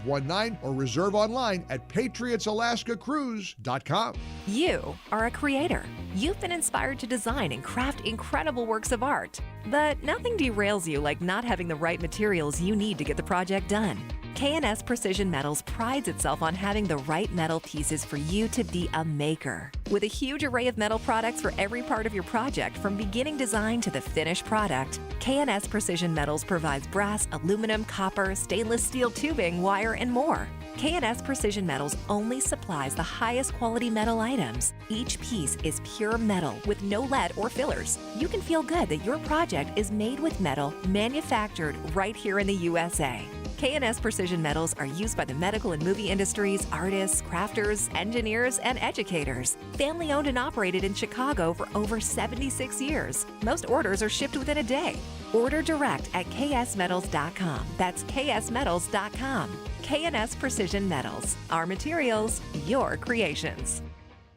888-519 or reserve online at patriotsalaskacruise.com. You are a creator. You've been inspired to design and craft incredible works of art. But nothing derails you like not having the right materials you need to get the project done. K&S Precision Metals prides itself on having the right metal pieces for you to be a maker. With a huge array of metal products for every part of your project, from beginning design to the finished product, K&S Precision Metals provides brass, aluminum, copper, stainless steel tubing, wire, and more. K&S Precision Metals only supplies the highest quality metal items. Each piece is pure metal with no lead or fillers. You can feel good that your project is made with metal manufactured right here in the USA. K&S Precision Metals are used by the medical and movie industries, artists, crafters, engineers, and educators. Family owned and operated in Chicago for over 76 years. Most orders are shipped within a day. Order direct at ksmetals.com. That's ksmetals.com. K&S Precision Metals. Our materials, your creations.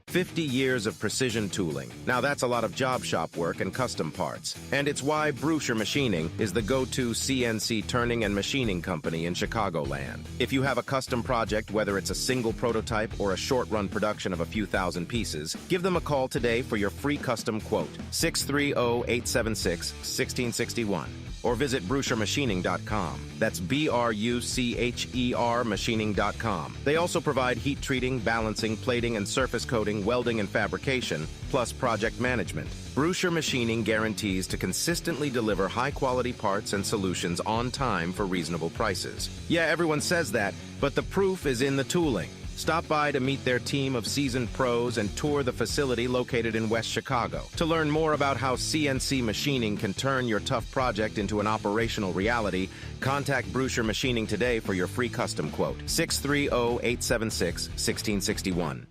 50 years of precision tooling. Now that's a lot of job shop work and custom parts. And it's why Bruscher Machining is the go-to CNC turning and machining company in Chicagoland. If you have a custom project, whether it's a single prototype or a short-run production of a few thousand pieces, give them a call today for your free custom quote, 630-876-1661. Or visit BruscherMachining.com. That's BRUCHER Machining.com. They also provide heat treating, balancing, plating, and surface coating, welding, and fabrication, plus project management. Bruscher Machining guarantees to consistently deliver high-quality parts and solutions on time for reasonable prices. Yeah, everyone says that, but the proof is in the tooling. Stop by to meet their team of seasoned pros and tour the facility located in West Chicago. To learn more about how CNC machining can turn your tough project into an operational reality, contact Bruscher Machining today for your free custom quote, 630-876-1661.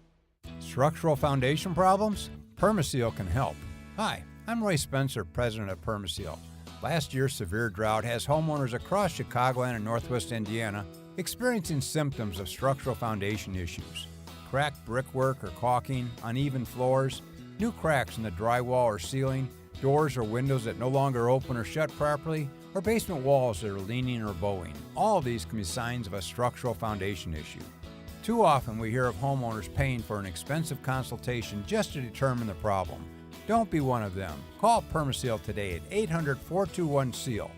Structural foundation problems? Permaseal can help. Hi, I'm Roy Spencer, president of Permaseal. Last year's severe drought has homeowners across Chicagoland and Northwest Indiana experiencing symptoms of structural foundation issues. Cracked brickwork or caulking, uneven floors, new cracks in the drywall or ceiling, doors or windows that no longer open or shut properly, or basement walls that are leaning or bowing. All of these can be signs of a structural foundation issue. Too often we hear of homeowners paying for an expensive consultation just to determine the problem. Don't be one of them. Call Permaseal today at 800-421-SEAL.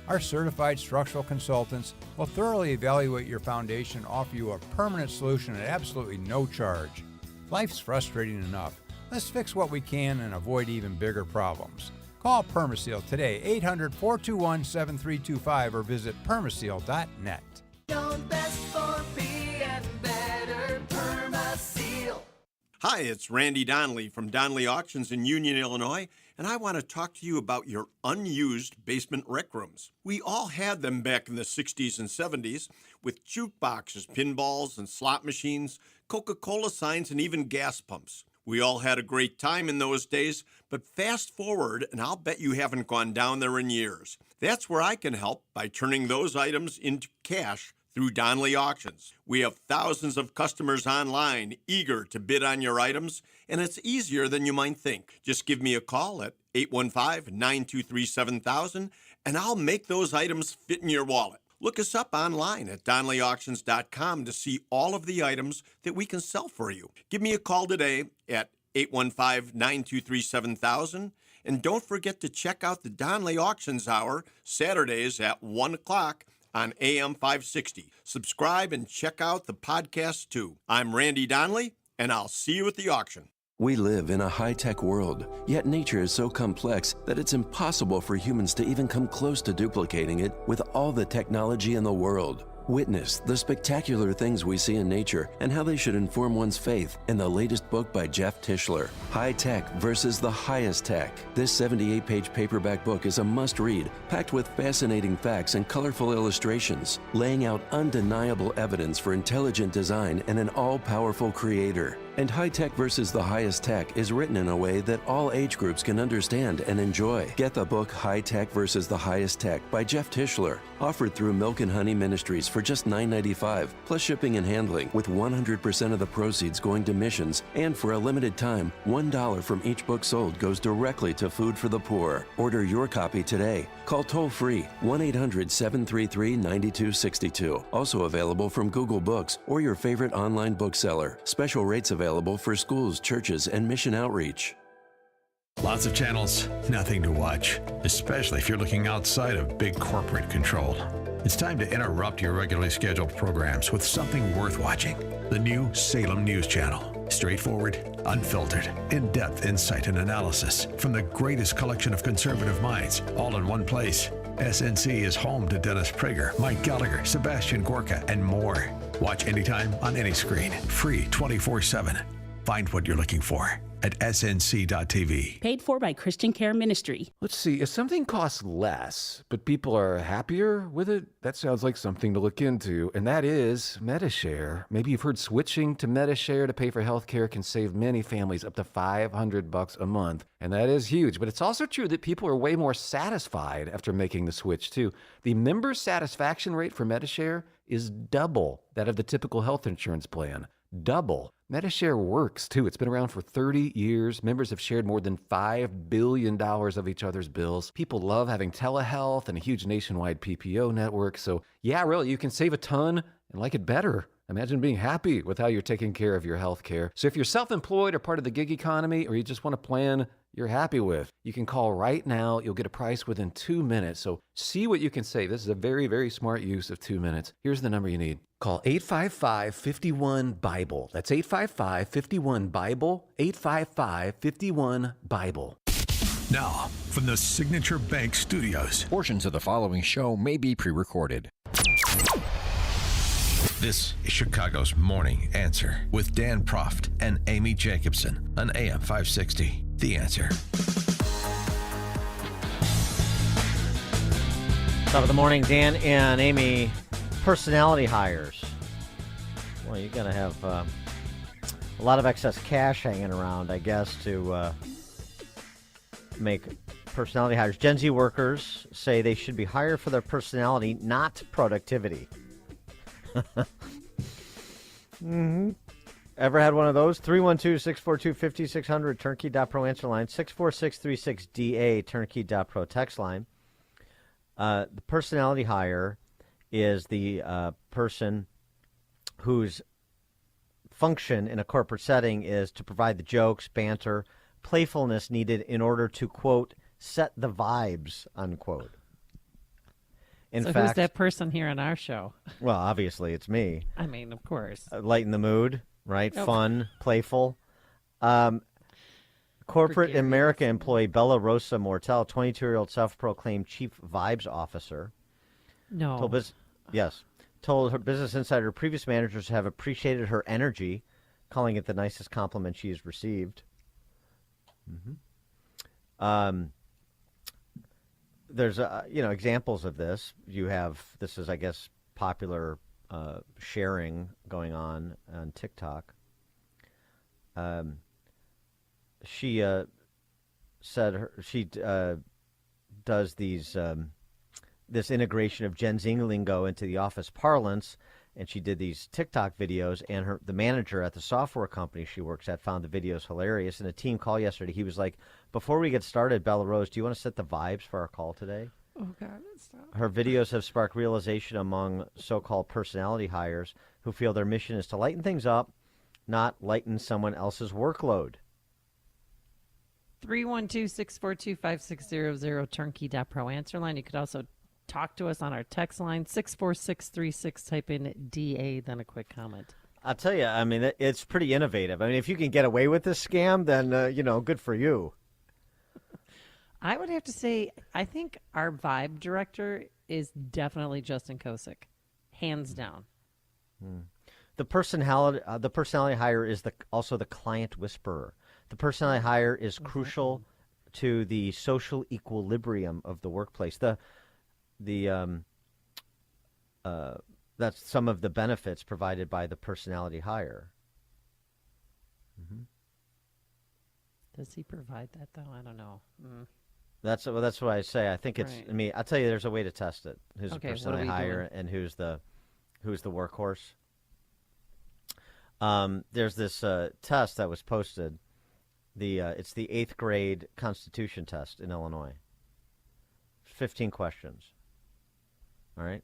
Our certified structural consultants will thoroughly evaluate your foundation and offer you a permanent solution at absolutely no charge. Life's frustrating enough. Let's fix what we can and avoid even bigger problems. Call Permaseal today, 800-421-7325, or visit permaseal.net. Don't best for being better, Permaseal. Hi, it's Randy Donnelly from Donnelly Auctions in Union, Illinois, and I want to talk to you about your unused basement rec rooms. We all had them back in the 60s and 70s with jukeboxes, pinballs, and slot machines, Coca-Cola signs, and even gas pumps. We all had a great time in those days, but fast forward, and I'll bet you haven't gone down there in years. That's where I can help by turning those items into cash through Donnelly Auctions. We have thousands of customers online eager to bid on your items, and it's easier than you might think. Just give me a call at 815-923-7000, and I'll make those items fit in your wallet. Look us up online at DonnellyAuctions.com to see all of the items that we can sell for you. Give me a call today at 815-923-7000, and don't forget to check out the Donnelly Auctions Hour Saturdays at 1 o'clock on AM 560. Subscribe and check out the podcast too. I'm Randy Donnelly, and I'll see you at the auction. We live in a high-tech world, yet nature is so complex that it's impossible for humans to even come close to duplicating it with all the technology in the world. Witness the spectacular things we see in nature and how they should inform one's faith in the latest book by Jeff Tischler, High Tech versus the Highest Tech. This 78-page paperback book is a must-read, packed with fascinating facts and colorful illustrations, laying out undeniable evidence for intelligent design and an all-powerful creator. And High Tech versus the Highest Tech is written in a way that all age groups can understand and enjoy. Get the book High Tech versus the Highest Tech by Jeff Tischler, offered through Milk and Honey Ministries for just $9.95, plus shipping and handling, with 100% of the proceeds going to missions. And for a limited time, $1 from each book sold goes directly to Food for the Poor. Order your copy today. Call toll-free 1-800-733-9262. Also available from Google Books or your favorite online bookseller. Special rates available for schools, churches, and mission outreach. Lots of channels, nothing to watch, especially if you're looking outside of big corporate control. It's time to interrupt your regularly scheduled programs with something worth watching. The new Salem News Channel. Straightforward, unfiltered, in-depth insight and analysis from the greatest collection of conservative minds, all in one place. SNC is home to Dennis Prager, Mike Gallagher, Sebastian Gorka, and more. Watch anytime on any screen. Free 24/7. Find what you're looking for at snc.tv. Paid for by Christian Care Ministry. Let's see, if something costs less, but people are happier with it, that sounds like something to look into, and that is Metashare. Maybe you've heard switching to Metashare to pay for healthcare can save many families up to $500 a month, and that is huge. But it's also true that people are way more satisfied after making the switch, too. The member satisfaction rate for Metashare is double that of the typical health insurance plan. Double. Metashare works, too. It's been around for 30 years. Members have shared more than $5 billion of each other's bills. People love having telehealth and a huge nationwide PPO network. So, yeah, really, you can save a ton and like it better. Imagine being happy with how you're taking care of your health care. So if you're self-employed or part of the gig economy, or you just want a plan you're happy with, you can call right now. You'll get a price within 2 minutes. So see what you can save. This is a very, very smart use of 2 minutes. Here's the number you need. Call 855-51-BIBLE. That's 855-51-BIBLE, 855-51-BIBLE. Now, from the Signature Bank Studios. Portions of the following show may be pre-recorded. This is Chicago's Morning Answer with Dan Proft and Amy Jacobson on AM 560. The Answer. Top of the morning, Dan and Amy. Personality hires. Well, you're going to have a lot of excess cash hanging around, I guess, to make personality hires. Gen Z workers say they should be hired for their personality, not productivity. Ever had one of those? 312-642-5600, turnkey.pro answer line, 64636DA, turnkey.pro text line. The personality hire is the person whose function in a corporate setting is to provide the jokes, banter, playfulness needed in order to, quote, set the vibes, unquote. In so fact, who's that person here on our show? Well, obviously it's me. I mean, of course. Lighten the mood, right? Nope. Fun, playful. Corporate America employee Bella Rosa Mortel, 22-year-old self-proclaimed chief vibes officer. No. Told her Business Insider previous managers have appreciated her energy, calling it the nicest compliment she has received. There's examples of this. You have, this is, I guess, popular sharing going on TikTok. She said she does these this integration of Gen Z lingo into the office parlance, and she did these TikTok videos, and the manager at the software company she works at found the videos hilarious. In a team call yesterday, he was like, before we get started, Bella Rose, do you want to set the vibes for our call today? Oh, God, stop. Her videos have sparked realization among so-called personality hires who feel their mission is to lighten things up, not lighten someone else's workload. 312-642-5600, turnkey.pro answer line. You could also talk to us on our text line, 64636. Type in DA, then a quick comment. I'll tell you, I mean, it's pretty innovative. I mean, if you can get away with this scam, then, good for you. I would have to say, I think our vibe director is definitely Justin Kosick, hands down. The personality hire is also the client whisperer. The personality hire is crucial to the social equilibrium of the workplace. That's some of the benefits provided by the personality hire. Does he provide that, though? I don't know. That's what I say. I think it's. Right. I mean, I'll tell you, there's a way to test it. Who's Okay, the person what are I we hire, doing? and who's the workhorse. There's this test that was posted. It's the 8th grade Constitution test in Illinois. 15 questions. All right.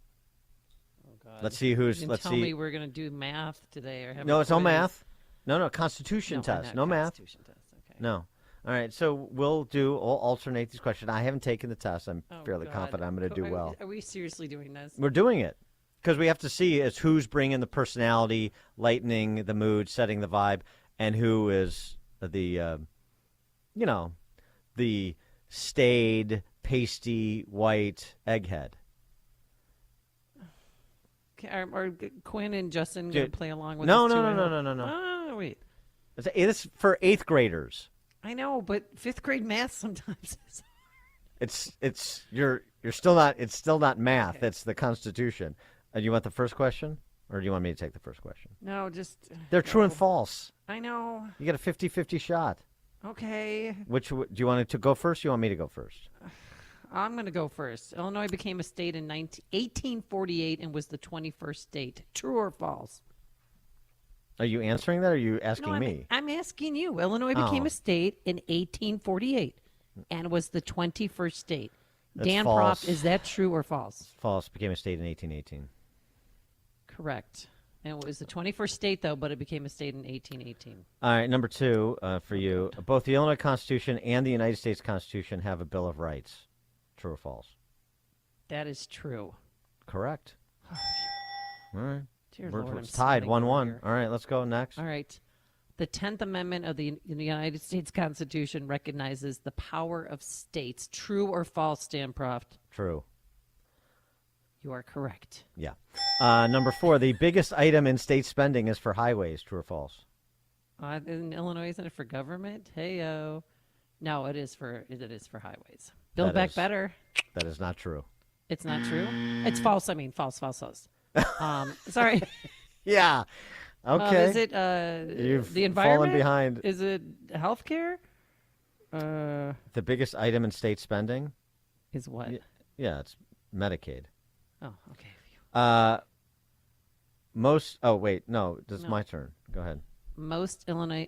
Oh, God. Let's see who's. You Let's tell see. me we're going to do math today, or have No, a it's no quiz. math. No, Constitution test. No math. Constitution test. Okay. No. All right. So we'll alternate these questions. I haven't taken the test. I'm fairly God. confident I'm going to do well. Are we seriously doing this? We're doing it because we have to see is who's bringing the personality, lightening the mood, setting the vibe, and who is the staid, pasty, white egghead. Are Quinn and Justin going to play along with No. us too? No. Oh, wait. It's for 8th graders. I know, but 5th grade math sometimes is You're still not. It's still not math. It's the Constitution. Do you want the first question, or do you want me to take the first question? No, just. They're true and false. I know. You get a 50-50 shot. Okay. Do you want to go first? Or you want me to go first? I'm going to go first. Illinois became a state in 1848 and was the 21st state. True or false? Are you answering that, or are you asking No, me? I'm asking you. Illinois became a state in 1848 and was the 21st state. That's Dan false. Proft, is that true or false? False. Became a state in 1818. Correct. And it was the 21st state, though, but it became a state in 1818. All right, number 2 for you. Both the Illinois Constitution and the United States Constitution have a Bill of Rights. True or false? That is true. Correct. All right. Dear We're Lord, I'm tied sweating over 1-1. here. All right, let's go next. All right. The 10th Amendment of the United States Constitution recognizes the power of states. True or false, Dan Proft? True. You are correct. Yeah. Number 4, the biggest item in state spending is for highways. True or false? In Illinois, isn't it for government? Hey-o. No, it is for highways. Build That back is- better. That is not true. It's not true? It's false. I mean, false. Sorry. Yeah. Okay. Is it You've the environment? fallen behind. Is it healthcare? The biggest item in state spending? Is what? Yeah, it's Medicaid. Oh, okay. Oh, wait. No, this is No. my turn. Go ahead. Most Illinois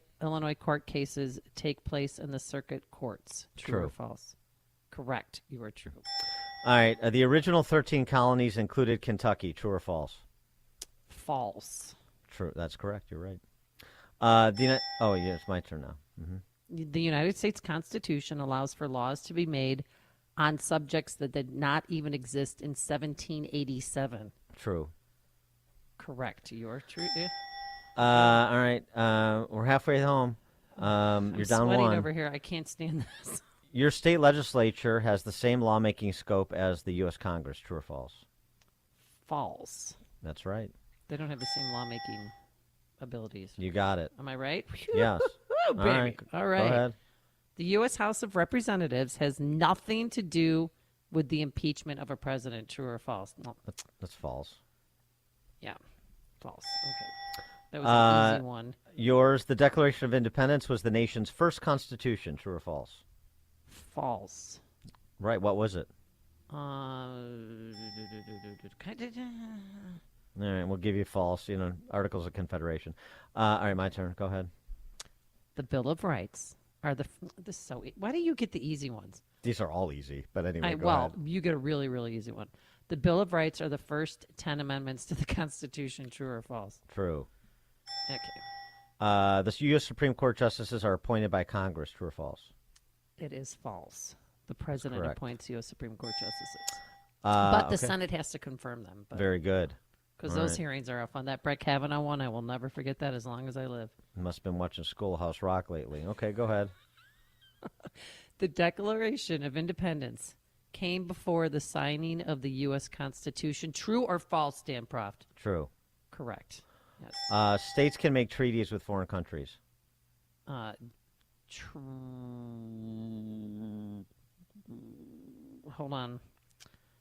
court cases take place in the circuit courts. True or True. false? Correct. You are true. All right. The original 13 colonies included Kentucky. True or false? False. True. That's correct. You're right. Oh, yeah, it's my turn now. The United States Constitution allows for laws to be made on subjects that did not even exist in 1787. True. Correct. You're true. Yeah. All right. We're halfway home. You're I'm down sweating 1. over here. I can't stand this. Your state legislature has the same lawmaking scope as the U.S. Congress. True or false? False. That's right. They don't have the same lawmaking abilities. You got it. Am I right? Yes. Oh, baby. All right. All right. Go ahead. The U.S. House of Representatives has nothing to do with the impeachment of a president. True or false? No. That's false. Yeah. False. Okay. That was an easy one. Yours, the Declaration of Independence was the nation's first constitution. True or false? False. Right. What was it? Uh, All right. We'll give you false. Articles of Confederation. All right. My turn. Go ahead. The Bill of Rights are why do you get the easy ones? These are all easy. But anyway, go ahead. You get a really, really easy one. The Bill of Rights are the first 10 amendments to the Constitution. True or false? True. Okay. The U.S. Supreme Court justices are appointed by Congress. True or false? It is false. The president correct. appoints U.S. Supreme Court justices. But the okay. Senate has to confirm them. Very good. Because All those right. hearings are fun. That Brett Kavanaugh one, I will never forget that as long as I live. Must have been watching Schoolhouse Rock lately. Okay, go ahead. The Declaration of Independence came before the signing of the U.S. Constitution. True or false, Dan Proft? True. Correct. Yes. States can make treaties with foreign countries. Hold on.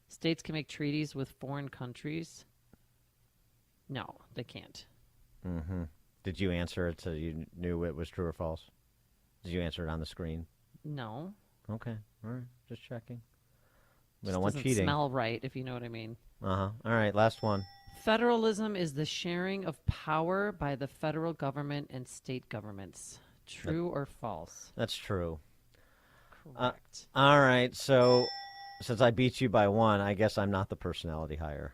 States can make treaties with foreign countries? No, they can't. Mm-hmm. Did you answer it so you knew it was true or false? Did you answer it on the screen? No. Okay. All right. Just checking. We Just don't want doesn't cheating. smell right, if you know what I mean. All right. Last one. Federalism is the sharing of power by the federal government and state governments. True or false? That's true. Correct. All right. So since I beat you by one, I guess I'm not the personality hire.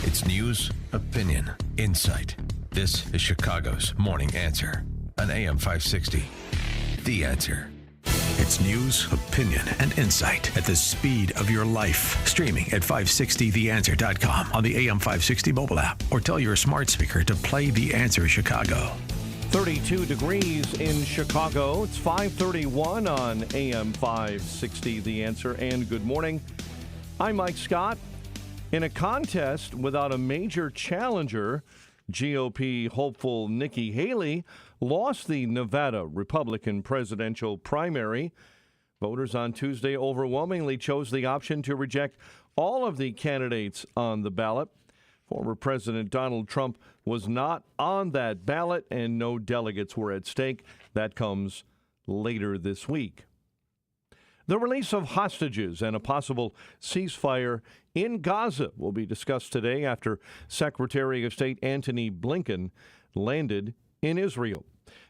It's news, opinion, insight. This is Chicago's Morning Answer on AM 560. The Answer. It's news, opinion, and insight at the speed of your life. Streaming at 560theanswer.com on the AM 560 mobile app, or tell your smart speaker to play The Answer Chicago. 32 degrees in Chicago. It's 5:31 on AM 560 The Answer, and good morning. I'm Mike Scott. In a contest without a major challenger, GOP hopeful Nikki Haley lost the Nevada Republican presidential primary. Voters on Tuesday overwhelmingly chose the option to reject all of the candidates on the ballot. Former President Donald Trump was not on that ballot, and no delegates were at stake. That comes later this week. The release of hostages and a possible ceasefire in Gaza will be discussed today after Secretary of State Antony Blinken landed in Israel.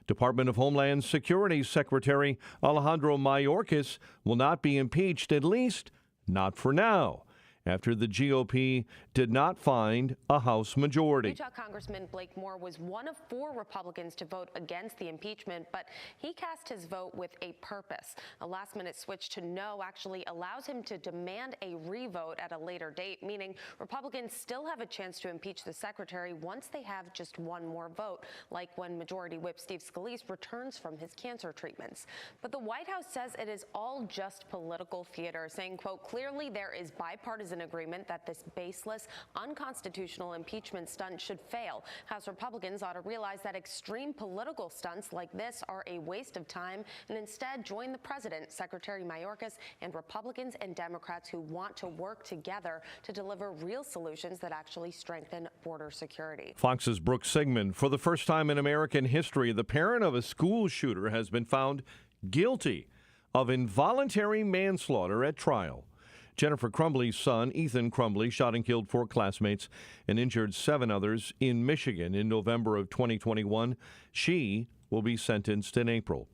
Department of Homeland Security Secretary Alejandro Mayorkas will not be impeached, at least not for now, after the GOP did not find a House majority. Utah Congressman Blake Moore was one of 4 Republicans to vote against the impeachment, but he cast his vote with a purpose. A last-minute switch to no actually allows him to demand a revote at a later date, meaning Republicans still have a chance to impeach the secretary once they have just one more vote, like when Majority Whip Steve Scalise returns from his cancer treatments. But the White House says it is all just political theater, saying, quote, clearly there is bipartisan agreement that this baseless, unconstitutional impeachment stunt should fail. House Republicans ought to realize that extreme political stunts like this are a waste of time and instead join the president, Secretary Mayorkas, and Republicans and Democrats who want to work together to deliver real solutions that actually strengthen border security. Fox's Brooke Sigmund. For the first time in American history, the parent of a school shooter has been found guilty of involuntary manslaughter at trial. Jennifer Crumbley's son, Ethan Crumbley, shot and killed 4 classmates and injured 7 others in Michigan in November of 2021. She will be sentenced in April.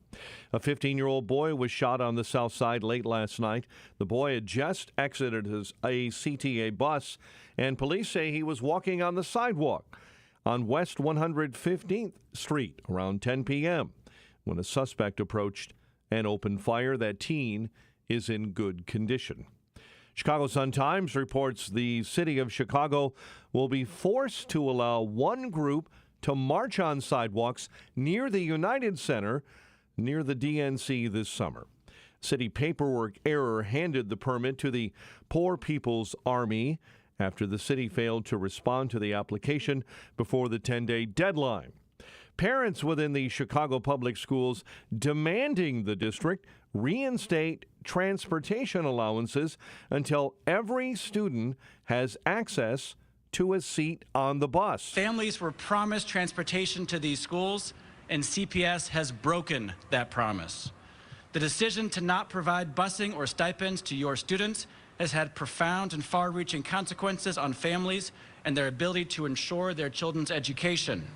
A 15-year-old boy was shot on the south side late last night. The boy had just exited a CTA bus, and police say he was walking on the sidewalk on West 115th Street around 10 p.m. when a suspect approached and opened fire. That teen is in good condition. Chicago Sun-Times reports the city of Chicago will be forced to allow one group to march on sidewalks near the United Center near the DNC this summer. City paperwork error handed the permit to the Poor People's Army after the city failed to respond to the application before the 10-day deadline. Parents within the Chicago Public Schools demanding the district reinstate transportation allowances until every student has access to a seat on the bus. Families were promised transportation to these schools, and CPS has broken that promise. The decision to not provide busing or stipends to your students has had profound and far-reaching consequences on families and their ability to ensure their children's education.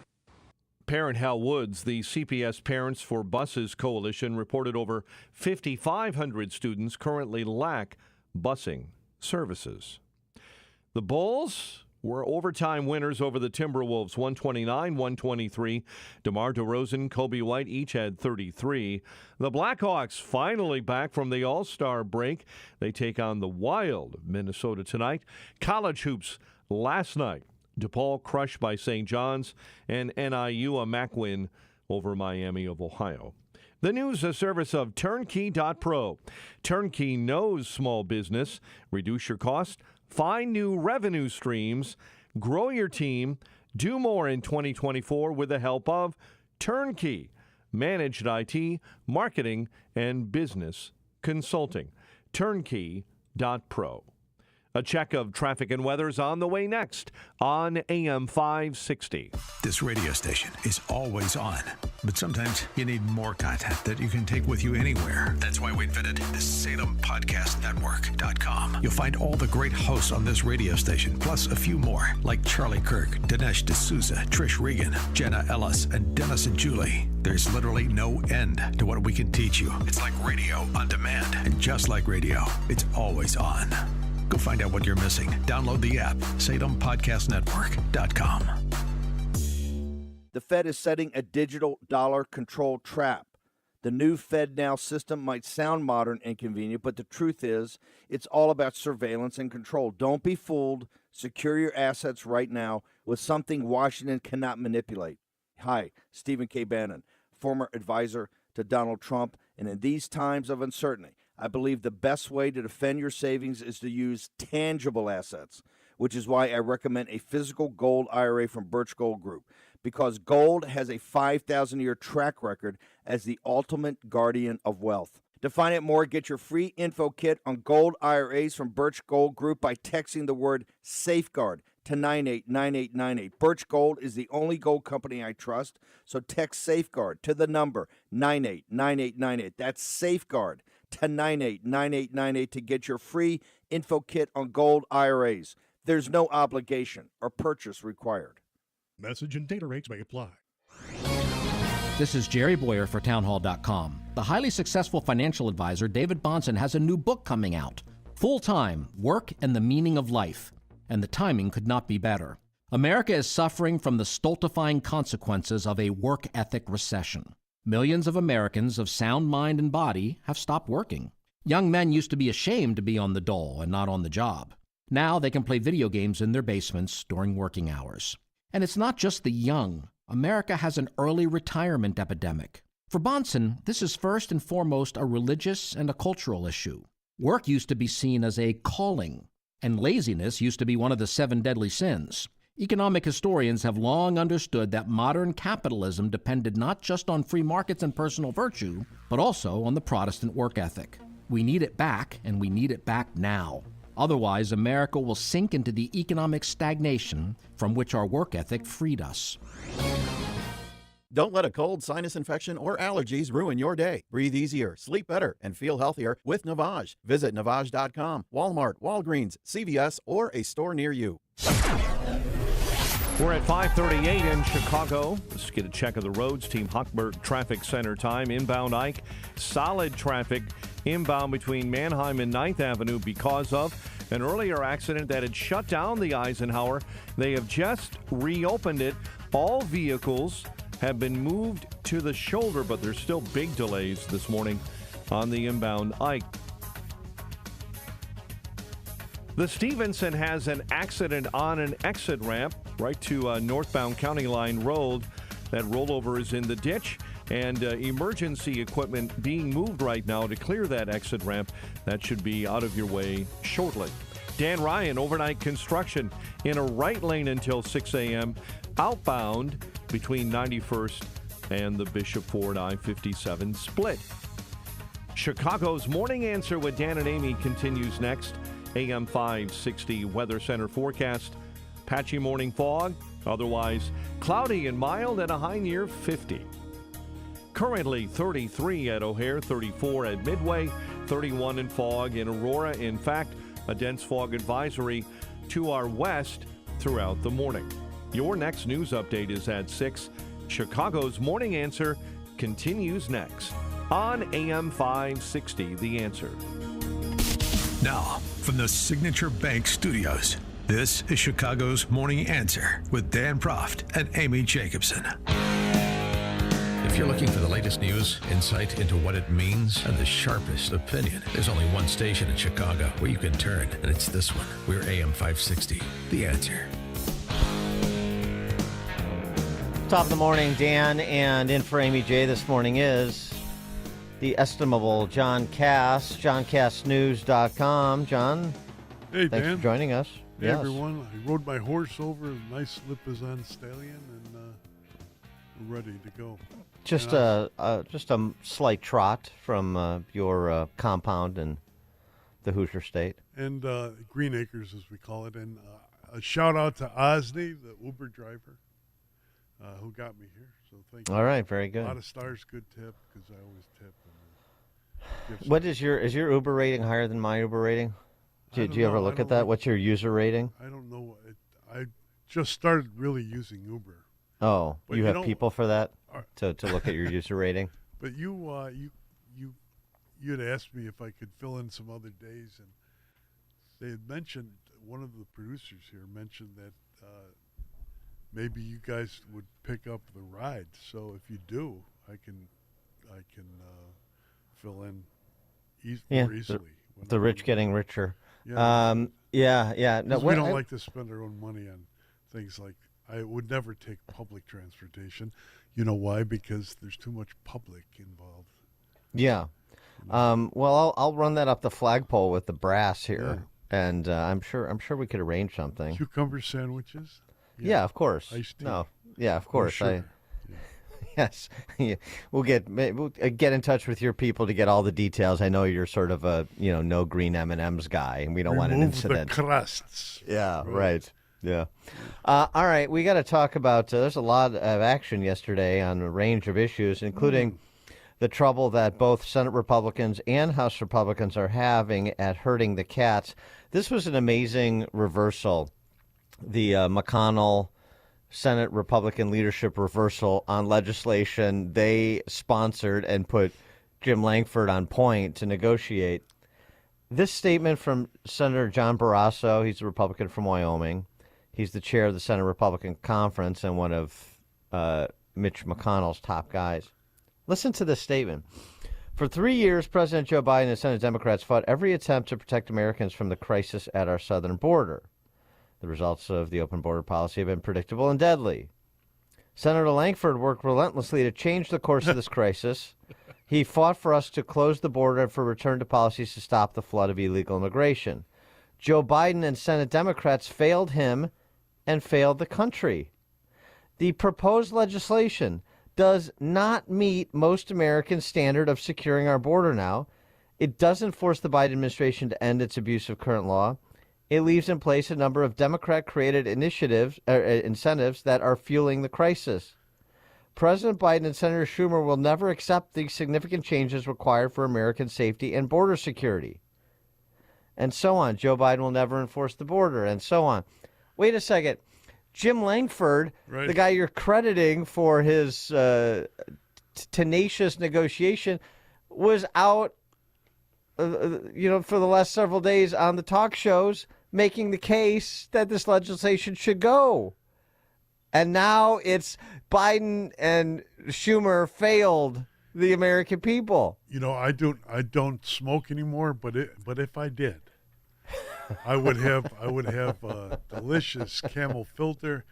Parent Hal Woods, the CPS Parents for Buses Coalition, reported over 5,500 students currently lack busing services. The Bulls were overtime winners over the Timberwolves, 129-123. DeMar DeRozan, Kobe White each had 33. The Blackhawks finally back from the All-Star break. They take on the Wild of Minnesota tonight. College hoops last night. DePaul crushed by St. John's, and NIU a MAC win over Miami of Ohio. The news, a service of Turnkey.pro. Turnkey knows small business. Reduce your cost, find new revenue streams, grow your team, do more in 2024 with the help of Turnkey. Managed IT, marketing, and business consulting. Turnkey.pro. A check of traffic and weather's on the way next on AM 560. This radio station is always on, but sometimes you need more content that you can take with you anywhere. That's why we invented the SalemPodcastNetwork.com. You'll find all the great hosts on this radio station, plus a few more, like Charlie Kirk, Dinesh D'Souza, Trish Regan, Jenna Ellis, and Dennis and Julie. There's literally no end to what we can teach you. It's like radio on demand, and just like radio, it's always on. Go find out what you're missing. Download the app, SalemPodcastNetwork.com. The Fed is setting a digital dollar control trap. The new FedNow system might sound modern and convenient, but the truth is it's all about surveillance and control. Don't be fooled. Secure your assets right now with something Washington cannot manipulate. Hi, Stephen K. Bannon, former advisor to Donald Trump, and in these times of uncertainty, I believe the best way to defend your savings is to use tangible assets, which is why I recommend a physical gold IRA from Birch Gold Group, because gold has a 5,000-year track record as the ultimate guardian of wealth. To find out more, get your free info kit on gold IRAs from Birch Gold Group by texting the word SAFEGUARD to 989898. Birch Gold is the only gold company I trust, so text SAFEGUARD to the number 989898. That's SAFEGUARD to 989898 to get your free info kit on gold IRAs. There's no obligation or purchase required. Message and data rates may apply. This is Jerry Boyer for townhall.com. The highly successful financial advisor David Bahnsen has a new book coming out, Full-Time: Work and the Meaning of Life. And the timing could not be better. America is suffering from the stultifying consequences of a work ethic recession. Millions of Americans of sound mind and body have stopped working. Young men used to be ashamed to be on the dole and not on the job. Now they can play video games in their basements during working hours. And it's not just the young. America has an early retirement epidemic. For Bahnsen, this is first and foremost a religious and a cultural issue. Work used to be seen as a calling, and laziness used to be one of the 7 deadly sins. Economic historians have long understood that modern capitalism depended not just on free markets and personal virtue, but also on the Protestant work ethic. We need it back, and we need it back now. Otherwise, America will sink into the economic stagnation from which our work ethic freed us. Don't let a cold, sinus infection, or allergies ruin your day. Breathe easier, sleep better, and feel healthier with Navage. Visit Navage.com, Walmart, Walgreens, CVS, or a store near you. We're at 5:38 in Chicago. Let's get a check of the roads. Team Hochberg Traffic Center time. Inbound Ike, solid traffic inbound between Manheim and 9th Avenue because of an earlier accident that had shut down the Eisenhower. They have just reopened it. All vehicles have been moved to the shoulder, but there's still big delays this morning on the inbound Ike. The Stevenson has an accident on an exit ramp right to northbound County Line Road. That rollover is in the ditch, and emergency equipment being moved right now to clear that exit ramp. That should be out of your way shortly. Dan Ryan, overnight construction in a right lane until 6 a.m. outbound between 91st and the Bishop Ford I-57 split. Chicago's Morning Answer with Dan and Amy continues next. AM 560 Weather Center forecast. Patchy morning fog, otherwise cloudy and mild at a high near 50. Currently 33 at O'Hare, 34 at Midway, 31 in fog in Aurora. In fact, a dense fog advisory to our west throughout the morning. Your next news update is at 6. Chicago's Morning Answer continues next on AM 560, The Answer. Now, from the Signature Bank Studios, this is Chicago's Morning Answer with Dan Proft and Amy Jacobson. If you're looking for the latest news, insight into what it means, and the sharpest opinion, there's only one station in Chicago where you can turn, and it's this one. We're AM 560, The Answer. Top of the morning, Dan, and in for Amy J this morning is the estimable John Cass, johncassnews.com. John, hey, thanks Dan. for joining us. Hey, yes. everyone. I rode my horse over, a nice Lipizzan stallion, and we're ready to go. Just a slight trot from your compound in the Hoosier State. And Green Acres, as we call it. And a shout out to Osney, the Uber driver, who got me here. So thank you. All right, very good. A lot of stars, good tip, because I always tip. What is your Uber rating higher than my Uber rating? Do you ever look at that? What's your user rating? I don't know. I just started really using Uber. Oh, But you you have know- people for that to look at your user rating? But you had asked me if I could fill in some other days, and they had mentioned, one of the producers here mentioned that maybe you guys would pick up the ride. So if you do, I can fill in more easily. The rich getting richer. Yeah. Yeah. No, 'Cause we don't like to spend our own money on things like, I would never take public transportation. You know why? Because there's too much public involved. Yeah. Well, I'll run that up the flagpole with the brass here, and I'm sure we could arrange something. Cucumber sandwiches? Yeah, of course. Iced tea? No, yeah, of course. Sure. Yes, we'll get in touch with your people to get all the details. I know you're sort of a no green M&Ms guy, and we don't want an Remove incident. the crusts. Yeah, right. Yeah. All right, we got to talk about. There's a lot of action yesterday on a range of issues, including the trouble that both Senate Republicans and House Republicans are having at herding the cats. This was an amazing reversal. The McConnell Senate Republican leadership reversal on legislation they sponsored and put Jim Lankford on point to negotiate. This statement from Senator John Barrasso, he's a Republican from Wyoming. He's the chair of the Senate Republican Conference and one of Mitch McConnell's top guys. Listen to this statement. For 3 years, President Joe Biden and Senate Democrats fought every attempt to protect Americans from the crisis at our southern border. The results of the open border policy have been predictable and deadly. Senator Lankford worked relentlessly to change the course of this crisis. He fought for us to close the border and for return to policies to stop the flood of illegal immigration. Joe Biden and Senate Democrats failed him and failed the country. The proposed legislation does not meet most Americans' standard of securing our border now. It doesn't force the Biden administration to end its abuse of current law. It leaves in place a number of Democrat-created incentives that are fueling the crisis. President Biden and Senator Schumer will never accept the significant changes required for American safety and border security. And so on. Joe Biden will never enforce the border, and so on. Wait a second. Jim Lankford, the guy you're crediting for his tenacious negotiation, was out, for the last several days on the talk shows making the case that this legislation should go. And now it's Biden and Schumer failed the American people. I don't smoke anymore, but if I did, I would have a delicious Camel filter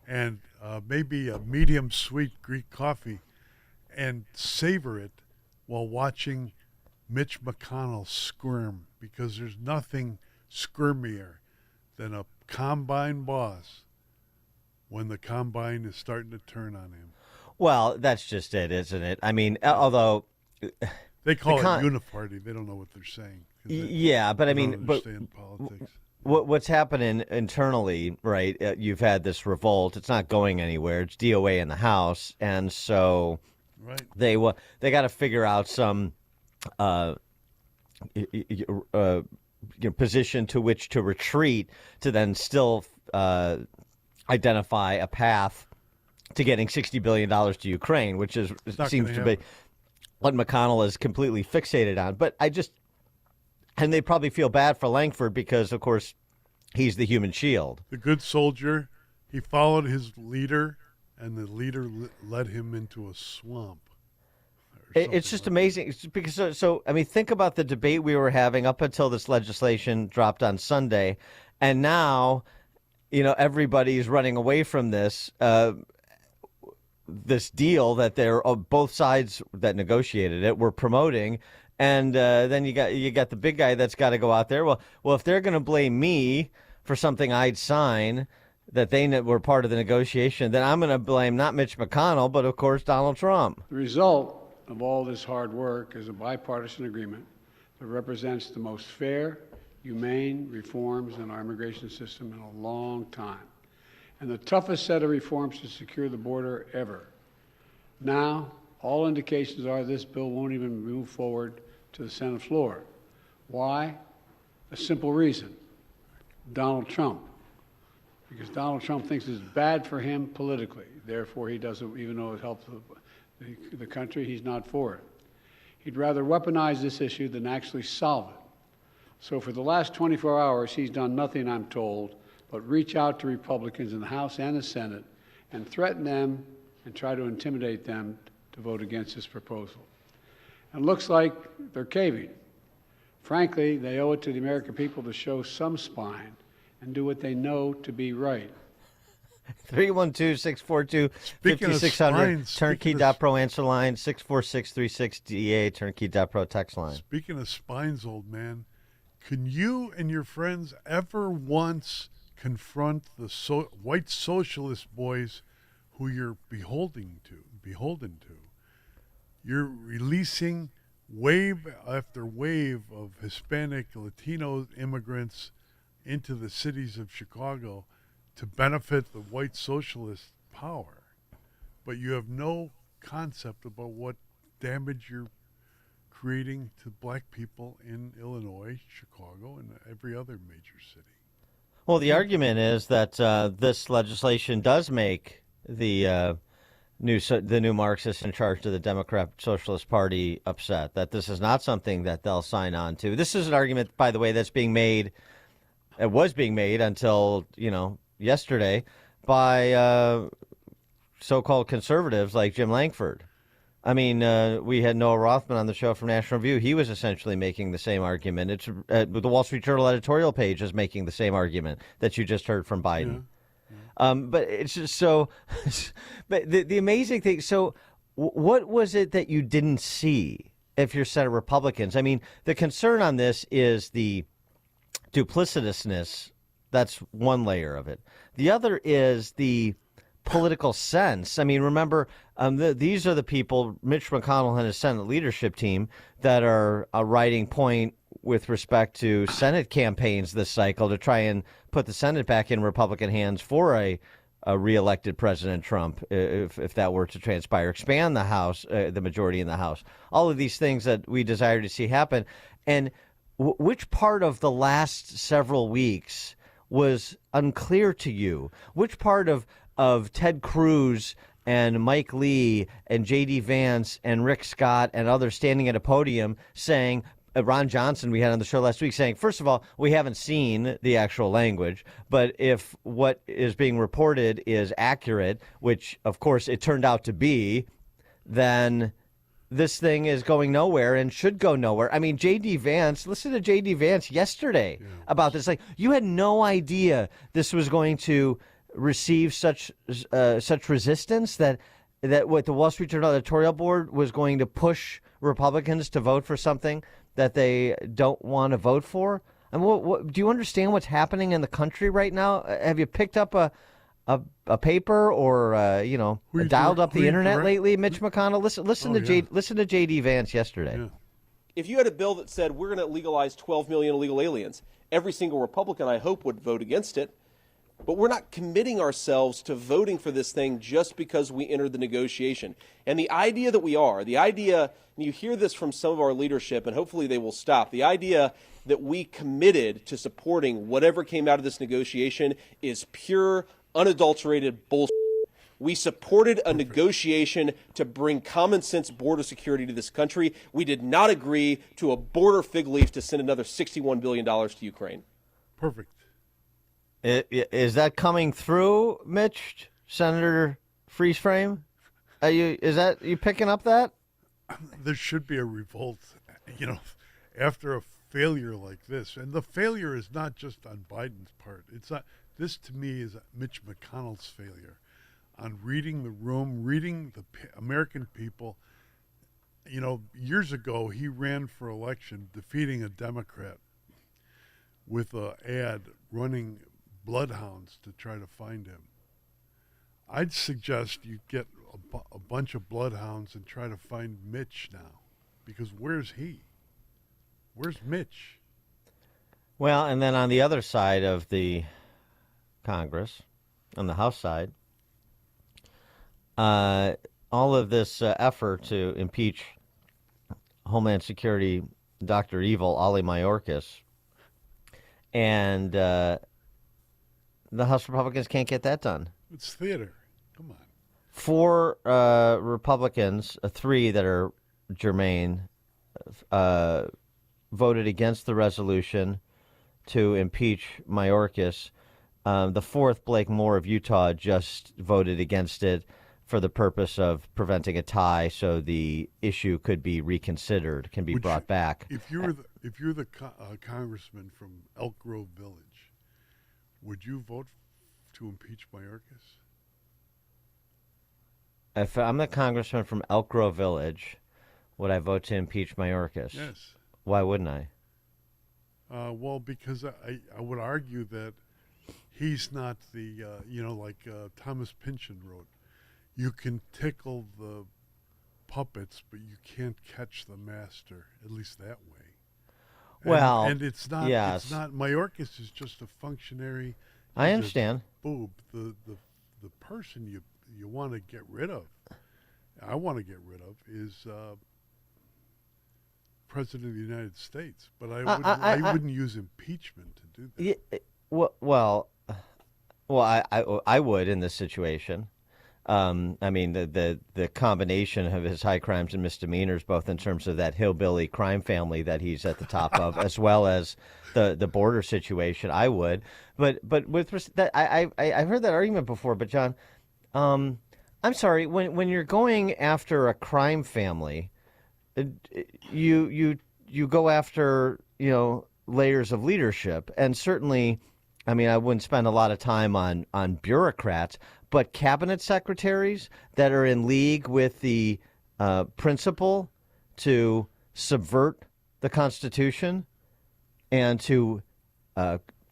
and maybe a medium sweet Greek coffee and savor it while watching Mitch McConnell squirm, because there's nothing squirmier than a combine boss when the combine is starting to turn on him. Well, that's just it, isn't it? I mean, although they call it uniparty, they don't know what they're saying. But I mean, understand politics. What's happening internally, right? You've had this revolt. It's not going anywhere. It's DOA in the House, and so they got to figure out some position to which to retreat to then still identify a path to getting $60 billion to Ukraine, which seems to be what McConnell is completely fixated on. But and they probably feel bad for Lankford because, of course, he's the human shield. The good soldier, he followed his leader, and the leader led him into a swamp. It's just amazing. It's because so I mean, think about the debate we were having up until this legislation dropped on Sunday, and now, everybody's running away from this deal that both sides that negotiated it were promoting, and then you got the big guy that's got to go out there. Well, if they're going to blame me for something I'd sign that they were part of the negotiation, then I'm going to blame not Mitch McConnell, but of course Donald Trump. The result of all this hard work is a bipartisan agreement that represents the most fair, humane reforms in our immigration system in a long time, and the toughest set of reforms to secure the border ever. Now, all indications are this bill won't even move forward to the Senate floor. Why? A simple reason: Donald Trump. Because Donald Trump thinks it's bad for him politically. Therefore, he doesn't, even though it helps the country, he's not for it. He'd rather weaponize this issue than actually solve it. So for the last 24 hours, he's done nothing, I'm told, but reach out to Republicans in the House and the Senate and threaten them and try to intimidate them to vote against this proposal. And it looks like they're caving. Frankly, they owe it to the American people to show some spine and do what they know to be right. 312-642-5600, turnkey.pro answer line, 64636DA, turnkey.pro text line. Speaking of spines, old man, can you and your friends ever once confront the white socialist boys who you're beholden to? You're releasing wave after wave of Hispanic, Latino immigrants into the cities of Chicago to benefit the white socialist power. But you have no concept about what damage you're creating to black people in Illinois, Chicago, and every other major city. Well, the argument is that this legislation does make the new Marxists in charge of the Democrat Socialist Party upset, that this is not something that they'll sign on to. This is an argument, by the way, that's being made. It was being made until, yesterday by so-called conservatives like Jim Langford. I mean, we had Noah Rothman on the show from National Review. He was essentially making the same argument. It's the Wall Street Journal editorial page is making the same argument that you just heard from Biden. Yeah. But it's just so. But the amazing thing. So, what was it that you didn't see if you're Senate Republicans? I mean, the concern on this is the duplicitousness. That's one layer of it. The other is the political sense. I mean, remember, these are the people, Mitch McConnell and his Senate leadership team, that are writing point with respect to Senate campaigns this cycle to try and put the Senate back in Republican hands for a reelected President Trump, if that were to transpire, expand the House, the majority in the House, all of these things that we desire to see happen. And which part of the last several weeks was unclear to you? Which part of Ted Cruz and Mike Lee and J.D. Vance and Rick Scott and others standing at a podium saying, Ron Johnson, we had on the show last week, saying, first of all, we haven't seen the actual language, but if what is being reported is accurate, which, of course, it turned out to be, then this thing is going nowhere and should go nowhere. I mean, J.D. Vance, listen to J.D. Vance yesterday about this. Like, you had no idea this was going to receive such resistance that what the Wall Street Journal editorial board was going to push Republicans to vote for something that they don't want to vote for. I mean, what do you understand what's happening in the country right now? Have you picked up a paper or dialed up the internet lately, Mitch McConnell? Listen to J.D. Vance yesterday. Yeah. If you had a bill that said we're going to legalize 12 million illegal aliens, every single Republican, I hope, would vote against it. But we're not committing ourselves to voting for this thing just because we entered the negotiation. And the idea that we are, and you hear this from some of our leadership, and hopefully they will stop, the idea that we committed to supporting whatever came out of this negotiation is pure, unadulterated bullshit. We supported a negotiation to bring common sense border security to this country. We did not agree to a border fig leaf to send another $61 billion to Ukraine. Perfect. Is that coming through, Mitch? Senator Freeze Frame? You picking up that? There should be a revolt, after a failure like this. And the failure is not just on Biden's part. It's not. This, to me, is Mitch McConnell's failure on reading the room, reading the American people. Years ago, he ran for election, defeating a Democrat with an ad running bloodhounds to try to find him. I'd suggest you get a bunch of bloodhounds and try to find Mitch now, because where's he? Where's Mitch? Well, and then on the other side of the Congress, on the House side, all of this effort to impeach Homeland Security Dr. Evil, Ali Mayorkas, and the House Republicans can't get that done. It's theater. Come on. 4 Republicans, 3 that are germane, voted against the resolution to impeach Mayorkas. The 4th, Blake Moore of Utah, just voted against it for the purpose of preventing a tie, so the issue could be reconsidered, can be brought back. If you're the congressman from Elk Grove Village, would you vote to impeach Mayorkas? If I'm the congressman from Elk Grove Village, would I vote to impeach Mayorkas? Yes. Why wouldn't I? Well, because I would argue that he's not the, like Thomas Pynchon wrote, you can tickle the puppets, but you can't catch the master, at least that way. Well, and it's not. yes. It's not. Mayorkas is just a functionary. I He's a understand. Boob. The person you want to get rid of, I want to get rid of, is President of the United States. But I wouldn't use impeachment to do that. Yeah, well, I would in this situation. I mean, the combination of his high crimes and misdemeanors, both in terms of that hillbilly crime family that he's at the top of, as well as the border situation, I would. But with that, I've heard that argument before. But John, I'm sorry, when you're going after a crime family, you go after layers of leadership, and certainly, I mean, I wouldn't spend a lot of time on bureaucrats. But cabinet secretaries that are in league with the principle to subvert the Constitution and to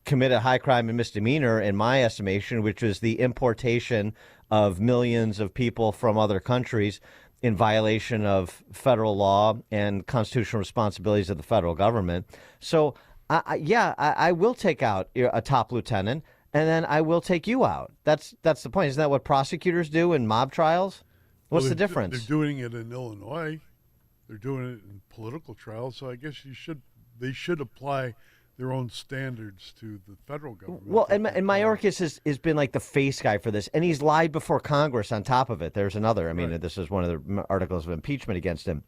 commit a high crime and misdemeanor, in my estimation, which was the importation of millions of people from other countries in violation of federal law and constitutional responsibilities of the federal government. So, I will take out a top lieutenant. And then I will take you out. That's the point. Isn't that what prosecutors do in mob trials? What's the difference? They're doing it in Illinois. They're doing it in political trials. So I guess they should apply their own standards to the federal government. Well, and Mayorkas has been like the face guy for this, and he's lied before Congress on top of it. There's another. I mean, This is one of the articles of impeachment against him.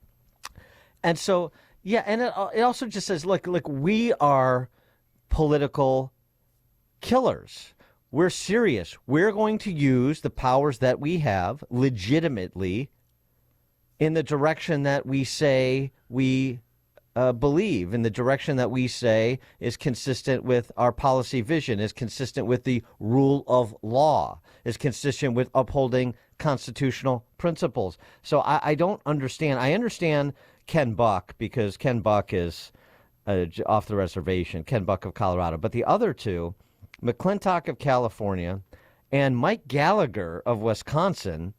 And so, yeah, and it also just says, look, we are political killers. We're serious. We're going to use the powers that we have legitimately in the direction that we say we believe, in the direction that we say is consistent with our policy vision, is consistent with the rule of law, is consistent with upholding constitutional principles. So I don't understand. I understand Ken Buck, because Ken Buck is off the reservation, Ken Buck of Colorado. But the other two, McClintock of California and Mike Gallagher of Wisconsin,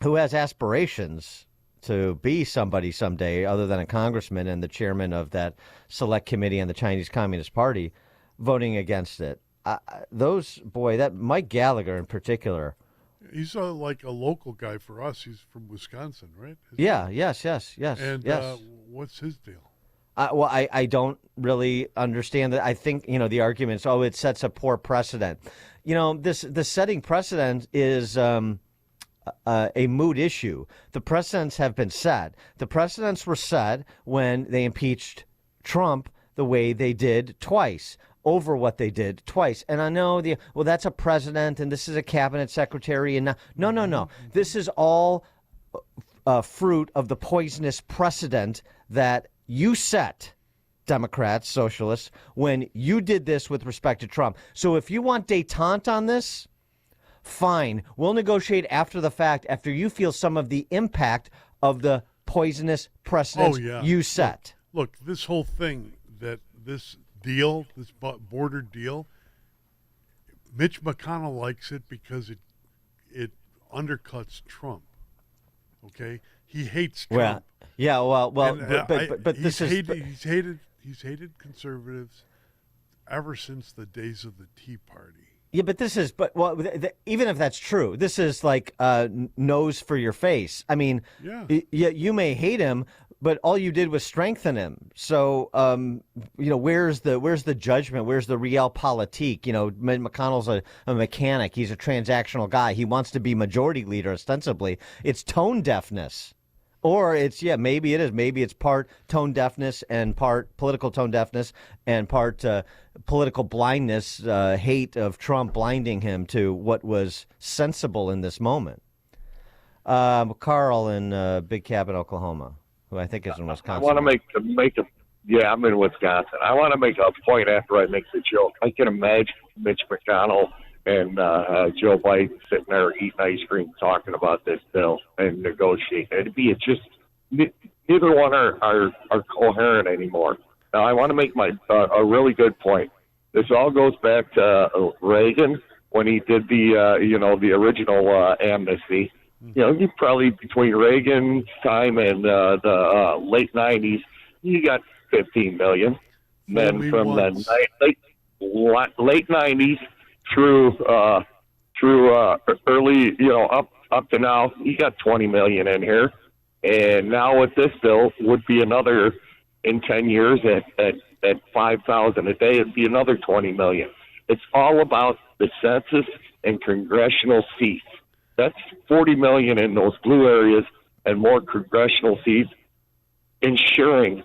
who has aspirations to be somebody someday other than a congressman and the chairman of that select committee on the Chinese Communist Party, voting against it. That Mike Gallagher in particular. He's like a local guy for us. He's from Wisconsin, right? Yes. And yes. What's his deal? I don't really understand that. I think, the arguments, it sets a poor precedent. The setting precedent is a moot issue. The precedents have been set. The precedents were set when they impeached Trump the way they did twice, over what they did twice. And I know that's a president and this is a cabinet secretary. And no. This is all fruit of the poisonous precedent that you set, Democrats, socialists, when you did this with respect to Trump. So if you want détente on this, fine. We'll negotiate after the fact, after you feel some of the impact of the poisonous precedents you set. Look, this whole thing, this deal, this border deal, Mitch McConnell likes it because it undercuts Trump. Okay? He hates Trump. But this he's hated conservatives ever since the days of the Tea Party. Yeah, but this is, even if that's true, this is like nose for your face. I mean, you may hate him, but all you did was strengthen him. So, where's the judgment? Where's the realpolitik? McConnell's a mechanic. He's a transactional guy. He wants to be majority leader, ostensibly. It's tone deafness. Or maybe it is. Maybe it's part tone deafness and part political tone deafness and part political blindness, hate of Trump blinding him to what was sensible in this moment. Carl in Big Cabin, Oklahoma, who I think is in Wisconsin. I want to make a yeah, I'm in Wisconsin. I want to make a point after I make the joke. I can imagine Mitch McConnell and Joe Biden sitting there eating ice cream talking about this bill and negotiating. It'd be just neither one are coherent anymore. Now, I want to make a really good point. This all goes back to Reagan when he did the original amnesty. You probably between Reagan's time and the late 90s, you got 15 million. Then from the late 90s through early, up to now, you got 20 million in here. And now with this bill would be another, in 10 years at 5,000 a day, it'd be another 20 million. It's all about the census and congressional seats. That's 40 million in those blue areas and more congressional seats, ensuring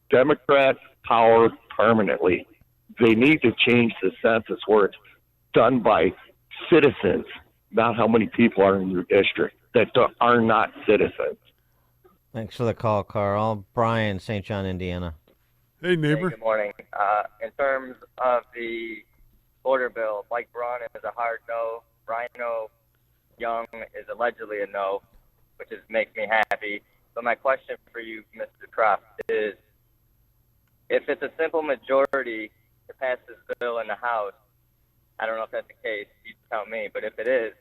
Democrat power permanently. They need to change the census where it's done by citizens, not how many people are in your district that are not citizens. Thanks for the call, Carl. Brian, St. John, Indiana. Hey, neighbor. Hey, good morning. In terms of the border bill, Mike Braun is a hard no. Rhino Young is allegedly a no, which makes me happy. But my question for you, Mr. Croft, is if it's a simple majority to pass this bill in the House, I don't know if that's the case, you tell me, but if it is,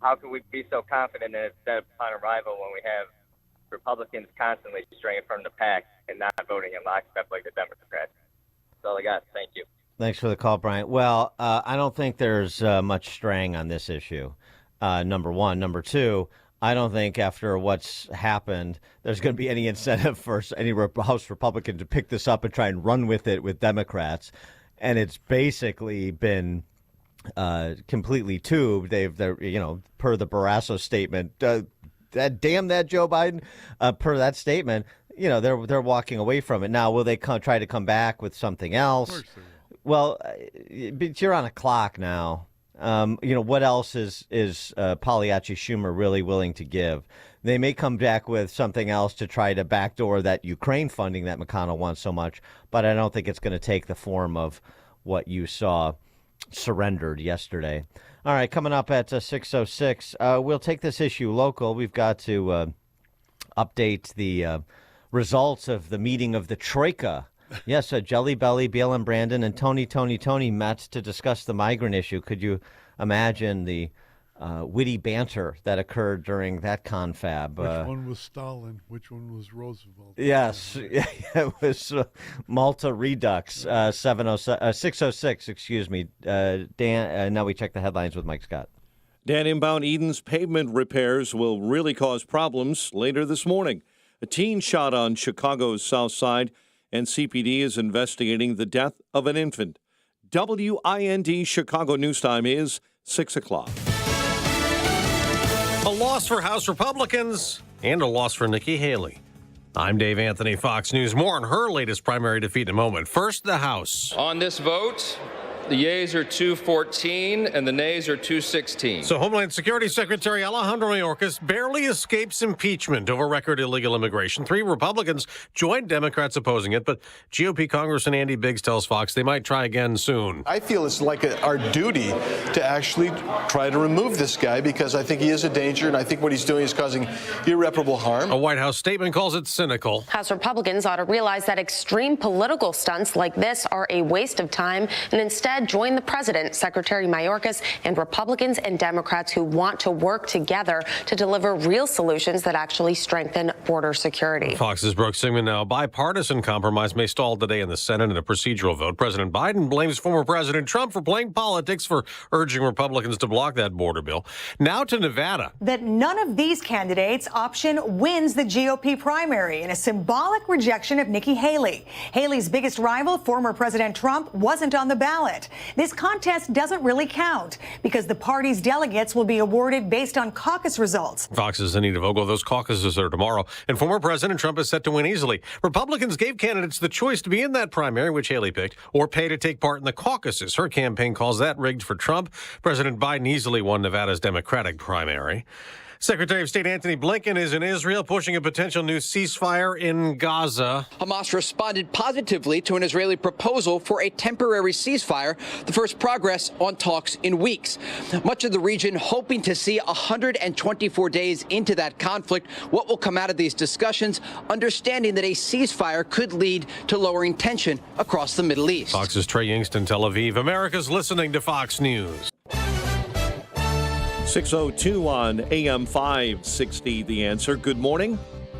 how can we be so confident in it dead upon arrival when we have Republicans constantly straying from the pack and not voting in lockstep like the Democrats? That's all I got. Thank you. Thanks for the call, Brian. Well, I don't think there's much straying on this issue, number one. Number two, I don't think after what's happened, there's going to be any incentive for any House Republican to pick this up and try and run with it with Democrats. And it's basically been completely tubed. They're per the Barrasso statement, damn that Joe Biden, per that statement, they're walking away from it. Now, will they try to come back with something else? Well, but you're on a clock now. What else is Pagliacci Schumer really willing to give? They may come back with something else to try to backdoor that Ukraine funding that McConnell wants so much, but I don't think it's going to take the form of what you saw surrendered yesterday. All right, coming up at 6:06, we'll take this issue local. We've got to update the results of the meeting of the Troika. Yes, Jelly Belly, BLM Brandon, and Tony met to discuss the migrant issue. Could you imagine the witty banter that occurred during that confab? Which one was Stalin? Which one was Roosevelt? Yes, it was Malta Redux, 606, excuse me. Dan, now we check the headlines with Mike Scott. Dan, inbound Eden's pavement repairs will really cause problems later this morning. A teen shot on Chicago's south side, and CPD is investigating the death of an infant. WIND Chicago News Time is 6 o'clock. A loss for House Republicans and a loss for Nikki Haley. I'm Dave Anthony, Fox News. More on her latest primary defeat in a moment. First, the House. On this vote, the yeas are 214 and the nays are 216. So Homeland Security Secretary Alejandro Mayorkas barely escapes impeachment over record illegal immigration. 3 Republicans joined Democrats opposing it, but GOP Congressman Andy Biggs tells Fox they might try again soon. I feel it's like our duty to actually try to remove this guy because I think he is a danger, and I think what he's doing is causing irreparable harm. A White House statement calls it cynical. House Republicans ought to realize that extreme political stunts like this are a waste of time and instead instead join the president, Secretary Mayorkas, and Republicans and Democrats who want to work together to deliver real solutions that actually strengthen border security. Fox's Brooke Sigmund. Now, a bipartisan compromise may stall today in the Senate in a procedural vote. President Biden blames former President Trump for playing politics, for urging Republicans to block that border bill. Now to Nevada. That none of these candidates' option wins the GOP primary in a symbolic rejection of Nikki Haley. Haley's biggest rival, former President Trump, wasn't on the ballot. This contest doesn't really count because the party's delegates will be awarded based on caucus results. Fox's Anita Vogel. Those caucuses are tomorrow, and former President Trump is set to win easily. Republicans gave candidates the choice to be in that primary, which Haley picked, or pay to take part in the caucuses. Her campaign calls that rigged for Trump. President Biden easily won Nevada's Democratic primary. Secretary of State Antony Blinken is in Israel pushing a potential new ceasefire in Gaza. Hamas responded positively to an Israeli proposal for a temporary ceasefire, the first progress on talks in weeks. Much of the region hoping to see 124 days into that conflict. What will come out of these discussions, understanding that a ceasefire could lead to lowering tension across the Middle East. Fox's Trey Yingst in Tel Aviv. America's listening to Fox News. 6:02 on AM 560, The Answer. Good morning.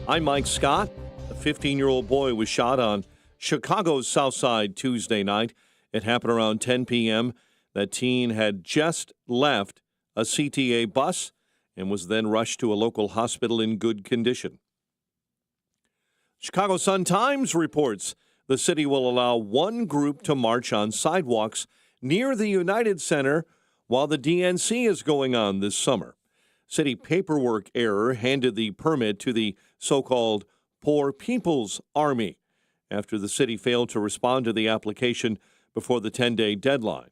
I'm Mike Scott. A 15-year-old boy was shot on Chicago's South Side Tuesday night. It happened around 10 p.m. That teen had just left a CTA bus and was then rushed to a local hospital in good condition. Chicago Sun-Times reports the city will allow one group to march on sidewalks near the United Center while the DNC is going on this summer. City paperwork error handed the permit to the so-called Poor People's Army after the city failed to respond to the application before the 10-day deadline.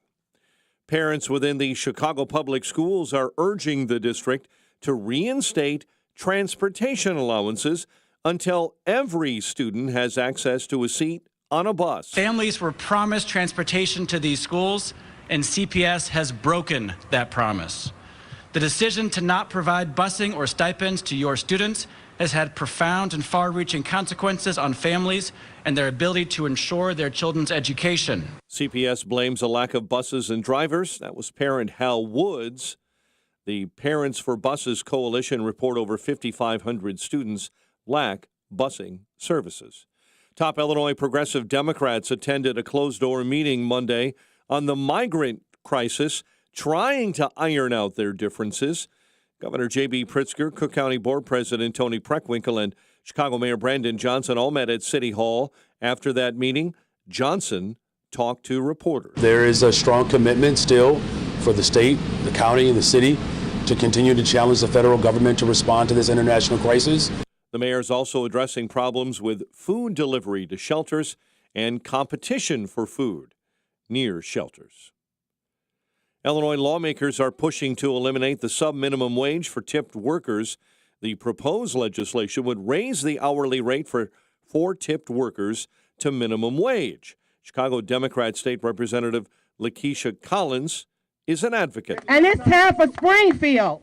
Parents within the Chicago Public Schools are urging the district to reinstate transportation allowances until every student has access to a seat on a bus. Families were promised transportation to these schools, and CPS has broken that promise. The decision to not provide busing or stipends to your students has had profound and far-reaching consequences on families and their ability to ensure their children's education. CPS blames a lack of buses and drivers. That was parent Hal Woods. The Parents for Buses Coalition report over 5,500 students lack busing services. Top Illinois progressive Democrats attended a closed-door meeting Monday on the migrant crisis, trying to iron out their differences. Governor J.B. Pritzker, Cook County Board President Tony Preckwinkle, and Chicago Mayor Brandon Johnson all met at City Hall. After that meeting, Johnson talked to reporters. There is a strong commitment still for the state, the county, and the city to continue to challenge the federal government to respond to this international crisis. The mayor is also addressing problems with food delivery to shelters and competition for food near shelters. Illinois lawmakers are pushing to eliminate the sub-minimum wage for tipped workers. The proposed legislation would raise the hourly rate for tipped workers to minimum wage. Chicago Democrat State Representative Lakeisha Collins is an advocate. And it's time for Springfield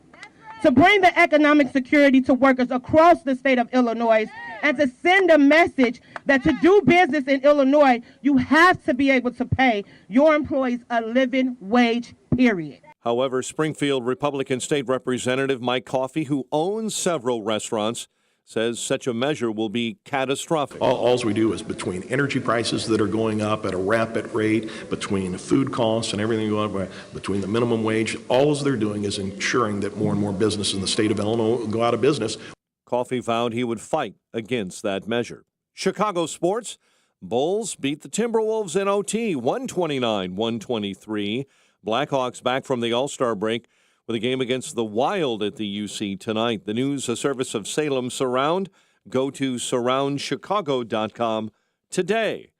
to bring the economic security to workers across the state of Illinois and to send a message that to do business in Illinois, you have to be able to pay your employees a living wage, period. However, Springfield Republican State Representative Mike Coffey, who owns several restaurants, says such a measure will be catastrophic. All we do is between energy prices that are going up at a rapid rate, between food costs and everything going up, between the minimum wage, all they're doing is ensuring that more and more businesses in the state of Illinois will go out of business. Coffey vowed he would fight against that measure. Chicago sports. Bulls beat the Timberwolves in OT, 129-123. Blackhawks back from the All-Star break with a game against the Wild at the UC tonight. The news, a service of Salem Surround. Go to surroundchicago.com today.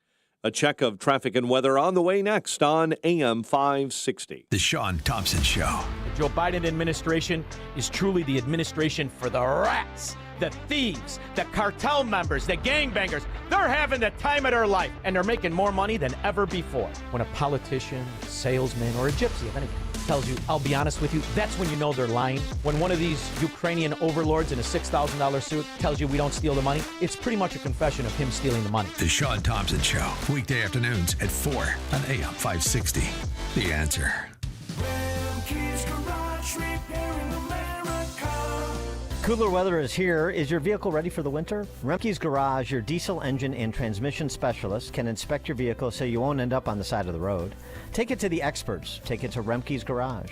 A check of traffic and weather on the way next on AM 560. The Sean Thompson Show. The Joe Biden administration is truly the administration for the rats, the thieves, the cartel members, the gangbangers. They're having the time of their life, and they're making more money than ever before. When a politician, salesman, or a gypsy of any kind tells you, I'll be honest with you, that's when you know they're lying. When one of these Ukrainian overlords in a $6,000 suit tells you we don't steal the money, it's pretty much a confession of him stealing the money. The Sean Thompson Show, weekday afternoons at 4 on AM 560. The Answer. Cooler weather is here. Is your vehicle ready for the winter? Remke's Garage, your diesel engine and transmission specialist, can inspect your vehicle so you won't end up on the side of the road. Take it to the experts. Take it to Remke's Garage.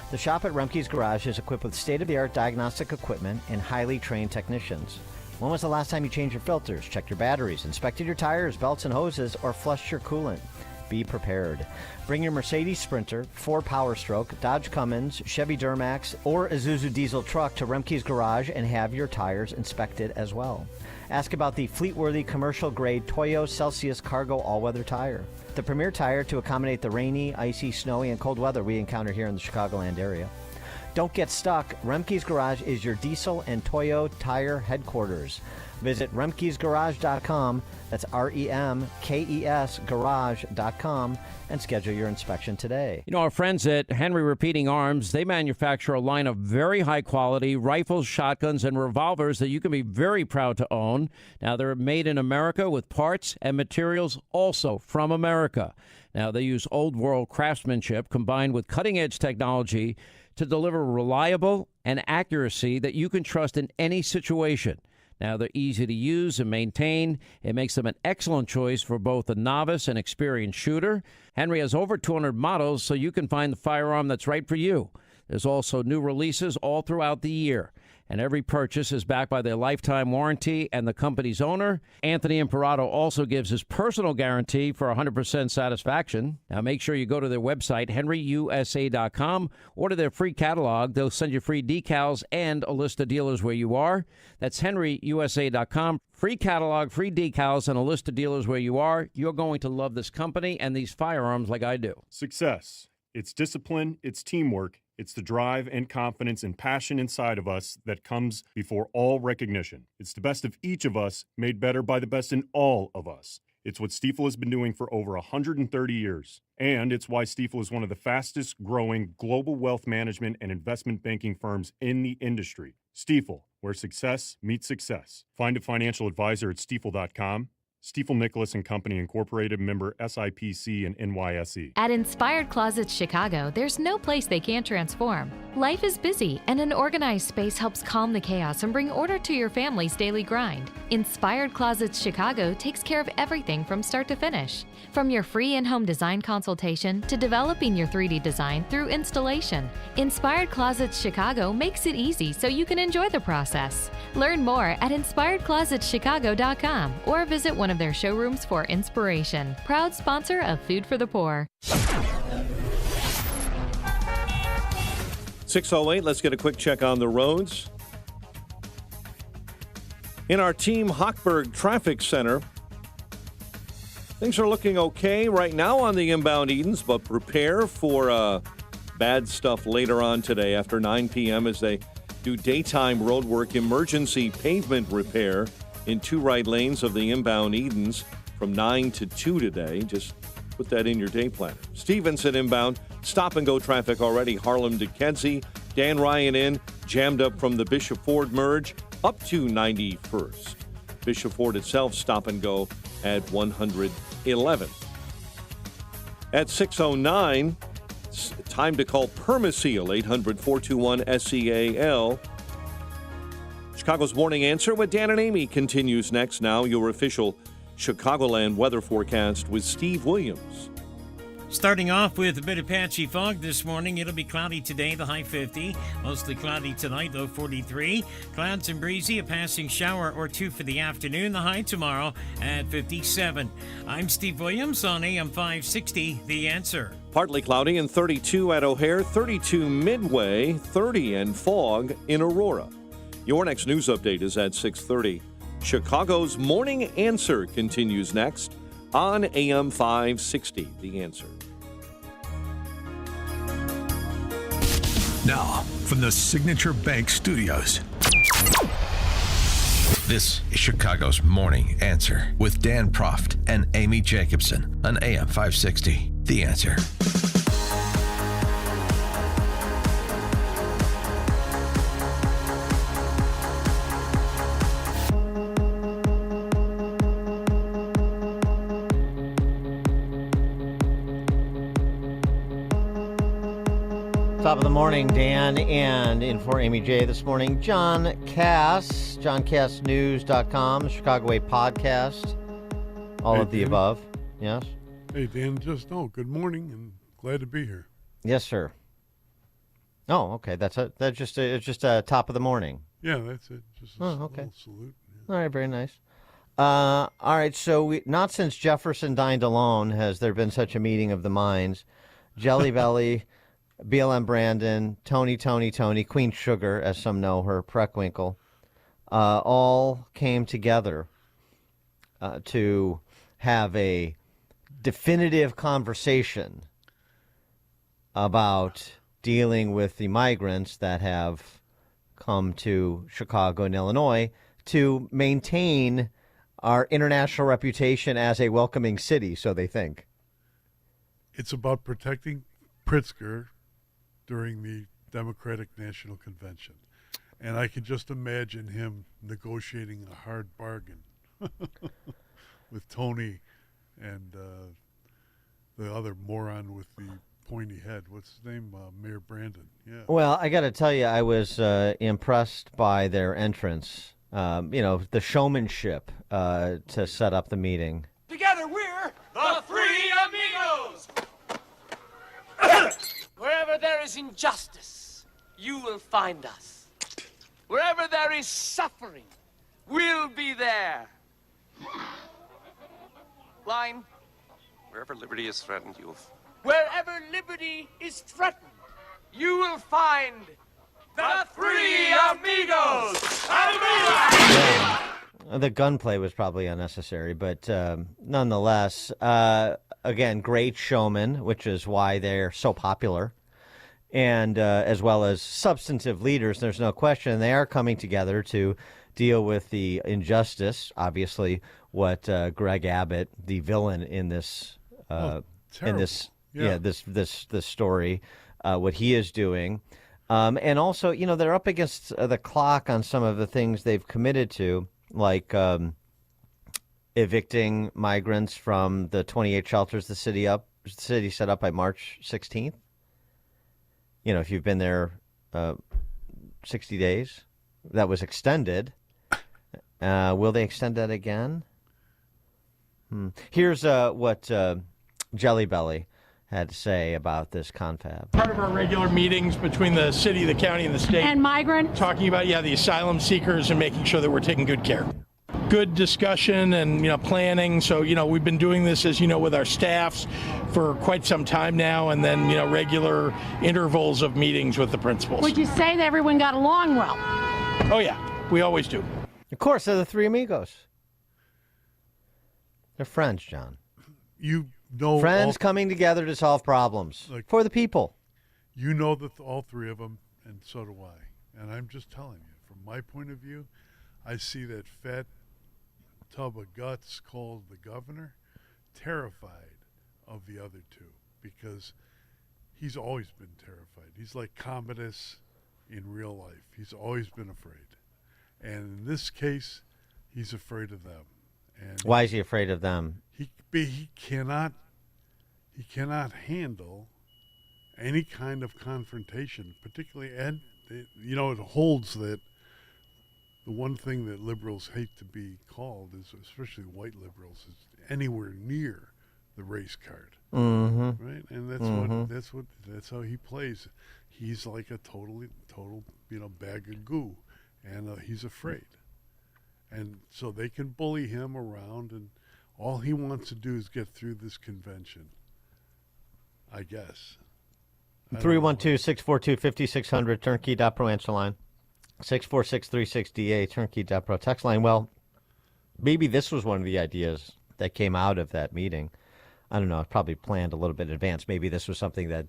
The shop at Remke's Garage is equipped with state-of-the-art diagnostic equipment and highly trained technicians. When was the last time you changed your filters, checked your batteries, inspected your tires, belts and hoses, or flushed your coolant? Be prepared. Bring your Mercedes Sprinter, Ford Power Stroke, Dodge Cummins, Chevy Duramax, or Isuzu diesel truck to Remke's Garage and have your tires inspected as well. Ask about the fleet-worthy commercial-grade Toyo Celsius Cargo all-weather tire. The premier tire to accommodate the rainy, icy, snowy, and cold weather we encounter here in the Chicagoland area. Don't get stuck. Remke's Garage is your diesel and Toyo tire headquarters. Visit remkesgarage.com, that's REMKES garage.com, and schedule your inspection today. You know, our friends at Henry Repeating Arms, they manufacture a line of very high-quality rifles, shotguns, and revolvers that you can be very proud to own. Now, they're made in America with parts and materials also from America. Now, they use old-world craftsmanship combined with cutting-edge technology to deliver reliable and accuracy that you can trust in any situation. Now, they're easy to use and maintain. It makes them an excellent choice for both a novice and experienced shooter. Henry has over 200 models, so you can find the firearm that's right for you. There's also new releases all throughout the year. And every purchase is backed by their lifetime warranty and the company's owner. Anthony Imperato also gives his personal guarantee for 100% satisfaction. Now, make sure you go to their website, henryusa.com, order their free catalog. They'll send you free decals and a list of dealers where you are. That's henryusa.com. Free catalog, free decals, and a list of dealers where you are. You're going to love this company and these firearms like I do. Success. It's discipline, it's teamwork, it's the drive and confidence and passion inside of us that comes before all recognition. It's the best of each of us made better by the best in all of us. It's what Stifel has been doing for over 130 years. And it's why Stifel is one of the fastest growing global wealth management and investment banking firms in the industry. Stifel, where success meets success. Find a financial advisor at stifel.com. Stifel Nicholas and Company Incorporated, member SIPC and NYSE. At Inspired Closets Chicago, there's no place they can't transform. Life is busy, and an organized space helps calm the chaos and bring order to your family's daily grind. Inspired Closets Chicago takes care of everything from start to finish. From your free in-home design consultation to developing your 3D design through installation, Inspired Closets Chicago makes it easy so you can enjoy the process. Learn more at inspiredclosetchicago.com or visit one of their showrooms for inspiration. Proud sponsor of Food for the Poor. 6:08, let's get a quick check on the roads. In our Team Hochberg Traffic Center, things are looking okay right now on the inbound Edens, but prepare for bad stuff later on today after 9 p.m. as they do daytime roadwork emergency pavement repair in 2 right lanes of the inbound Edens from 9 to 2 today. Just put that in your day plan. Stevenson inbound, stop-and-go traffic already. Harlem to Kedzie. Dan Ryan in, jammed up from the Bishop Ford merge up to 91st. Bishop Ford itself stop-and-go at 111. At 6:09, it's time to call Permaseal, 800-421-SEAL. Chicago's Morning Answer with Dan and Amy continues next. Now, your official Chicagoland weather forecast with Steve Williams. Starting off with a bit of patchy fog this morning. It'll be cloudy today, the high 50. Mostly cloudy tonight, low 43. Clouds and breezy, a passing shower or two for the afternoon. The high tomorrow at 57. I'm Steve Williams on AM 560, The Answer. Partly cloudy and 32 at O'Hare, 32 Midway, 30 and fog in Aurora. Your next news update is at 6:30. Chicago's Morning Answer continues next on AM 560, The Answer. Now, from the Signature Bank Studios, this is Chicago's Morning Answer with Dan Proft and Amy Jacobson on AM 560, The Answer. Top of the morning, Dan, and in for Amy J this morning, John Cass, JohnCassNews.com, Chicago Way podcast, all of the above. Yes? Hey, Dan, good morning and glad to be here. Yes, sir. Oh, okay. That's just a top of the morning. Yeah, that's it. Just a little salute. Yeah. All right, very nice. All right, so not since Jefferson dined alone has there been such a meeting of the minds. Jelly Belly, BLM Brandon, Tony, Queen Sugar, as some know her, Preckwinkle, all came together to have a definitive conversation about dealing with the migrants that have come to Chicago and Illinois to maintain our international reputation as a welcoming city, so they think. It's about protecting Pritzker during the Democratic National Convention. And I can just imagine him negotiating a hard bargain with Tony and the other moron with the pointy head. What's his name? Mayor Brandon. Yeah. Well, I got to tell you, I was impressed by their entrance. The showmanship to set up the meeting. Together we're the Three Amigos! Wherever there is injustice, you will find us. Wherever there is suffering, we'll be there. Line. Wherever liberty is threatened, Wherever liberty is threatened, you will find the Three Amigos! The gunplay was probably unnecessary, but nonetheless, again, great showmen, which is why they're so popular, and as well as substantive leaders, there's no question. They are coming together to deal with the injustice, obviously, what Greg Abbott, the villain in this this story, what he is doing. And also, they're up against the clock on some of the things they've committed to, like evicting migrants from the 28 shelters the city set up by March 16th. If you've been there 60 days, that was extended. Will they extend that again? Here's what Jelly Belly had to say about this confab. Part of our regular meetings between the city, the county, and the state. And migrant. Talking about, the asylum seekers and making sure that we're taking good care. Good discussion and, planning. So, we've been doing this, as you know, with our staffs for quite some time now, and then, regular intervals of meetings with the principals. Would you say that everyone got along well? Oh, yeah. We always do. Of course, they're the Three Amigos. They're friends, John. Friends coming together to solve problems for the people. You know that all three of them, and so do I. And I'm just telling you, from my point of view, I see that fat tub of guts called the governor terrified of the other two, because he's always been terrified. He's like Commodus in real life. He's always been afraid. And in this case, he's afraid of them. And why is he afraid of them? He cannot handle any kind of confrontation, particularly, and it holds that the one thing that liberals hate to be called is, especially white liberals, is anywhere near the race card, right? And that's how he plays. He's like a total bag of goo, and he's afraid, and so they can bully him around, and all he wants to do is get through this convention, I guess. 312-642-5600, turnkey.pro answer line. 64636DA, turnkey.pro text line. Well, maybe this was one of the ideas that came out of that meeting. I don't know. It's probably planned a little bit in advance. Maybe this was something that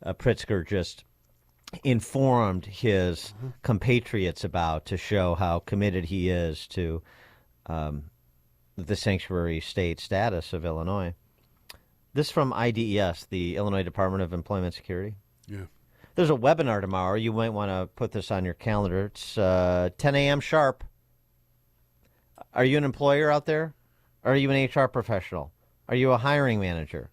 Pritzker just informed his compatriots about to show how committed he is to the sanctuary state status of Illinois. This from IDES, the Illinois Department of Employment Security. Yeah. There's a webinar tomorrow. You might want to put this on your calendar. It's 10 a.m. sharp. Are you an employer out there? Are you an HR professional? Are you a hiring manager?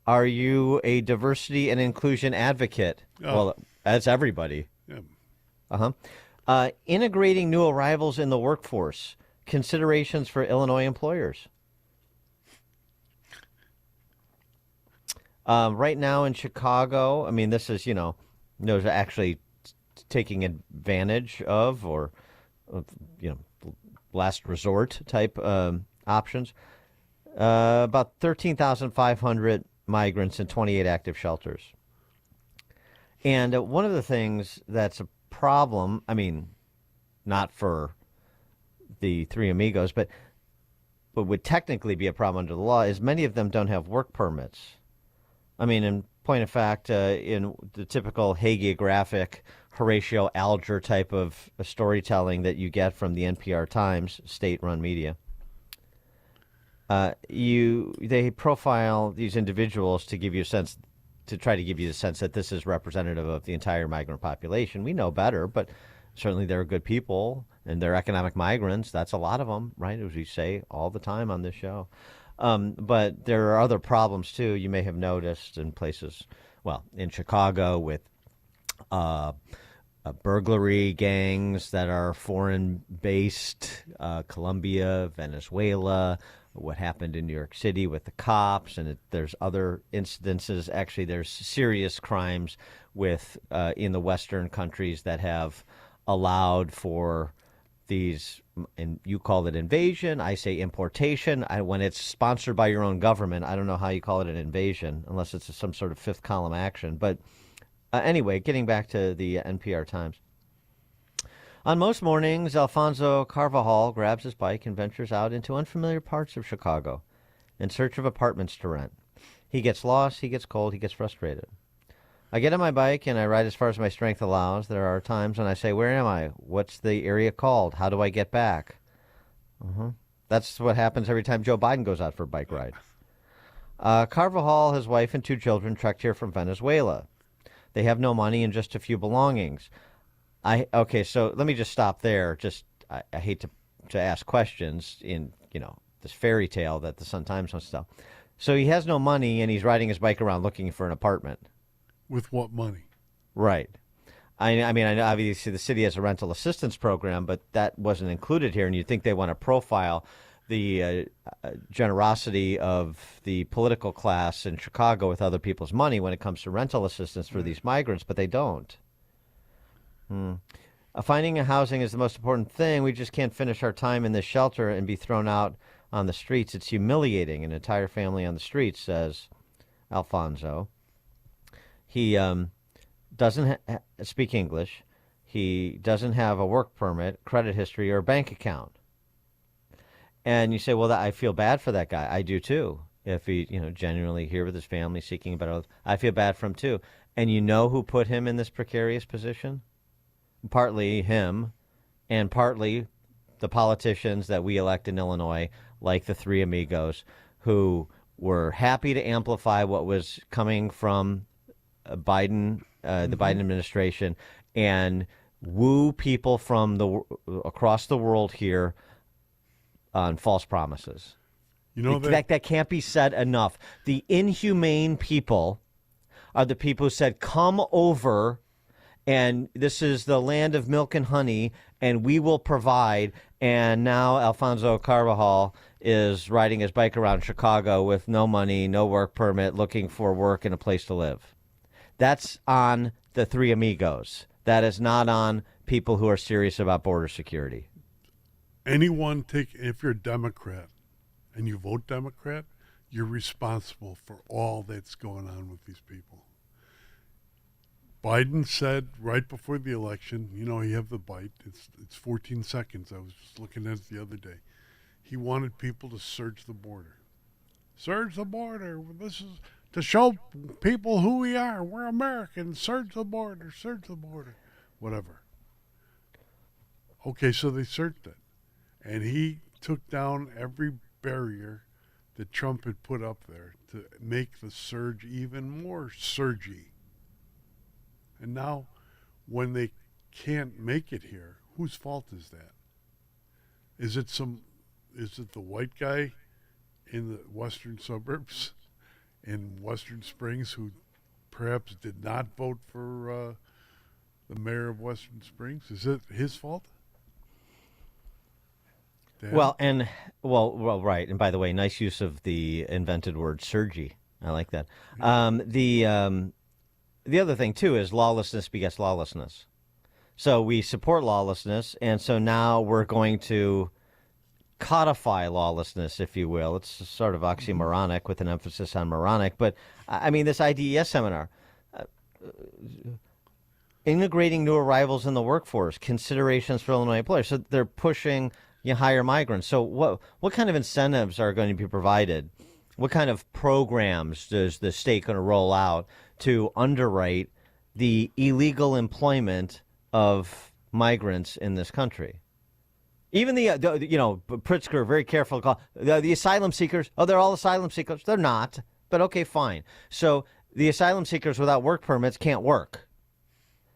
Are you a diversity and inclusion advocate? Oh, That's everybody. Yeah. Integrating new arrivals in the workforce. Considerations for Illinois employers. Right now in Chicago, I mean, this is, those are actually taking advantage of or, last resort type options. About 13,500 migrants in 28 active shelters. And one of the things that's a problem, I mean, not for the Three Amigos, but would technically be a problem under the law, is many of them don't have work permits. I mean, in point of fact, in the typical hagiographic Horatio Alger type of storytelling that you get from the NPR Times, state-run media, they profile these individuals to give you a sense, to try to give you the sense that this is representative of the entire migrant population. We know better, but certainly they're good people, and they're economic migrants. That's a lot of them, right, as we say all the time on this show. But there are other problems, too, you may have noticed in places, well, in Chicago with burglary gangs that are foreign-based, Colombia, Venezuela, what happened in New York City with the cops, and there's other incidences. Actually, there's serious crimes with in the Western countries that have allowed for these, and you call it invasion, I say importation. When it's sponsored by your own government, I don't know how you call it an invasion, unless it's some sort of fifth column action. But anyway, getting back to the NPR Times. On most mornings, Alfonso Carvajal grabs his bike and ventures out into unfamiliar parts of Chicago in search of apartments to rent. He gets lost, he gets cold, he gets frustrated. I get on my bike and I ride as far as my strength allows. There are times when I say, where am I? What's the area called? How do I get back? That's what happens every time Joe Biden goes out for a bike ride. Carvajal, his wife, and 2 children trekked here from Venezuela. They have no money and just a few belongings. Okay, so let me just stop there. I hate to ask questions in, this fairy tale that the Sun-Times wants to tell. So he has no money and he's riding his bike around looking for an apartment. With what money? Right. I mean, I know obviously the city has a rental assistance program, but that wasn't included here, and you'd think they want to profile the generosity of the political class in Chicago with other people's money when it comes to rental assistance for these migrants, but they don't. Finding a housing is the most important thing. We just can't finish our time in this shelter and be thrown out on the streets. It's humiliating, an entire family on the streets, says Alfonso. He doesn't speak English. He doesn't have a work permit, credit history, or a bank account. And you say, well, I feel bad for that guy. I do, too. If he, genuinely here with his family seeking a better life, I feel bad for him, too. And you know who put him in this precarious position? Partly him, and partly the politicians that we elect in Illinois, like the Three Amigos, who were happy to amplify what was coming from Biden, the Biden administration, and woo people from across the world here on false promises. That can't be said enough. The inhumane people are the people who said, come over, and this is the land of milk and honey, and we will provide. And now Alfonso Carvajal is riding his bike around Chicago with no money, no work permit, looking for work and a place to live. That's on the Three Amigos. That is not on people who are serious about border security. If you're a Democrat and you vote Democrat, you're responsible for all that's going on with these people. Biden said right before the election, you have the bite. It's 14 seconds. I was just looking at it the other day. He wanted people to search the border. Search the border. This is to show people who we are. We're Americans. Search the border. Search the border. Whatever. Okay, so they searched it. And he took down every barrier that Trump had put up there to make the surge even more surgy. And now, when they can't make it here, whose fault is that? Is it the white guy in the western suburbs in Western Springs who perhaps did not vote for the mayor of Western Springs? Is it his fault? Dan? Well, right. And by the way, nice use of the invented word surgy. I like that. The other thing too is lawlessness begets lawlessness. So we support lawlessness, and so now we're going to codify lawlessness, if you will. It's sort of oxymoronic with an emphasis on moronic. But I mean, this IDES seminar, integrating new arrivals in the workforce, considerations for Illinois employers. So they're pushing hire migrants. So what kind of incentives are going to be provided? What kind of programs does the state going to roll out to underwrite the illegal employment of migrants in this country? Even Pritzker, very careful call the asylum seekers. Oh, they're all asylum seekers. They're not, but okay, fine. So the asylum seekers without work permits can't work.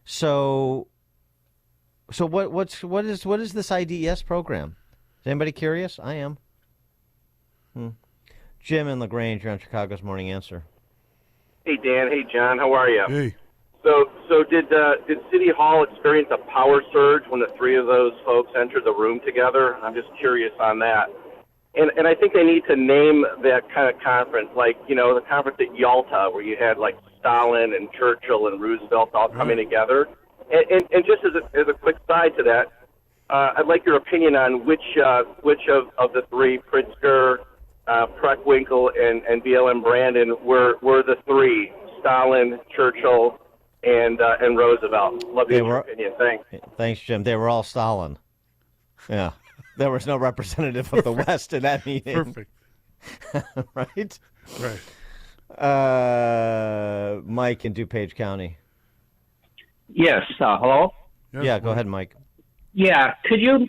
So what is this IDES program? Is anybody curious? I am. Jim in LaGrange, you're on Chicago's Morning Answer. Hey Dan, hey John, how are you? Hey. So did City Hall experience a power surge when the three of those folks entered the room together? I'm just curious on that. And I think they need to name that kind of conference, like, the conference at Yalta, where you had like Stalin and Churchill and Roosevelt all coming together. And just as a quick side to that, I'd like your opinion on which of the three, Pritzker, Preckwinkle, and BLM Brandon, were the three, Stalin, Churchill, and Roosevelt. Love your opinion. Thanks. Thanks, Jim. They were all Stalin. Yeah. There was no representative of the West in that meeting. Perfect. Right? Right. Mike in DuPage County. Yes. Hello? Yeah, go ahead, Mike. Yeah. Could you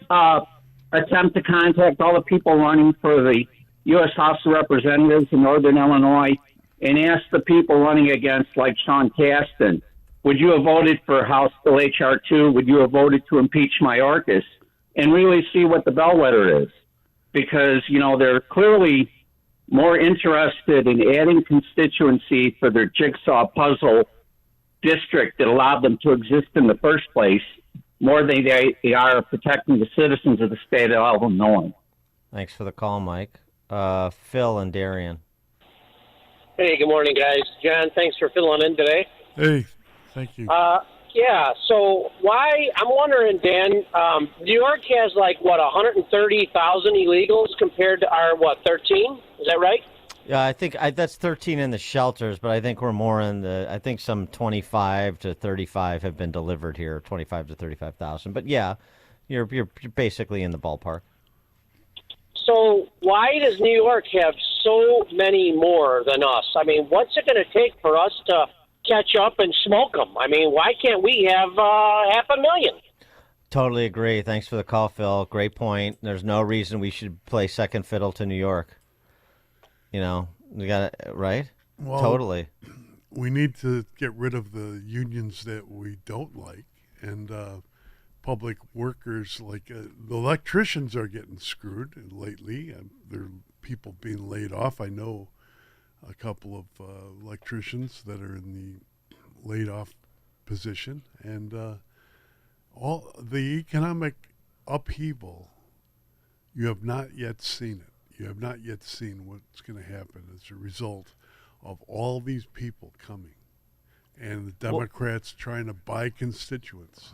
attempt to contact all the people running for the U.S. House of Representatives in Northern Illinois and ask the people running against, like Sean Casten, would you have voted for House Bill H.R. 2? Would you have voted to impeach Mayorkas? And really see what the bellwether is. Because, they're clearly more interested in adding constituency for their jigsaw puzzle district that allowed them to exist in the first place more than they are protecting the citizens of the state of Illinois. Thanks for the call, Mike. Phil and Darien. Hey, good morning, guys. John, thanks for filling in today. Hey, thank you. Yeah, so I'm wondering, Dan, New York has 130,000 illegals compared to our, 13? Is that right? Yeah, I think that's 13 in the shelters, but I think we're more I think some 25 to 35 have been delivered here, 25 to 35,000. But yeah, you're basically in the ballpark. So why does New York have so many more than us? I mean, what's it going to take for us to catch up and smoke them? I mean, why can't we have 500,000? Totally agree. Thanks for the call, Phil. Great point. There's no reason we should play second fiddle to New York. We got it right. Well, totally. We need to get rid of the unions that we don't like, and public workers the electricians are getting screwed lately. There are people being laid off. I know a couple of electricians that are in the laid off position, and all the economic upheaval, you have not yet seen it. You have not yet seen what's going to happen as a result of all these people coming and the Democrats trying to buy constituents.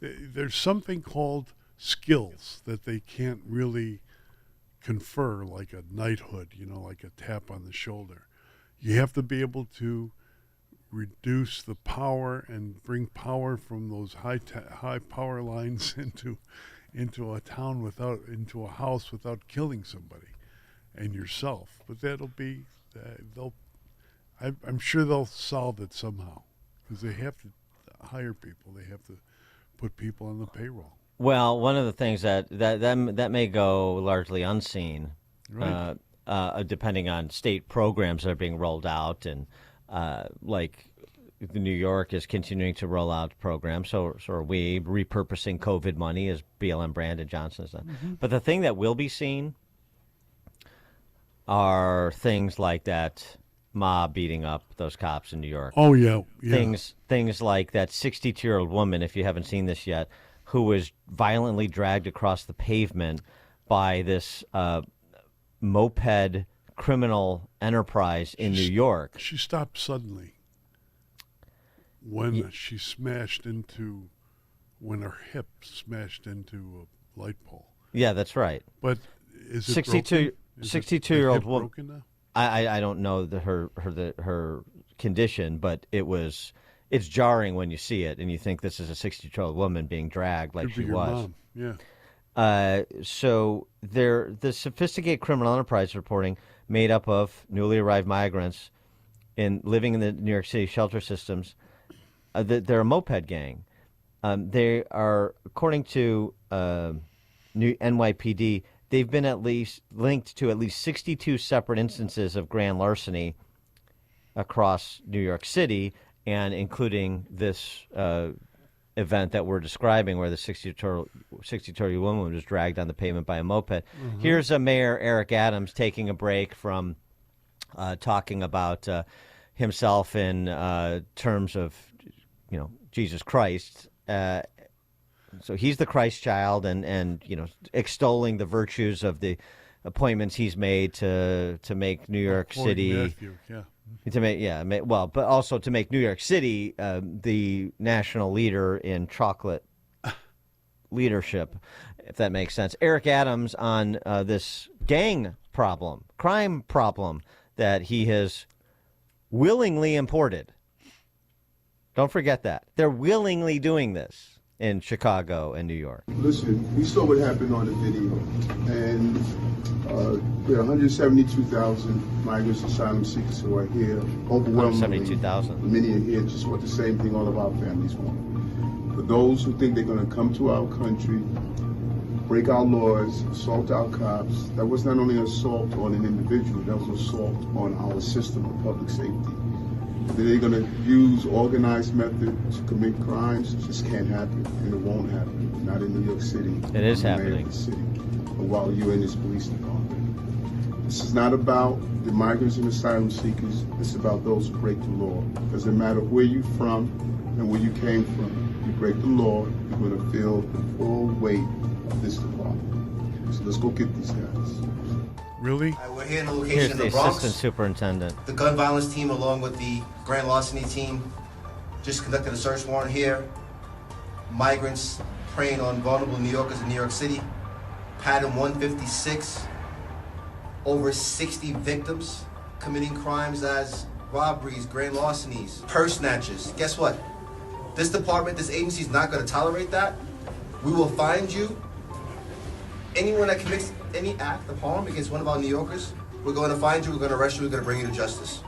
There's something called skills that they can't really confer, like a knighthood, like a tap on the shoulder. You have to be able to reduce the power and bring power from those high power lines into a town into a house without killing somebody and yourself. But that'll be I'm sure they'll solve it somehow, because they have to hire people. They have to put people on the payroll. Well, one of the things that may go largely unseen, right, depending on state programs that are being rolled out, and New York is continuing to roll out programs. So are we, repurposing COVID money, as BLM Brandon Johnson has done. Mm-hmm. But the thing that will be seen are things like that mob beating up those cops in New York. Oh, yeah. Things like that 62-year-old woman, if you haven't seen this yet, who was violently dragged across the pavement by this moped criminal enterprise in New York. She stopped suddenly when she smashed into, when her hip smashed into a light pole. Yeah, that's right. But is it 62-year-old woman. Broken now? I don't know her condition, but it's jarring when you see it and you think this is a 62-year-old woman being dragged like she was. Mom. Yeah. So the sophisticated criminal enterprise reporting made up of newly arrived migrants living in the New York City shelter systems. They're a moped gang. They are, according to new NYPD, they've been at least linked to at least 62 separate instances of grand larceny across New York City, and including this event that we're describing where the 62-year-old woman was dragged on the pavement by a moped. Mm-hmm. Here's Mayor Eric Adams taking a break from talking about himself in terms of, Jesus Christ. So he's the Christ child and extolling the virtues of the appointments he's made to make New York City. Matthew, yeah. But also to make New York City the national leader in chocolate leadership, if that makes sense. Eric Adams on this crime problem that he has willingly imported. Don't forget that. They're willingly doing this in Chicago and New York. Listen, we saw what happened on the video, and there are 172,000 migrants, asylum seekers who are here. Overwhelmingly, 172,000. Many are here just want the same thing all of our families want. For those who think they're going to come to our country, break our laws, assault our cops, that was not only an assault on an individual, that was an assault on our system of public safety. They're going to use organized method to commit crimes. It just can't happen, and it won't happen. Not in New York City. It is happening. The city, or while you're in this police department. This is not about the migrants and asylum seekers. It's about those who break the law. Doesn't matter where you're from and where you came from. You break the law, you're going to feel the full weight of this department. So let's go get these guys. Really? We're here in the location Here's in the the Bronx. assistant superintendent. The gun violence team, along with the grand larceny team, just conducted a search warrant here. Migrants preying on vulnerable New Yorkers in New York City. Pattern 156. Over 60 victims committing crimes as robberies, grand larcenies, purse snatches. Guess what? This department, this agency is not going to tolerate that. We will find you. Anyone that commits any act of harm against one of our New Yorkers, we're going to find you, we're going to arrest you, we're going to bring you to justice.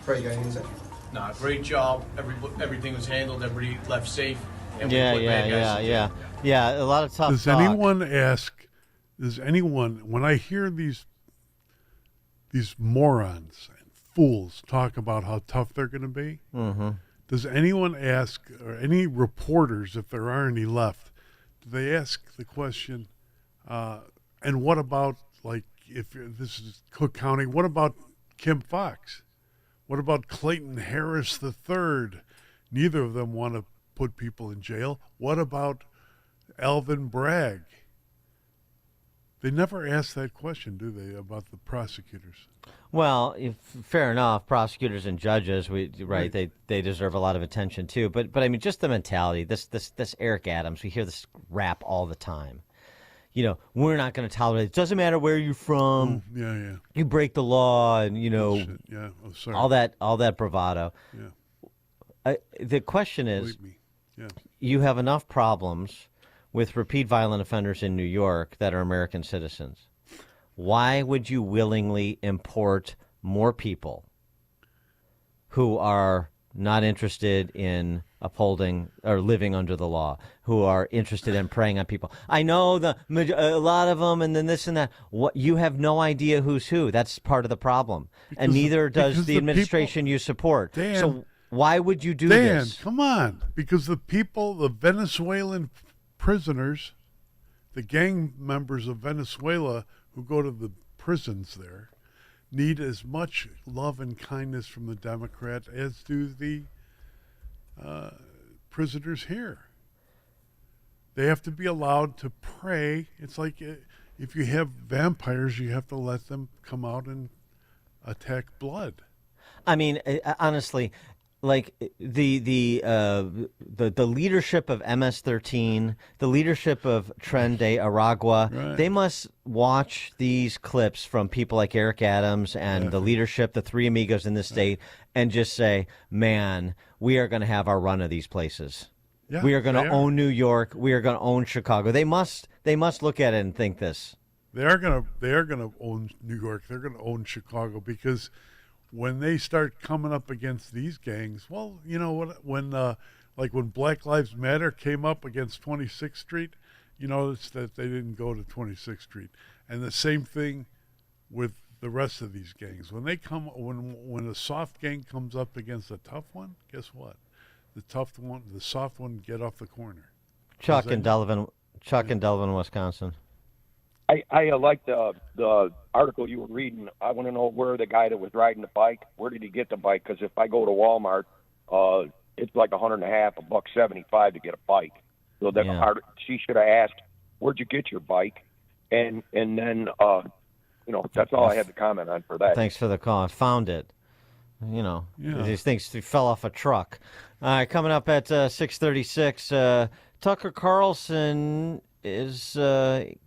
Fred, you got anything to say? Nah, great job. Everything was handled. Everybody left safe. And Yeah. A lot of tough talk. Does anyone, when I hear these morons and fools talk about how tough they're going to be, does anyone ask, or any reporters, if there are any left, do they ask the question, and what about, like, if this is Cook County, what about Kim Foxx? What about Clayton Harris III? Neither of them want to put people in jail. What about Alvin Bragg? They never ask that question, do they, about the prosecutors? Well, fair enough. Prosecutors and judges, they deserve a lot of attention too. But I mean, just the mentality. This Eric Adams, we hear this rap all the time. We're not going to tolerate it. Doesn't matter where you're from. Yeah. You break the law, and Yeah. Oh, sorry. all that bravado. Yeah. The question is, Believe me. Yeah. you have enough problems with repeat violent offenders in New York that are American citizens. Why would you willingly import more people who are not interested in upholding or living under the law, who are interested in preying on people? I know a lot of them, and then this and that. What, you have no idea who's who. That's part of the problem, and neither does the administration you support. Dan, so why would you do Dan, this? come on, because the Venezuelan prisoners, the gang members of Venezuela who go to the prisons there, need as much love and kindness from the Democrats as do the prisoners here. They have to be allowed to pray. It's like if you have vampires, you have to let them come out and attack blood. I mean, honestly, like the leadership of MS-13, the leadership of Tren de Aragua, Right. they must watch these clips from people like Eric Adams and the leadership, the three amigos in the state, and just say, man, we are going to have our run of these places. Yeah, we are going to own New York. We are going to own Chicago. They must look at it and think this. They are gonna own New York. They're gonna own Chicago, because when they start coming up against these gangs, well, you know what? When Black Lives Matter came up against 26th Street, you notice that they didn't go to 26th Street, and the same thing with the rest of these gangs. When a soft gang comes up against a tough one, guess what? The soft one, get off the corner. Chuck in Delavan, Wisconsin. I like the article you were reading. I want to know where the guy that was riding the bike, where did he get the bike? Because if I go to Walmart, it's like $150, $1.75 to get a bike. So that she should have asked, "Where'd you get your bike?" And then that's all I had to comment on for that. Thanks for the call. I found it. These things fell off a truck. All right, coming up at 6:36, Tucker Carlson is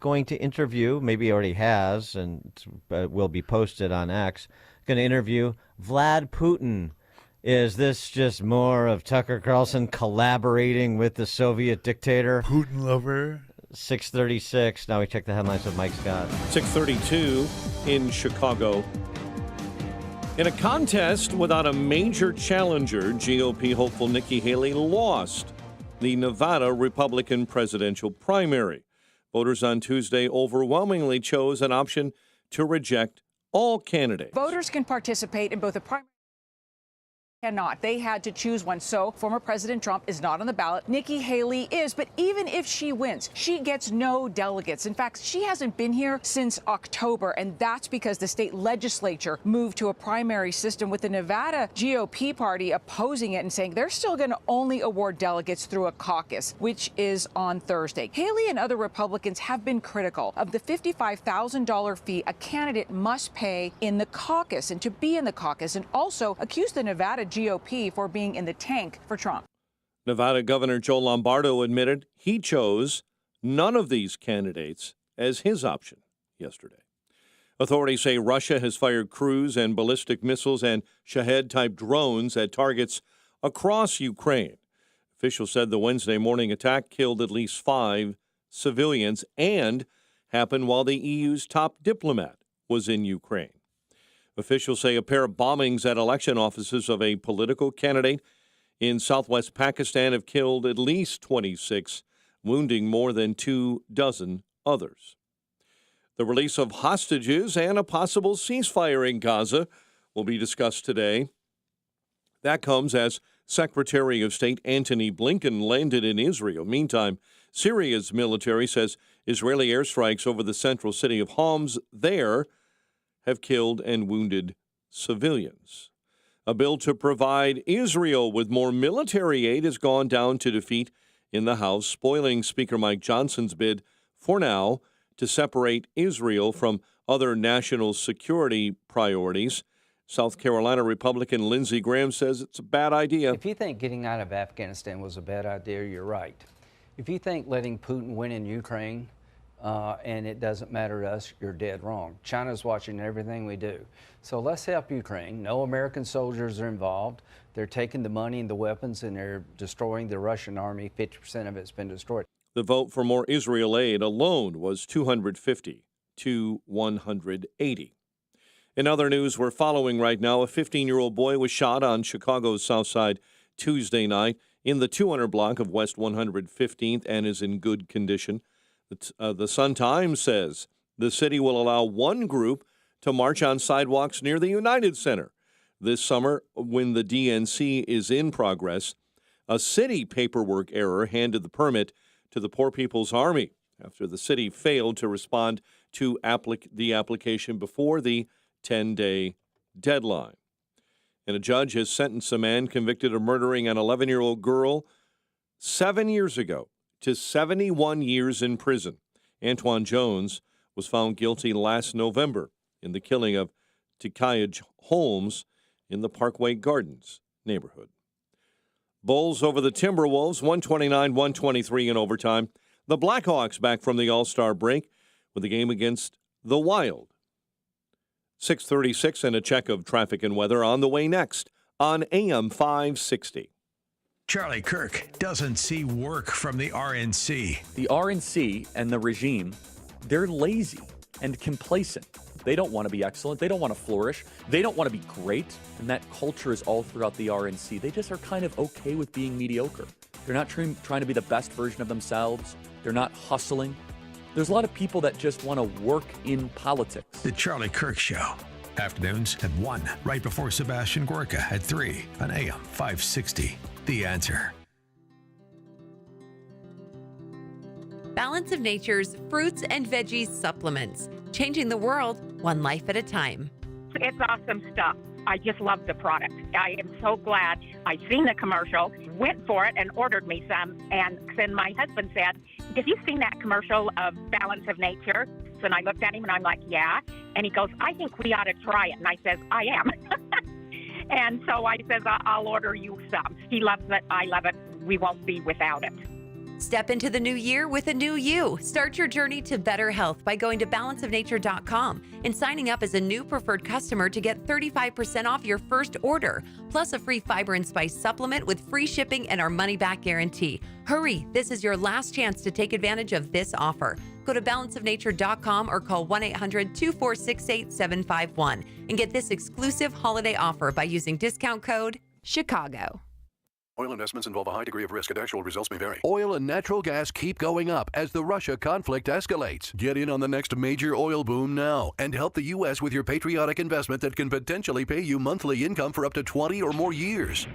going to interview, maybe he already has, and will be posted on X, going to interview Vlad Putin. Is this just more of Tucker Carlson collaborating with the Soviet dictator? Putin lover. 6:36. Now we check the headlines with Mike Scott. 6:32 in Chicago. In a contest without a major challenger, GOP hopeful Nikki Haley lost the Nevada Republican presidential primary. Voters on Tuesday overwhelmingly chose an option to reject all candidates. Voters can participate in both a primary. Cannot. They had to choose one. So former President Trump is not on the ballot. Nikki Haley is. But even if she wins, she gets no delegates. In fact, she hasn't been here since October. And that's because the state legislature moved to a primary system, with the Nevada GOP party opposing it and saying they're still going to only award delegates through a caucus, which is on Thursday. Haley and other Republicans have been critical of the $55,000 fee a candidate must pay in the caucus and to be in the caucus, and also accused the Nevada GOP for being in the tank for Trump. Nevada Governor Joe Lombardo admitted he chose none of these candidates as his option yesterday. Authorities say Russia has fired cruise and ballistic missiles and Shahed-type drones at targets across Ukraine. Officials said the Wednesday morning attack killed at least 5 civilians and happened while the EU's top diplomat was in Ukraine. Officials say a pair of bombings at election offices of a political candidate in southwest Pakistan have killed at least 26, wounding more than 24 others. The release of hostages and a possible ceasefire in Gaza will be discussed today. That comes as Secretary of State Antony Blinken landed in Israel. Meantime, Syria's military says Israeli airstrikes over the central city of Homs there have killed and wounded civilians. A bill to provide Israel with more military aid has gone down to defeat in the House, spoiling Speaker Mike Johnson's bid, for now, to separate Israel from other national security priorities. South Carolina Republican Lindsey Graham says it's a bad idea. If you think getting out of Afghanistan was a bad idea, you're right. If you think letting Putin win in Ukraine and it doesn't matter to us, you're dead wrong. China's watching everything we do. So let's help Ukraine. No American soldiers are involved. They're taking the money and the weapons and they're destroying the Russian army. 50% of it's been destroyed. The vote for more Israel aid alone was 250 to 180. In other news we're following right now, a 15-year-old boy was shot on Chicago's South Side Tuesday night in the 200 block of West 115th and is in good condition. The Sun-Times says the city will allow one group to march on sidewalks near the United Center this summer when the DNC is in progress. A city paperwork error handed the permit to the Poor People's Army after the city failed to respond to the application before the 10-day deadline. And a judge has sentenced a man convicted of murdering an 11-year-old girl 7 years ago to 71 years in prison. Antoine Jones was found guilty last November in the killing of Tikaya Holmes in the Parkway Gardens neighborhood. Bulls over the Timberwolves, 129-123 in overtime. The Blackhawks back from the All-Star break with a game against the Wild. 6:36 and a check of traffic and weather on the way next on AM 560. Charlie Kirk doesn't see work from the RNC. The RNC and the regime, they're lazy and complacent. They don't want to be excellent. They don't want to flourish. They don't want to be great. And that culture is all throughout the RNC. They just are kind of okay with being mediocre. They're not trying to be the best version of themselves. They're not hustling. There's a lot of people that just want to work in politics. The Charlie Kirk Show. Afternoons at 1, right before Sebastian Gorka at 3 on AM 560. The Answer. Balance of Nature's fruits and veggies supplements. Changing the world, one life at a time. It's awesome stuff. I just love the product. I am so glad I seen the commercial, went for it, and ordered me some. And then my husband said, "Have you seen that commercial of Balance of Nature?" And I looked at him and I'm like, "Yeah." And he goes, "I think we ought to try it." And I says, "I am." And so I says, "I'll order you some." He loves it. I love it. We won't be without it. Step into the new year with a new you. Start your journey to better health by going to balanceofnature.com and signing up as a new preferred customer to get 35% off your first order, plus a free fiber and spice supplement with free shipping and our money-back guarantee. Hurry, this is your last chance to take advantage of this offer. Go to balanceofnature.com or call 1-800-246-8751 and get this exclusive holiday offer by using discount code CHICAGO. Oil investments involve a high degree of risk and actual results may vary. Oil and natural gas keep going up as the Russia conflict escalates. Get in on the next major oil boom now and help the U.S. with your patriotic investment that can potentially pay you monthly income for up to 20 or more years.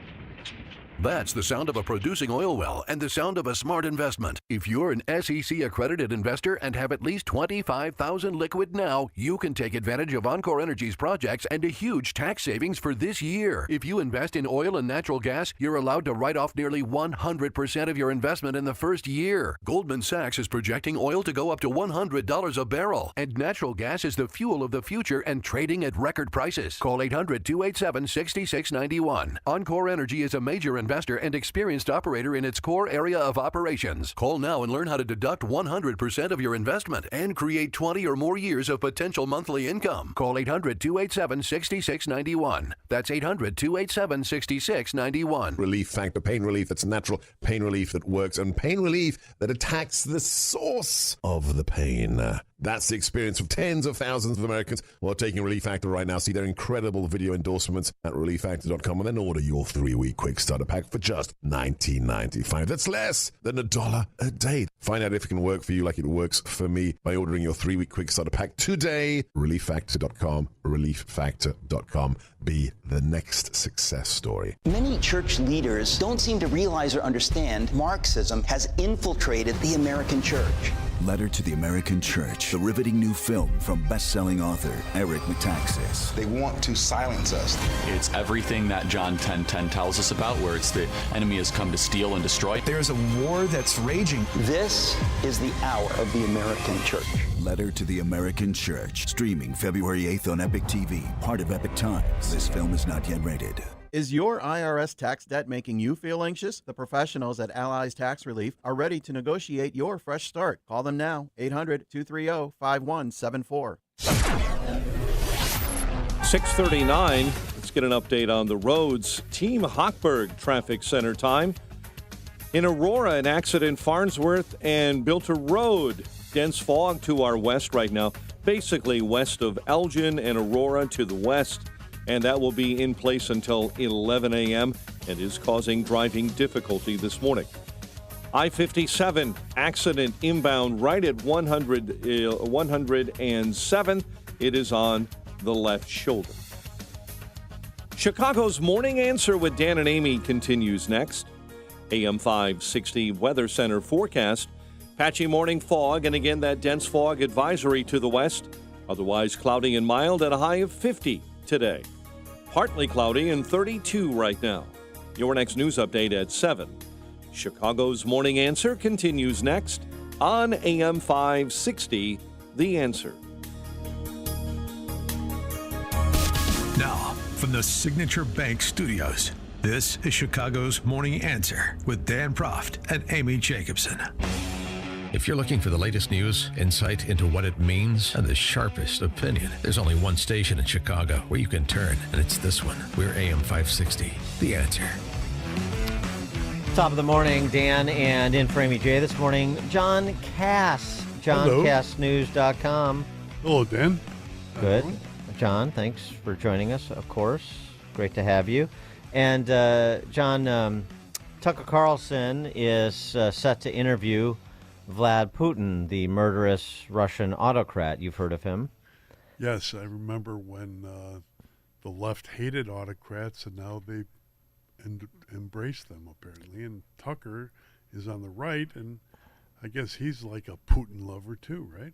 That's the sound of a producing oil well and the sound of a smart investment. If you're an SEC accredited investor and have at least $25,000 liquid now, you can take advantage of Encore Energy's projects and a huge tax savings for this year. If you invest in oil and natural gas, you're allowed to write off nearly 100% of your investment in the first year. Goldman Sachs is projecting oil to go up to $100 a barrel, and natural gas is the fuel of the future and trading at record prices. Call 800-287-6691. Encore Energy is a major investor and experienced operator in its core area of operations. Call now and learn how to deduct 100% of your investment and create 20 or more years of potential monthly income. Call 800-287-6691. That's 800-287-6691. Relief Factor, pain relief that's natural, pain relief that works, and pain relief that attacks the source of the pain. That's the experience of tens of thousands of Americans who are taking Relief Factor right now. See their incredible video endorsements at relieffactor.com and then order your 3-week quick starter pack for just $19.95. That's less than $1 a day. Find out if it can work for you like it works for me by ordering your 3-week quick starter pack today. relieffactor.com, relieffactor.com. Be the next success story. Many church leaders don't seem to realize or understand Marxism has infiltrated the American church. Letter to the American Church, the riveting new film from best-selling author Eric Metaxas. They want to silence us. It's everything that John 10:10 tells us about, where it's the enemy has come to steal and destroy. There's a war that's raging. This is the hour of the American church. Letter to the American Church, streaming February 8th on Epic TV, part of Epic Times. This film is not yet rated. Is your IRS tax debt making you feel anxious? The professionals at Allies Tax Relief are ready to negotiate your fresh start. Call them now, 800-230-5174. 6:39. Let's get an update on the roads. Team Hochberg Traffic Center time. In Aurora, an accident, Farnsworth and Bilter Road. Dense fog to our west right now, basically west of Elgin and Aurora to the west. And that will be in place until 11 a.m. and is causing driving difficulty this morning. I-57 accident inbound right at 107. It is on the left shoulder. Chicago's Morning Answer with Dan and Amy continues next. AM 560 Weather Center forecast. Patchy morning fog, and again that dense fog advisory to the west. Otherwise cloudy and mild at a high of 50 today. Partly cloudy and 32 right now. Your next news update at 7. Chicago's Morning Answer continues next on AM 560, The Answer. Now, from the Signature Bank Studios, this is Chicago's Morning Answer with Dan Proft and Amy Jacobson. If you're looking for the latest news, insight into what it means, and the sharpest opinion, there's only one station in Chicago where you can turn, and it's this one. We're AM 560, The Answer. Top of the morning, Dan, and in for Amy J this morning, John Cass, JohnCassNews.com. Hello, Dan. Good. John, thanks for joining us, of course. Great to have you. And, John, Tucker Carlson is set to interview Vlad Putin, the murderous Russian autocrat. You've heard of him? Yes, I remember when the left hated autocrats, and now they embrace them, apparently. And Tucker is on the right, and I guess he's like a Putin lover too, right?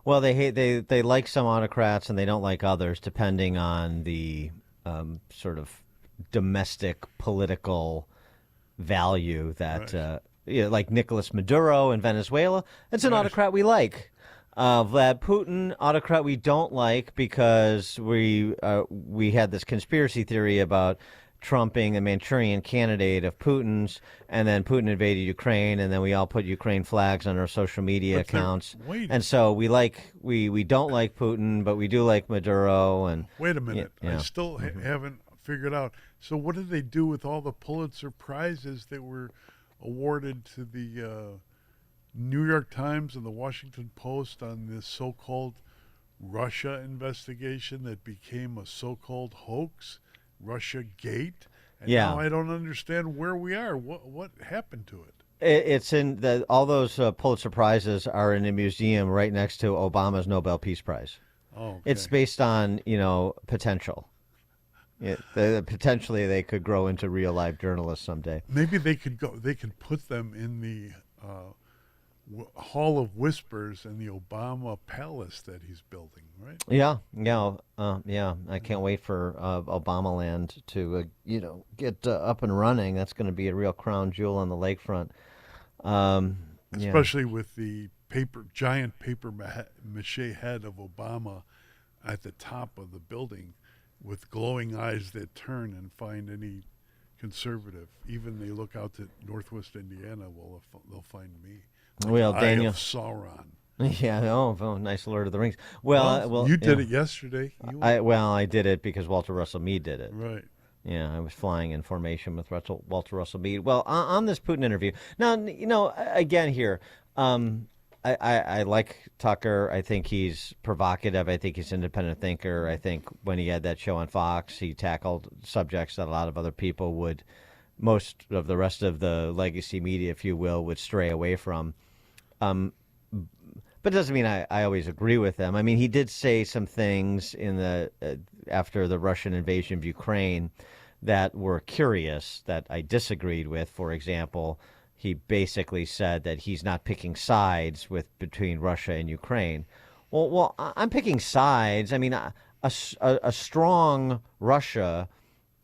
Well, they like some autocrats, and they don't like others, depending on the sort of domestic political value that... Right. Like Nicolas Maduro in Venezuela, it's an autocrat we like. Vlad Putin, autocrat we don't like because we had this conspiracy theory about Trump being the Manchurian candidate of Putin's, and then Putin invaded Ukraine, and then we all put Ukraine flags on our social media accounts. And so we don't like Putin, but we do like Maduro. And wait a minute, I still haven't figured out. So what did they do with all the Pulitzer Prizes that were awarded to the New York Times and the Washington Post on this so-called Russia investigation that became a so-called hoax, Russia Gate? And now I don't understand where we are. What happened to it? It's in all those Pulitzer Prizes are in a museum right next to Obama's Nobel Peace Prize. Oh, okay. It's based on, potential. Potentially they could grow into real life journalists someday. Maybe they could put them in the Hall of Whispers in the Obama Palace that he's building, right? Yeah. I can't wait for Obamaland to get up and running. That's going to be a real crown jewel on the lakefront. Especially with the giant paper mache head of Obama at the top of the building, with glowing eyes that turn and find any conservative. Even they look out to Northwest Indiana, they'll find me. Like Daniel. Eye of Sauron. Yeah. Oh, nice Lord of the Rings. Well, you did it yesterday. I did it because Walter Russell Mead did it. Right. Yeah, I was flying in formation with Walter Russell Mead. Well, on this Putin interview, now again here. I like Tucker. I think he's provocative. I think he's an independent thinker. I think when he had that show on Fox, he tackled subjects that a lot of other people would, most of the rest of the legacy media, if you will, would stray away from. But it doesn't mean I always agree with them. I mean, he did say some things in the after the Russian invasion of Ukraine that were curious that I disagreed with. For example, he basically said that he's not picking sides between Russia and Ukraine. Well, I'm picking sides. I mean, a strong Russia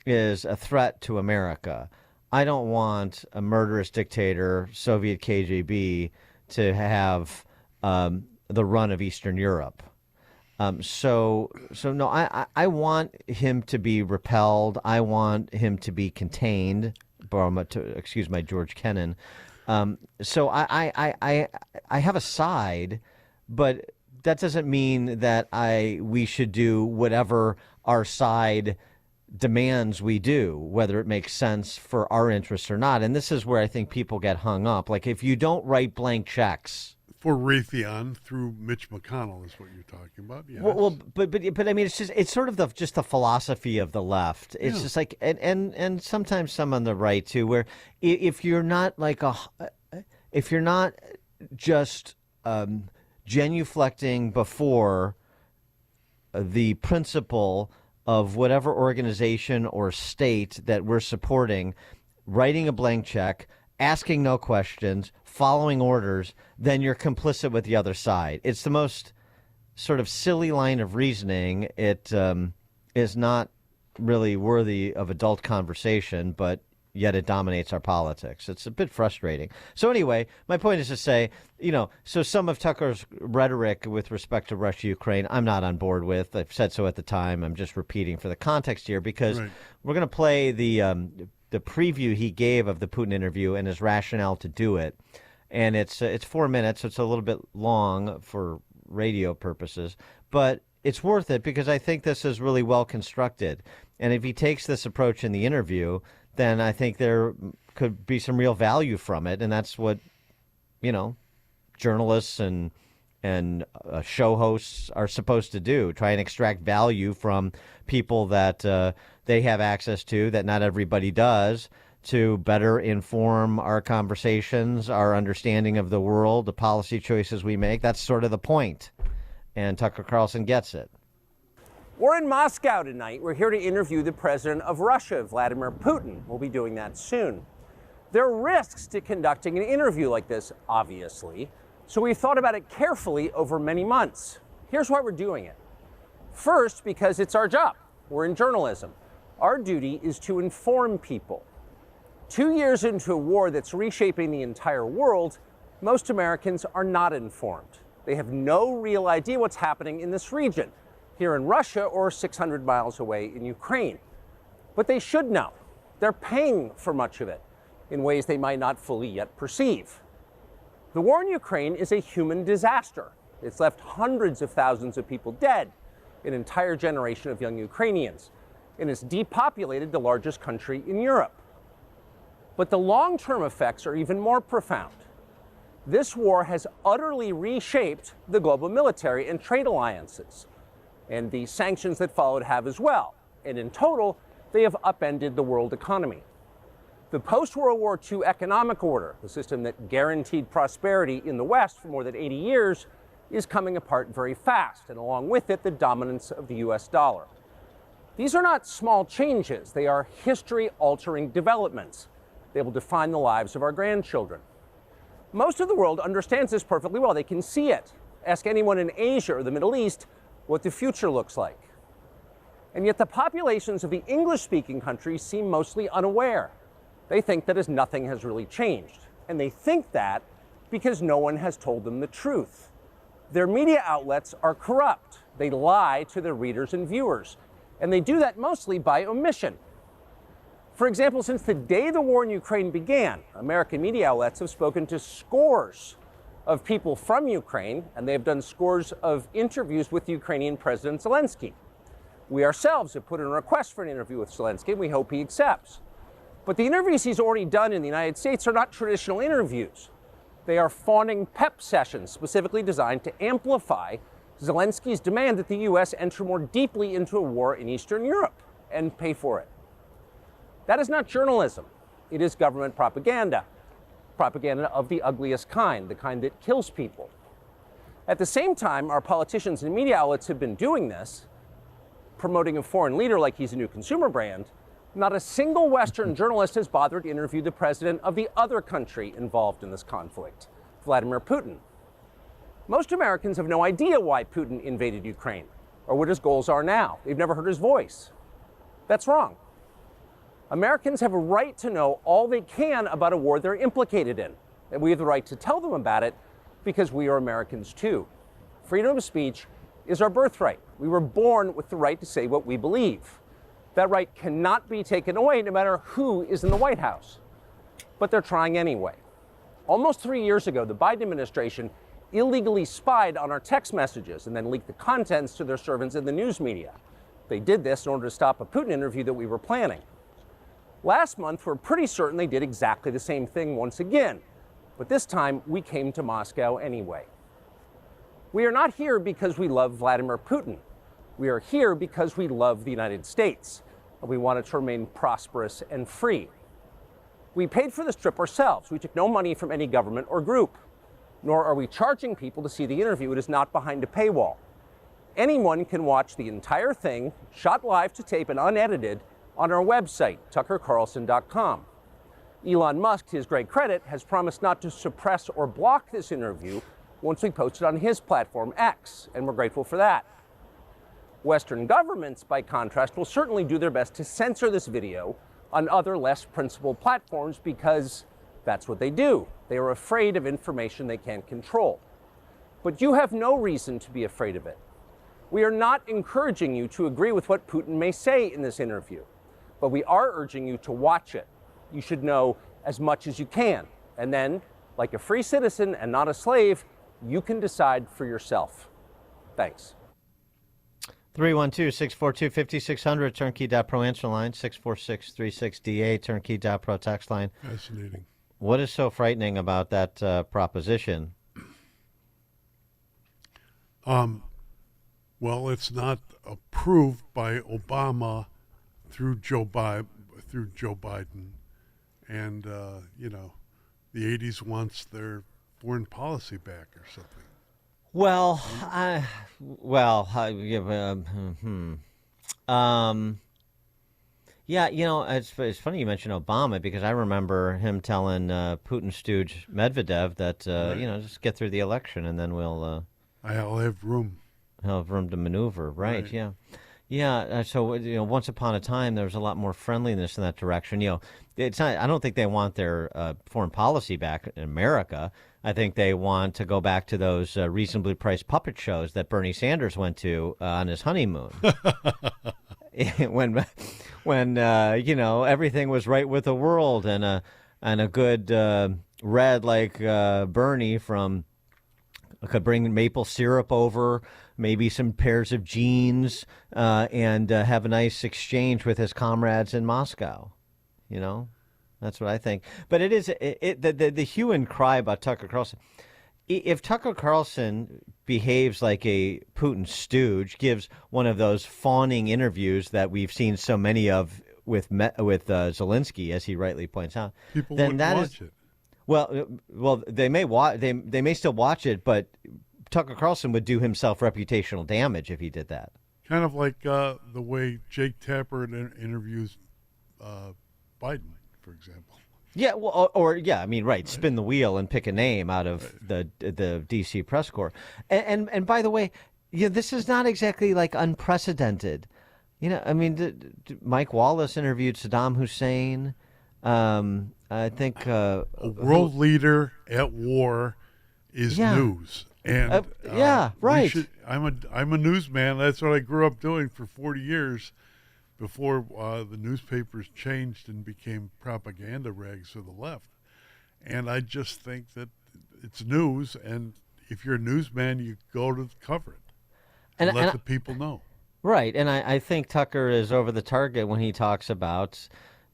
is a threat to America. I don't want a murderous dictator, Soviet KGB, to have the run of Eastern Europe. So no, I want him to be repelled. I want him to be contained. Excuse my George Kennan. So I have a side, but that doesn't mean that we should do whatever our side demands we do, whether it makes sense for our interests or not. And this is where I think people get hung up. Like, if you don't write blank checks for Raytheon through Mitch McConnell is what you're talking about. Yes. Well, but I mean, it's sort of just the philosophy of the left. It's just like, and sometimes some on the right too, where if you're not just genuflecting before the principle of whatever organization or state that we're supporting, writing a blank check, asking no questions, following orders, then you're complicit with the other side. It's the most sort of silly line of reasoning. It is not really worthy of adult conversation, but yet it dominates our politics. It's a bit frustrating. So anyway, my point is to say, so some of Tucker's rhetoric with respect to Russia, Ukraine, I'm not on board with. I've said so at the time. I'm just repeating for the context here because we're going to play the preview he gave of the Putin interview and his rationale to do it. And it's 4 minutes, so it's a little bit long for radio purposes, but it's worth it because I think this is really well constructed. And if he takes this approach in the interview, then I think there could be some real value from it. And that's what, journalists and show hosts are supposed to do, try and extract value from people that they have access to that not everybody does, to better inform our conversations, our understanding of the world, the policy choices we make. That's sort of the point. And Tucker Carlson gets it. We're in Moscow tonight. We're here to interview the president of Russia, Vladimir Putin. We'll be doing that soon. There are risks to conducting an interview like this, obviously, so we've thought about it carefully over many months. Here's why we're doing it. First, because it's our job. We're in journalism. Our duty is to inform people. 2 years into a war that's reshaping the entire world, most Americans are not informed. They have no real idea what's happening in this region, here in Russia or 600 miles away in Ukraine. But they should know. They're paying for much of it in ways they might not fully yet perceive. The war in Ukraine is a human disaster. It's left hundreds of thousands of people dead, an entire generation of young Ukrainians, and it's depopulated the largest country in Europe. But the long-term effects are even more profound. This war has utterly reshaped the global military and trade alliances, and the sanctions that followed have as well. And in total, they have upended the world economy. The post-World War II economic order, the system that guaranteed prosperity in the West for more than 80 years, is coming apart very fast, and along with it, the dominance of the US dollar. These are not small changes. They are history-altering developments. They will define the lives of our grandchildren. Most of the world understands this perfectly well. They can see it. Ask anyone in Asia or the Middle East what the future looks like. And yet the populations of the English-speaking countries seem mostly unaware. They think that as nothing has really changed. And they think that because no one has told them the truth. Their media outlets are corrupt. They lie to their readers and viewers. And they do that mostly by omission. For example, since the day the war in Ukraine began, American media outlets have spoken to scores of people from Ukraine, and they have done scores of interviews with Ukrainian President Zelensky. We ourselves have put in a request for an interview with Zelensky, and we hope he accepts. But the interviews he's already done in the United States are not traditional interviews. They are fawning pep sessions specifically designed to amplify Zelensky's demand that the U.S. enter more deeply into a war in Eastern Europe and pay for it. That is not journalism. It is government propaganda. Propaganda of the ugliest kind, the kind that kills people. At the same time, our politicians and media outlets have been doing this, promoting a foreign leader like he's a new consumer brand. Not a single Western journalist has bothered to interview the president of the other country involved in this conflict, Vladimir Putin. Most Americans have no idea why Putin invaded Ukraine or what his goals are now. They've never heard his voice. That's wrong. Americans have a right to know all they can about a war they're implicated in, and we have the right to tell them about it because we are Americans too. Freedom of speech is our birthright. We were born with the right to say what we believe. That right cannot be taken away no matter who is in the White House. But they're trying anyway. Almost 3 years ago, the Biden administration illegally spied on our text messages and then leaked the contents to their servants in the news media. They did this in order to stop a Putin interview that we were planning. Last month, we're pretty certain they did exactly the same thing once again, but this time we came to Moscow anyway. We are not here because we love Vladimir Putin. We are here because we love the United States, and we want it to remain prosperous and free. We paid for this trip ourselves. We took no money from any government or group, nor are we charging people to see the interview. It is not behind a paywall. Anyone can watch the entire thing, shot live to tape and unedited, on our website, tuckercarlson.com. Elon Musk, to his great credit, has promised not to suppress or block this interview, once we post it on his platform, X, and we're grateful for that. Western governments, by contrast, will certainly do their best to censor this video on other less principled platforms because that's what they do. They are afraid of information they can't control. But you have no reason to be afraid of it. We are not encouraging you to agree with what Putin may say in this interview, but we are urging you to watch it. You should know as much as you can. And then, like a free citizen and not a slave, you can decide for yourself. Thanks. 312-642-5600, turnkey.pro answer line, 64636DA, turnkey.pro text line. Fascinating. What is so frightening about that proposition? Well, it's not approved by Obama through Joe Biden, and the 80s wants their foreign policy back or something. Well, yeah, it's funny you mention Obama because I remember him telling Putin stooge Medvedev that just get through the election and then we'll. I'll have room. He'll have room to maneuver, right? Yeah. So once upon a time, there was a lot more friendliness in that direction. It's not. I don't think they want their foreign policy back in America. I think they want to go back to those reasonably priced puppet shows that Bernie Sanders went to on his honeymoon. when everything was right with the world and a good red like Bernie could bring maple syrup over, maybe some pairs of jeans, and have a nice exchange with his comrades in Moscow. That's what I think. But it is the hue and cry about Tucker Carlson. If Tucker Carlson behaves like a Putin stooge, gives one of those fawning interviews that we've seen so many of with Zelensky, as he rightly points out, people then wouldn't that watch is it. Well, they may watch. They may still watch it, but Tucker Carlson would do himself reputational damage if he did that. Kind of like the way Jake Tapper interviews Biden, for example. Yeah, well, right. Spin the wheel and pick a name out of the D.C. press corps. And by the way, this is not exactly like unprecedented. Mike Wallace interviewed Saddam Hussein. I think a world leader at war is news, and right. I'm a newsman. That's what I grew up doing for 40 years, before the newspapers changed and became propaganda rags for the left. And I just think that it's news, and if you're a newsman, you go to cover it and let the people know. Right, and I think Tucker is over the target when he talks about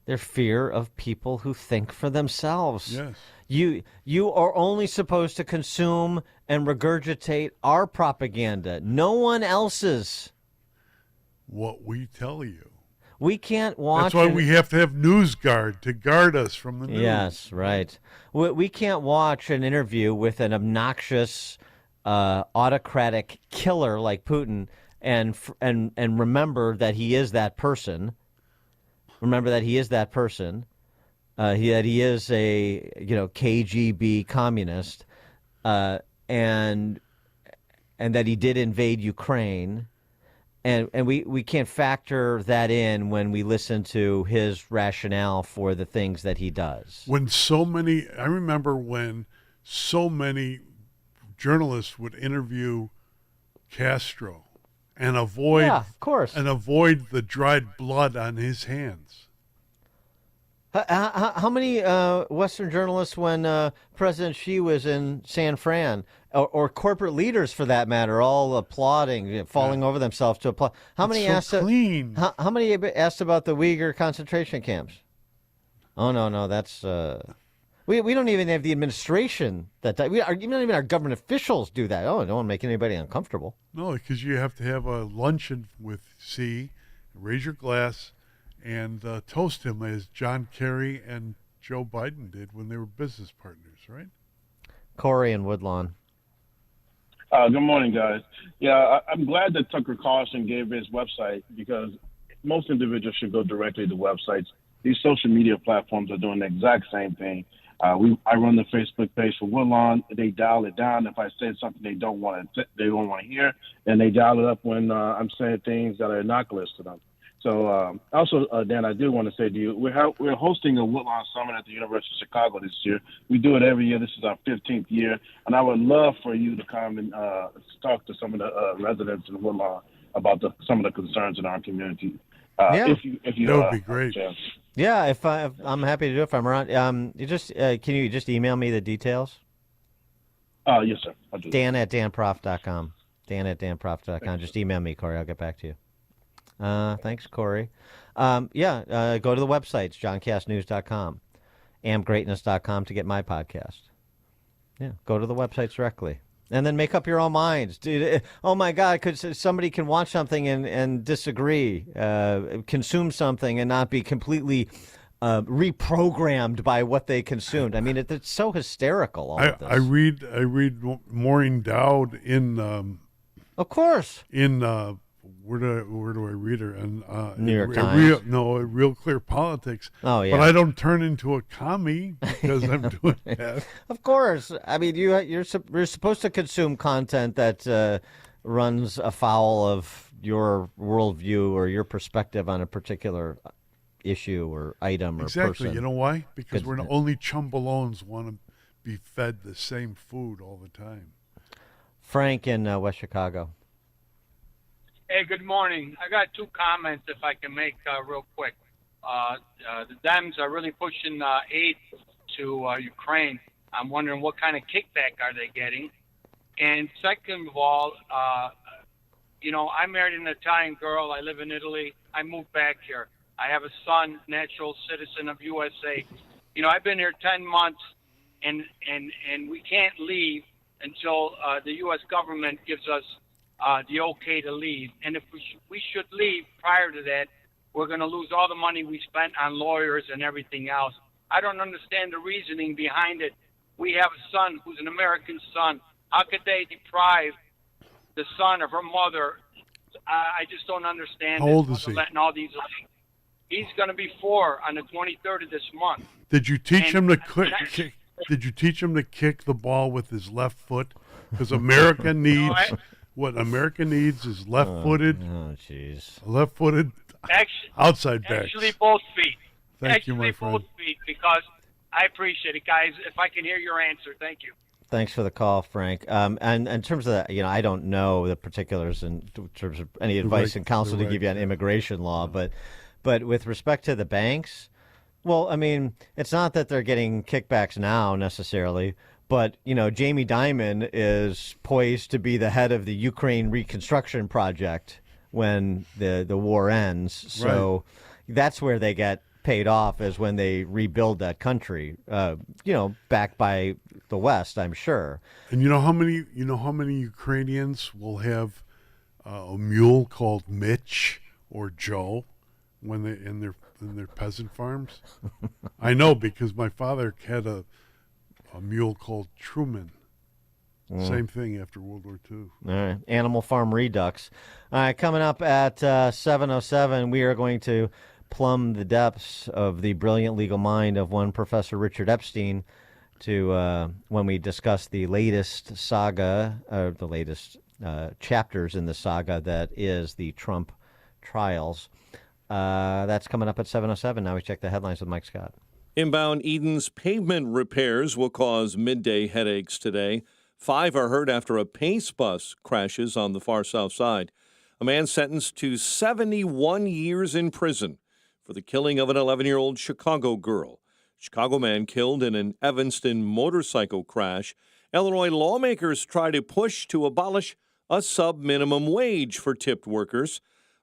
their fear of people who think for themselves. Yes. You are only supposed to consume and regurgitate our propaganda, no one else's. What we tell you. We can't watch. That's why we have to have NewsGuard to guard us from the news. Yes, right. We can't watch an interview with an obnoxious, autocratic killer like Putin and remember that he is that person. Remember that he is that person. That he is a KGB communist, and that he did invade Ukraine, and we can't factor that in when we listen to his rationale for the things that he does. I remember when so many journalists would interview Castro and avoid the dried blood on his hands. How many Western journalists, when President Xi was in San Fran, or corporate leaders for that matter, all applauding, falling over themselves to applaud? How many asked? Clean. How many asked about the Uyghur concentration camps? Oh no, that's we don't even have the administration that even our government officials do that. Oh, don't want to make anybody uncomfortable. No, because you have to have a luncheon with Xi, raise your glass, and toast him as John Kerry and Joe Biden did when they were business partners, right? Corey and Woodlawn. Good morning, guys. Yeah, I'm glad that Tucker Carlson gave his website, because most individuals should go directly to websites. These social media platforms are doing the exact same thing. I run the Facebook page for Woodlawn. They dial it down if I say something they don't want to hear, and they dial it up when I'm saying things that are innocuous to them. So also, Dan, I do want to say to you, we're hosting a Woodlawn Summit at the University of Chicago this year. We do it every year. This is our 15th year, and I would love for you to come and talk to some of the residents in Woodlawn about some of the concerns in our community. If you that would be great. Yeah, if I'm happy to do it if I'm around. Can you just email me the details? Yes, sir. I'll do Dan@danprof.com. Dan@danprof.com. Just email me, Corey. I'll get back to you. Thanks, Corey. Go to the websites, johncastnews.com, amgreatness.com to get my podcast. Yeah, go to the websites directly. And then make up your own minds. Dude, oh, my God, somebody can watch something and disagree, consume something and not be completely reprogrammed by what they consumed. I mean, it's so hysterical, all of this. I read Maureen Dowd in... of course. In... Where do I read her? And New York Times. Real Clear Politics. Oh, yeah. But I don't turn into a commie because I'm doing that. Of course. I mean, you're supposed to consume content that runs afoul of your worldview or your perspective on a particular issue or item or person. Exactly. You know why? Because we're the only chumbalones want to be fed the same food all the time. Frank in West Chicago. Hey, good morning. I got two comments if I can make real quick. The Dems are really pushing aid to Ukraine. I'm wondering what kind of kickback are they getting? And second of all, I married an Italian girl. I live in Italy. I moved back here. I have a son, natural citizen of USA. I've been here 10 months, and we can't leave until the U.S. government gives us the okay to leave. And if we should leave prior to that, we're going to lose all the money we spent on lawyers and everything else. I don't understand the reasoning behind it. We have a son who's an American son. How could they deprive the son of her mother? I just don't understand. How old is he? Letting all these. He's going to be 4 on the 23rd of this month. Did you teach him to kick? Did you teach him to kick the ball with his left foot? Because America needs. What America needs is left-footed. Oh, jeez. Left-footed outside backs. Actually, both feet. Thank you, my friend. Both feet, because I appreciate it, guys. If I can hear your answer, thank you. Thanks for the call, Frank. And in terms of that, I don't know the particulars in terms of any advice and counsel to give you on immigration law, but with respect to the banks, well, I mean, it's not that they're getting kickbacks now necessarily. But, Jamie Dimon is poised to be the head of the Ukraine reconstruction project when the war ends. So that's where they get paid off, is when they rebuild that country, backed by the West, I'm sure. And you know how many Ukrainians will have a mule called Mitch or Joe when they in their peasant farms? I know, because my father had a mule called Truman. Same thing after World War II. All right. Animal Farm Redux. All right, coming up at 7:07, we are going to plumb the depths of the brilliant legal mind of one Professor Richard Epstein when we discuss the latest saga, or the latest chapters in the saga that is the Trump trials. That's coming up at 7:07. Now we check the headlines with Mike Scott. Inbound Eden's pavement repairs will cause midday headaches today. 5 are hurt after a Pace bus crashes on the far south side. A man sentenced to 71 years in prison for the killing of an 11-year-old Chicago girl. Chicago man killed in an Evanston motorcycle crash. Illinois lawmakers try to push to abolish a sub-minimum wage for tipped workers.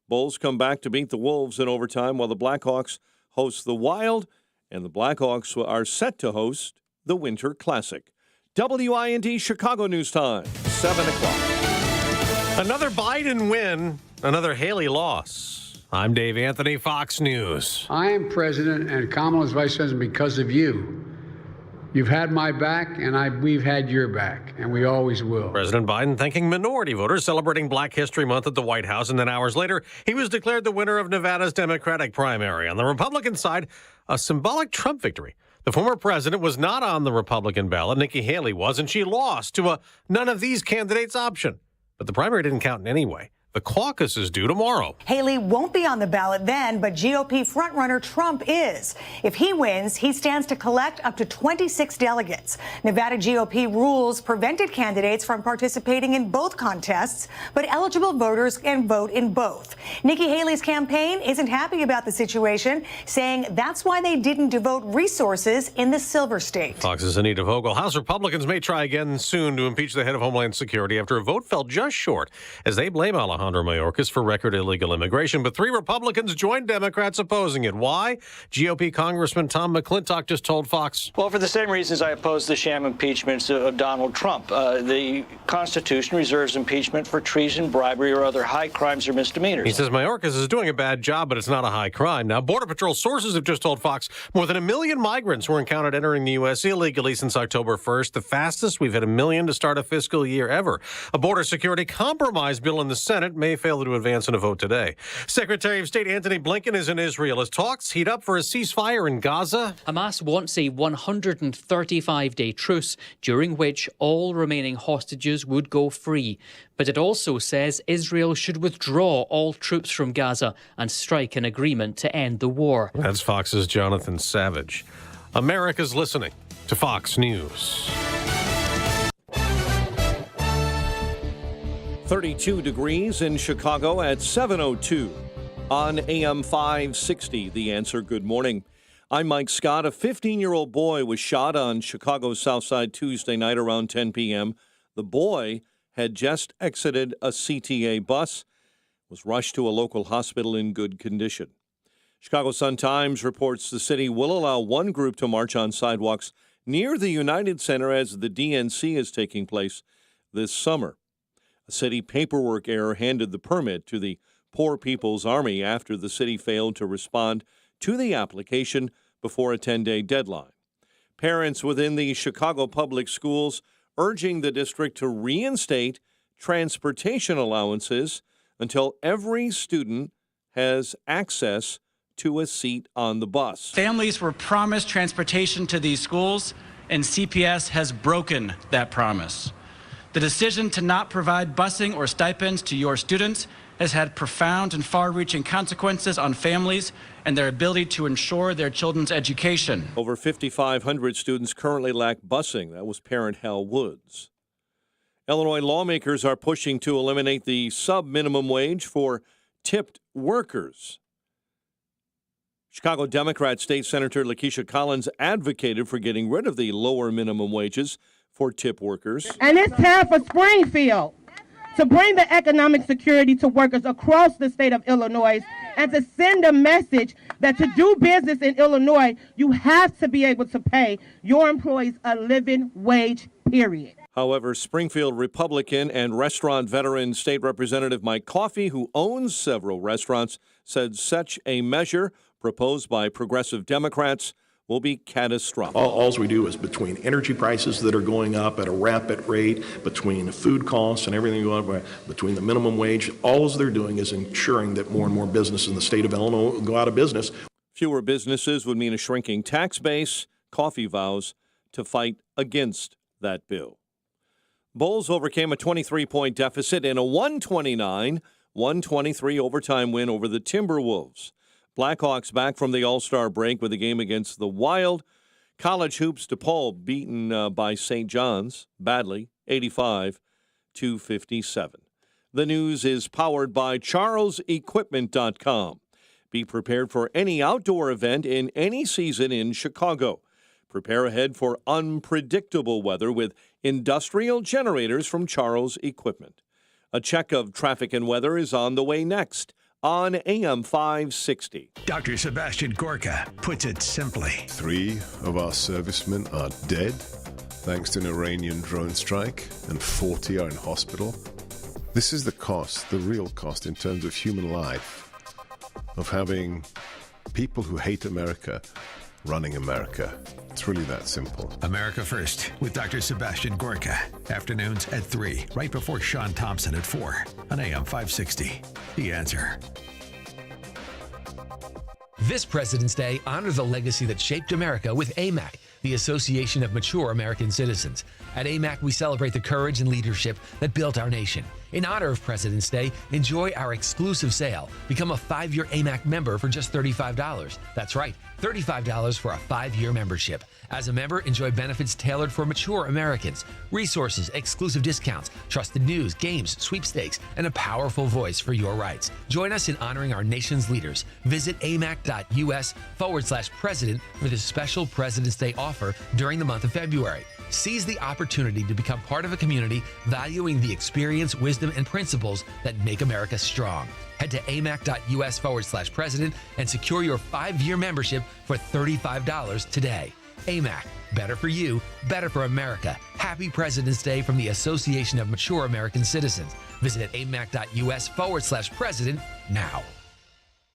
Bulls come back to beat the Wolves in overtime while the Blackhawks host the Wild. And the Blackhawks are set to host the Winter Classic. WIND Chicago News Time, 7 o'clock. Another Biden win, another Haley loss. I'm Dave Anthony, Fox News. I am president and Kamala's vice president because of you. You've had my back, and we've had your back, and we always will. President Biden thanking minority voters celebrating Black History Month at the White House, and then hours later, he was declared the winner of Nevada's Democratic primary. On the Republican side, a symbolic Trump victory. The former president was not on the Republican ballot. Nikki Haley was, and she lost to a none of these candidates option. But the primary didn't count anyway. The caucus is due tomorrow. Haley won't be on the ballot then, but GOP frontrunner Trump is. If he wins, he stands to collect up to 26 delegates. Nevada GOP rules prevented candidates from participating in both contests, but eligible voters can vote in both. Nikki Haley's campaign isn't happy about the situation, saying that's why they didn't devote resources in the Silver State. Fox's Anita Vogel. House Republicans may try again soon to impeach the head of Homeland Security after a vote fell just short as they blame Alejandro Mayorkas for record illegal immigration, but 3 Republicans joined Democrats opposing it. Why? GOP Congressman Tom McClintock just told Fox. Well, for the same reasons I oppose the sham impeachments of Donald Trump. The Constitution reserves impeachment for treason, bribery, or other high crimes or misdemeanors. He says Mayorkas is doing a bad job, but it's not a high crime. Now, Border Patrol sources have just told Fox more than 1 million migrants were encountered entering the U.S. illegally since October 1st, the fastest we've had 1 million to start a fiscal year ever. A border security compromise bill in the Senate may fail to advance in a vote today. Secretary of State Antony Blinken is in Israel as talks heat up for a ceasefire in Gaza. Hamas wants a 135-day truce, during which all remaining hostages would go free. But it also says Israel should withdraw all troops from Gaza and strike an agreement to end the war. That's Fox's Jonathan Savage. America's listening to Fox News. 32 degrees in Chicago at 7:02 on AM 560. The Answer. Good morning. I'm Mike Scott. A 15-year-old boy was shot on Chicago's South Side Tuesday night around 10 p.m. The boy had just exited a CTA bus, was rushed to a local hospital in good condition. Chicago Sun-Times reports the city will allow one group to march on sidewalks near the United Center as the DNC is taking place this summer. A city paperwork error handed the permit to the Poor People's Army after the city failed to respond to the application before a 10-day deadline. Parents within the Chicago Public Schools urging the district to reinstate transportation allowances until every student has access to a seat on the bus. Families were promised transportation to these schools, and CPS has broken that promise. The decision to not provide busing or stipends to your students has had profound and far-reaching consequences on families and their ability to ensure their children's education. Over 5,500 students currently lack busing. That was parent Hal Woods. Illinois lawmakers are pushing to eliminate the sub-minimum wage for tipped workers. Chicago Democrat State Senator Lakeisha Collins advocated for getting rid of the lower minimum wages for tip workers. And it's time for Springfield to bring the economic security to workers across the state of Illinois and to send a message that to do business in Illinois, you have to be able to pay your employees a living wage, period. However, Springfield Republican and restaurant veteran State Representative Mike Coffey, who owns several restaurants, said such a measure proposed by progressive Democrats will be catastrophic. All we do is between energy prices that are going up at a rapid rate, between food costs and everything going up, between the minimum wage, all they're doing is ensuring that more and more businesses in the state of Illinois will go out of business. Fewer businesses would mean a shrinking tax base. Coffey vows to fight against that bill. Bulls overcame a 23-point deficit in a 129-123 overtime win over the Timberwolves. Blackhawks back from the All-Star break with a game against the Wild. College hoops DePaul beaten by St. John's badly, 85-57. The news is powered by CharlesEquipment.com. Be prepared for any outdoor event in any season in Chicago. Prepare ahead for unpredictable weather with industrial generators from Charles Equipment. A check of traffic and weather is on the way next on AM 560. Dr. Sebastian Gorka puts it simply. 3 of our servicemen are dead thanks to an Iranian drone strike, and 40 are in hospital. This is the cost, the real cost in terms of human life, of having people who hate America running America. It's really that simple. America First with Dr. Sebastian Gorka. Afternoons at 3, right before Sean Thompson at 4 on AM 560. The Answer. This President's Day, honor the legacy that shaped America with AMAC, the Association of Mature American Citizens. At AMAC, we celebrate the courage and leadership that built our nation. In honor of President's Day, enjoy our exclusive sale. Become a 5-year AMAC member for just $35. That's right, $35 for a 5-year membership. As a member, enjoy benefits tailored for mature Americans, resources, exclusive discounts, trusted news, games, sweepstakes, and a powerful voice for your rights. Join us in honoring our nation's leaders. Visit amac.us/president for this special President's Day offer during the month of February. Seize the opportunity to become part of a community valuing the experience, wisdom, and principles that make America strong. Head to amac.us/president and secure your 5-year membership for $35 today. AMAC, better for you, better for America. Happy President's Day from the Association of Mature American Citizens. Visit amac.us/president now.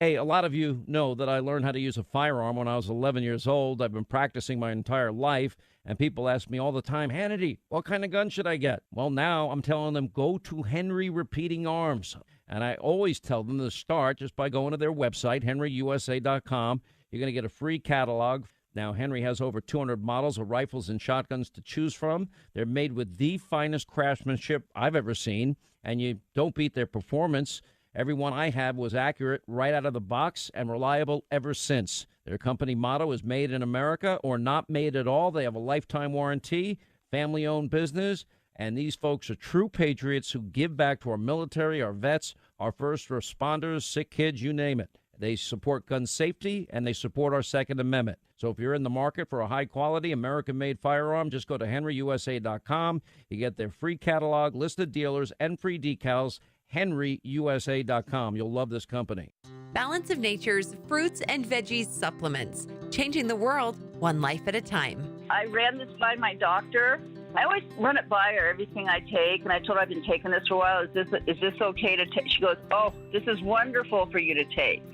Hey, a lot of you know that I learned how to use a firearm when I was 11 years old. I've been practicing my entire life, and people ask me all the time, Hannity, what kind of gun should I get? Well, now I'm telling them, go to Henry Repeating Arms. And I always tell them to start just by going to their website, henryusa.com. You're going to get a free catalog. Now, Henry has over 200 models of rifles and shotguns to choose from. They're made with the finest craftsmanship I've ever seen, and you don't beat their performance. Every one I have was accurate right out of the box and reliable ever since. Their company motto is made in America or not made at all. They have a lifetime warranty, family-owned business, and these folks are true patriots who give back to our military, our vets, our first responders, sick kids, you name it. They support gun safety, and they support our Second Amendment. So if you're in the market for a high-quality, American-made firearm, just go to henryusa.com. You get their free catalog, list of dealers, and free decals, henryusa.com. You'll love this company. Balance of Nature's fruits and veggies supplements, changing the world one life at a time. I ran this by my doctor. I always run it by her, everything I take, and I told her I've been taking this for a while. Is this okay to take? She goes, oh, this is wonderful for you to take.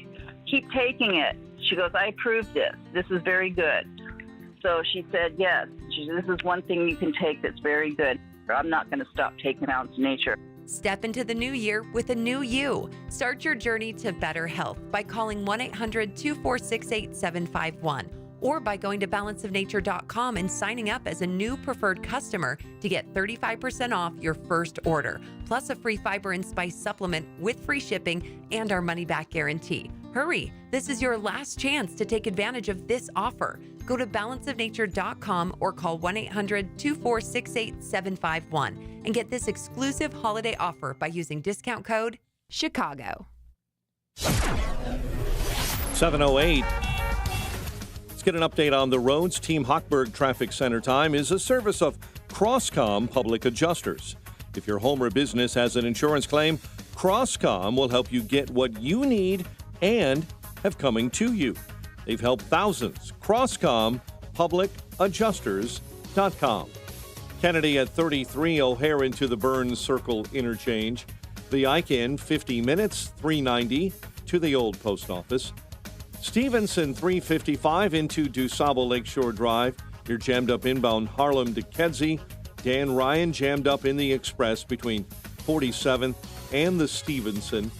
Keep taking it. She goes, I approve this. This is very good. So she said, yes. She said, this is one thing you can take that's very good. I'm not going to stop taking Balance of Nature. Step into the new year with a new you. Start your journey to better health by calling 1-800-246-8751 or by going to balanceofnature.com and signing up as a new preferred customer to get 35% off your first order, plus a free fiber and spice supplement with free shipping and our money-back guarantee. Hurry, this is your last chance to take advantage of this offer. Go to balanceofnature.com or call 1-800-246-8751 and get this exclusive holiday offer by using discount code CHICAGO. 7:08. Let's get an update on the roads. Team Hochberg Traffic Center Time is a service of Crosscom Public Adjusters. If your home or business has an insurance claim, Crosscom will help you get what you need and have coming to you. They've helped thousands. Crosscom Public Adjusters.com. Kennedy at 33, O'Hare into the Burns Circle interchange. The Ike 50 minutes, 390 to the old post office. Stevenson 355 into DuSable Lakeshore Drive. You're jammed up inbound Harlem to Kedzie. Dan Ryan jammed up in the express between 47th and the Stevenson.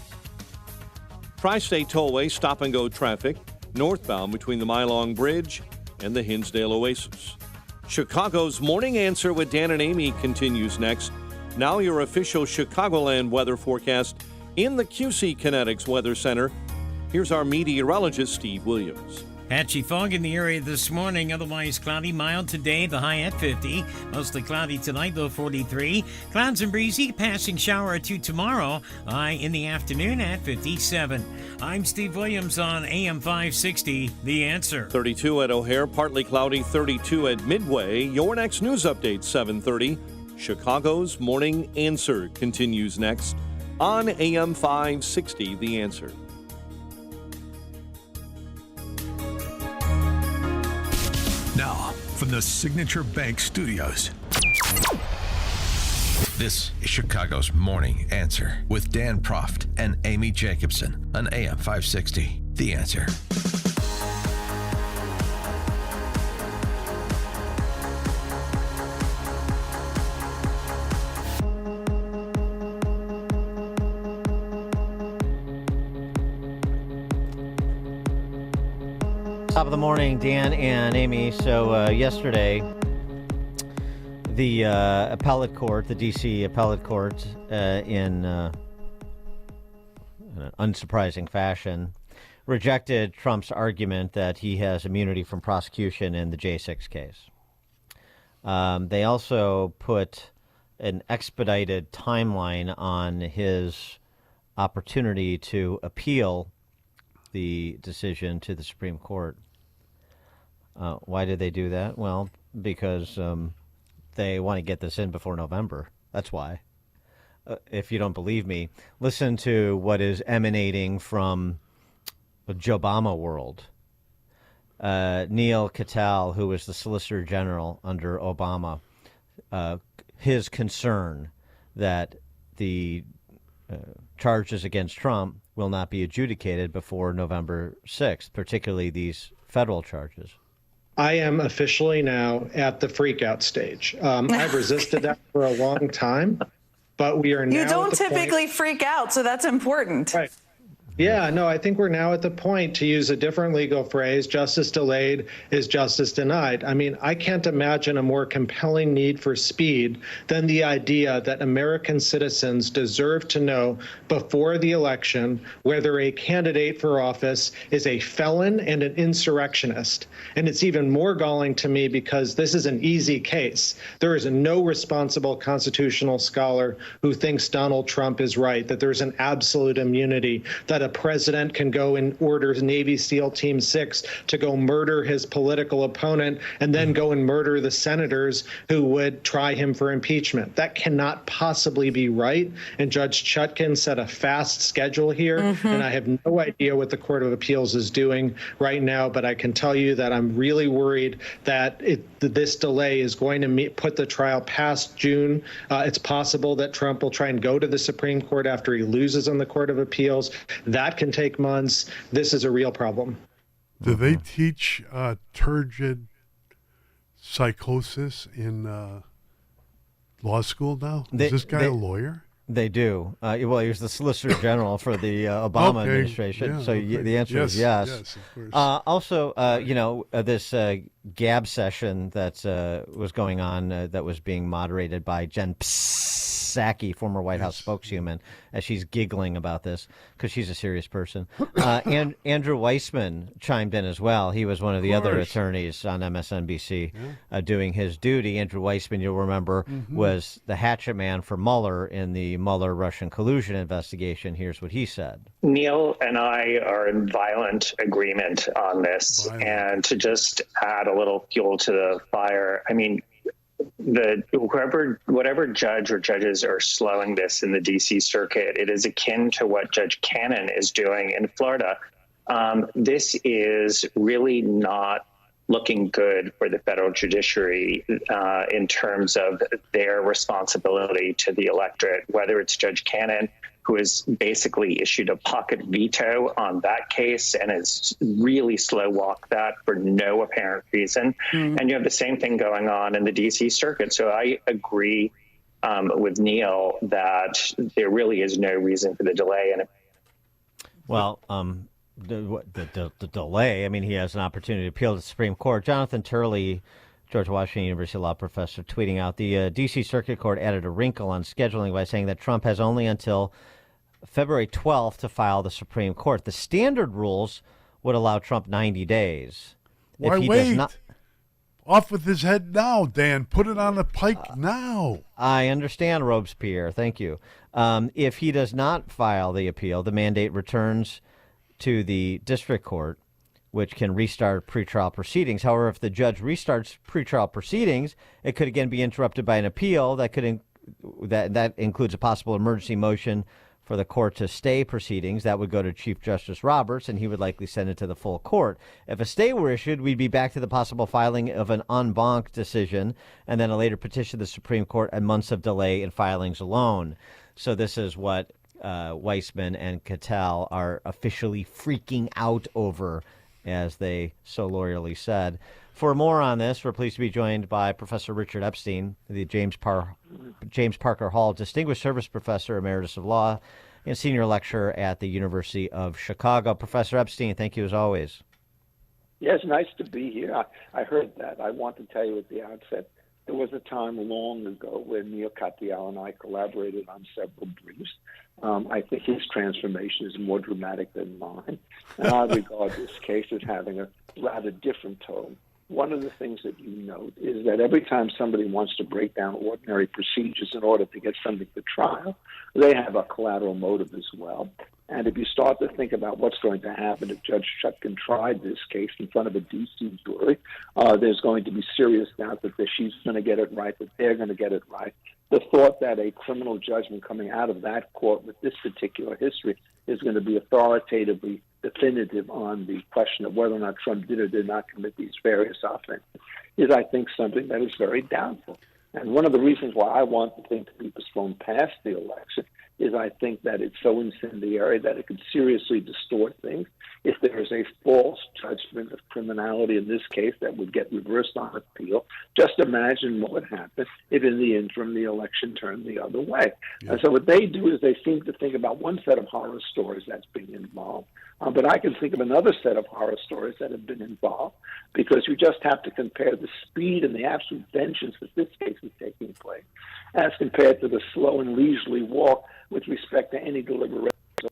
Tri-State Tollway stop-and-go traffic northbound between the Mylong Bridge and the Hinsdale Oasis. Chicago's Morning Answer with Dan and Amy continues next. Now your official Chicagoland weather forecast in the QC Kinetics Weather Center. Here's our meteorologist, Steve Williams. Patchy fog in the area this morning, otherwise cloudy, mild today, the high at 50. Mostly cloudy tonight, low 43. Clouds and breezy, passing shower or two tomorrow, high in the afternoon at 57. I'm Steve Williams on AM 560, The Answer. 32 at O'Hare, partly cloudy, 32 at Midway. Your next news update, 7:30. Chicago's Morning Answer continues next on AM 560, The Answer. Now, from the Signature Bank Studios, this is Chicago's Morning Answer with Dan Proft and Amy Jacobson on AM 560, The Answer. Top of the morning, Dan and Amy. So yesterday, the appellate court, the D.C. appellate court, in an unsurprising fashion, rejected Trump's argument that he has immunity from prosecution in the J6 case. They also put an expedited timeline on his opportunity to appeal the decision to the Supreme Court. Why did they do that? Well, because they want to get this in before November. That's why. If you don't believe me, listen to what is emanating from the Obama world. Neil Cattell, who was the Solicitor General under Obama, his concern that the charges against Trump will not be adjudicated before November 6th, particularly these federal charges. I am officially now at the freakout stage. I've resisted that for a long time, but we are now. You don't typically freak out, so that's important. Right. Yeah, no, I think we're now at the point, to use a different legal phrase, justice delayed is justice denied. I mean, I can't imagine a more compelling need for speed than the idea that American citizens deserve to know before the election whether a candidate for office is a felon and an insurrectionist. And it's even more galling to me because this is an easy case. There is no responsible constitutional scholar who thinks Donald Trump is right, that there's an absolute immunity, that a president can go and order Navy SEAL Team 6 to go murder his political opponent and then go and murder the senators who would try him for impeachment. That cannot possibly be right. And Judge Chutkan set a fast schedule here. And I have no idea what the Court of Appeals is doing right now, but I can tell you that I'm really worried that this delay is going to put the trial past June. It's possible that Trump will try and go to the Supreme Court after he loses on the Court of Appeals. That can take months. This is a real problem. Do they teach turgid psychosis in law school now? Is this guy a lawyer? They do. Well, he was the Solicitor General for the Obama administration. Yeah, so the answer is yes. Yes, of course. Also, this gab session that was going on that was being moderated by Jen Psaki, former White House spokeswoman, as she's giggling about this because she's a serious person. And Andrew Weissman chimed in as well. He was one of the other attorneys on MSNBC doing his duty. Andrew Weissman, you'll remember, was the hatchet man for Mueller in the Mueller-Russian collusion investigation. Here's what he said. Neil and I are in violent agreement on this. And to just add a little fuel to the fire, I mean, whatever judge or judges are slowing this in the D.C. circuit, it is akin to what Judge Cannon is doing in Florida. This is really not looking good for the federal judiciary in terms of their responsibility to the electorate, whether it's Judge Cannon, who has basically issued a pocket veto on that case and has really slow walked that for no apparent reason. And you have the same thing going on in the D.C. circuit. So I agree with Neil that there really is no reason for the delay. Well, the delay, I mean, he has an opportunity to appeal to the Supreme Court. Jonathan Turley, George Washington University law professor, tweeting out, the D.C. Circuit Court added a wrinkle on scheduling by saying that Trump has only until February 12th to file the Supreme Court. The standard rules would allow Trump 90 days. Why wait? Off with his head now, Dan. Put it on the pike now. I understand, Robespierre. Thank you. If he does not file the appeal, the mandate returns to the district court, which can restart pretrial proceedings. However, if the judge restarts pretrial proceedings, it could again be interrupted by an appeal that could that includes a possible emergency motion for the court to stay proceedings. That would go to Chief Justice Roberts, and he would likely send it to the full court. If a stay were issued, we'd be back to the possible filing of an en banc decision and then a later petition to the Supreme Court and months of delay in filings alone. So this is what Weissman and Cattell are officially freaking out over, as they so loyally said. For more on this, we're pleased to be joined by Professor Richard Epstein, the James Parker Hall Distinguished Service Professor Emeritus of Law and Senior Lecturer at the University of Chicago. Professor Epstein, thank you as always. Yes, nice to be here. I heard that. I want to tell you at the outset, there was a time long ago where Neil Katyal and I collaborated on several briefs. I think his transformation is more dramatic than mine, and I regard this case as having a rather different tone. One of the things that you note is that every time somebody wants to break down ordinary procedures in order to get something to trial, they have a collateral motive as well. And if you start to think about what's going to happen if Judge Chutkan tried this case in front of a D.C. jury, there's going to be serious doubt that she's going to get it right, that they're going to get it right. The thought that a criminal judgment coming out of that court with this particular history is going to be authoritatively definitive on the question of whether or not Trump did or did not commit these various offenses is, I think, something that is very doubtful. And one of the reasons why I want the thing to be postponed past the election is I think that it's so incendiary that it could seriously distort things. If there is a false judgment of criminality in this case that would get reversed on appeal, just imagine what would happen if in the interim the election turned the other way. Yeah. And so what they do is they seem to think about one set of horror stories that's being involved. But I can think of another set of horror stories that have been involved, because you just have to compare the speed and the absolute vengeance that this case is taking place as compared to the slow and leisurely walk with respect to any deliberation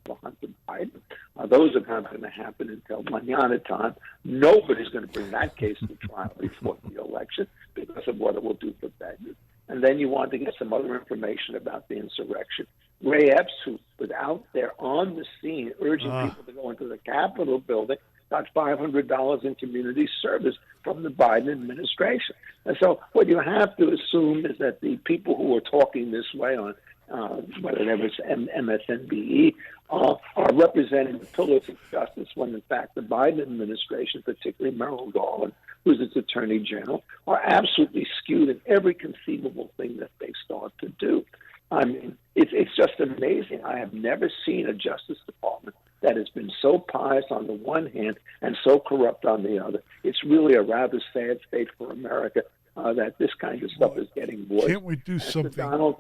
of Hunter Biden. Those are not going to happen until mañana time. Nobody's going to bring that case to trial before the election because of what it will do for Biden. And then you want to get some other information about the insurrection. Ray Epps, who was out there on the scene urging people to go into the Capitol building, got $500 in community service from the Biden administration. And so what you have to assume is that the people who are talking this way on whether it was MSNBE, are representing the pillars of justice when, in fact, the Biden administration, particularly Merrick Garland, who's its attorney general, are absolutely skewed in every conceivable thing that they start to do. I mean, it's just amazing. I have never seen a Justice Department that has been so pious on the one hand and so corrupt on the other. It's really a rather sad state for America that this kind of stuff is getting voiced. Can't we do something?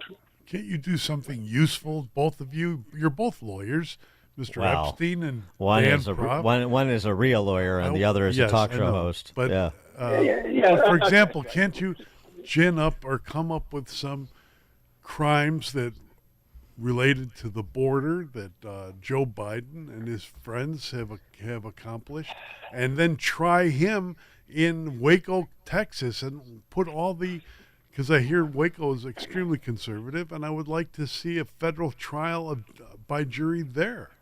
Can't you do something useful, both of you? You're both lawyers, Mr. Epstein and Dan Propp. One is a real lawyer and the other is a talk show host. But, for example, can't you gin up or come up with some crimes that related to the border that Joe Biden and his friends have accomplished, and then try him in Waco, Texas, and put all the... Because I hear Waco is extremely conservative, and I would like to see a federal trial by jury there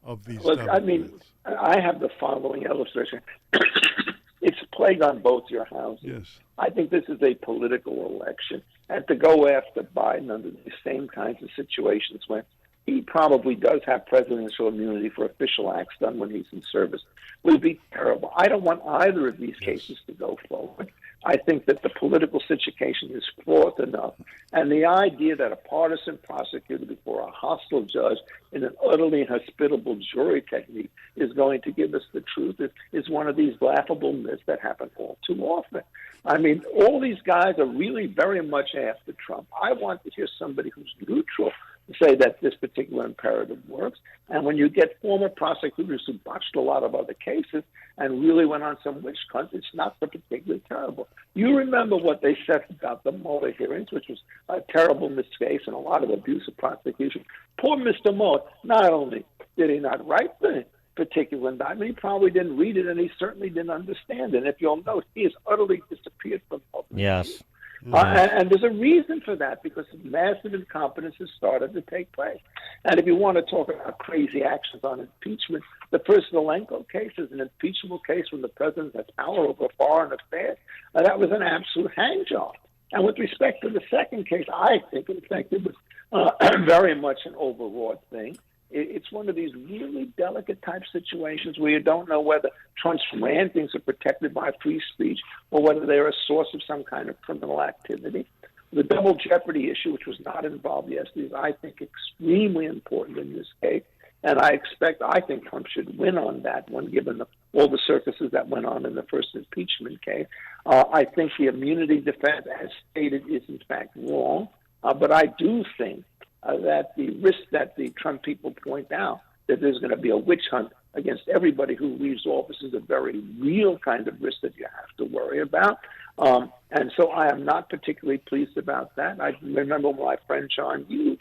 of these. Look, I mean, I have the following illustration. It's a plague on both your houses. Yes. I think this is a political election, and to go after Biden under these same kinds of situations when he probably does have presidential immunity for official acts done when he's in service would be terrible. I don't want either of these cases to go forward. I think that the political situation is fraught enough. And the idea that a partisan prosecutor before a hostile judge in an utterly inhospitable jury technique is going to give us the truth is one of these laughable myths that happen all too often. I mean, all these guys are really very much after Trump. I want to hear somebody who's neutral say that this particular imperative works. And when you get former prosecutors who botched a lot of other cases and really went on some witch hunt, it's not so particularly terrible. You remember what they said about the Mueller hearings, which was a terrible miscase and a lot of abuse of prosecution. Poor Mr. Mueller, not only did he not write the particular indictment, he probably didn't read it, and he certainly didn't understand it. And if you'll note, he has utterly disappeared from public. Yes. And there's a reason for that, because massive incompetence has started to take place. And if you want to talk about crazy actions on impeachment, the Prisilenko case is an impeachable case when the president has power over foreign affairs. That was an absolute hang job. And with respect to the second case, I think, in fact, it was very much an overwrought thing. It's one of these really delicate type situations where you don't know whether Trump's rantings are protected by free speech or whether they're a source of some kind of criminal activity. The double jeopardy issue, which was not involved yesterday, is, I think, extremely important in this case. And I think Trump should win on that one, given all the circuses that went on in the first impeachment case. I think the immunity defense, as stated, is in fact wrong. But I do think that the risk that the Trump people point out, that there's going to be a witch hunt against everybody who leaves office is a very real kind of risk that you have to worry about. And so I am not particularly pleased about that. I remember my friend John Yoo,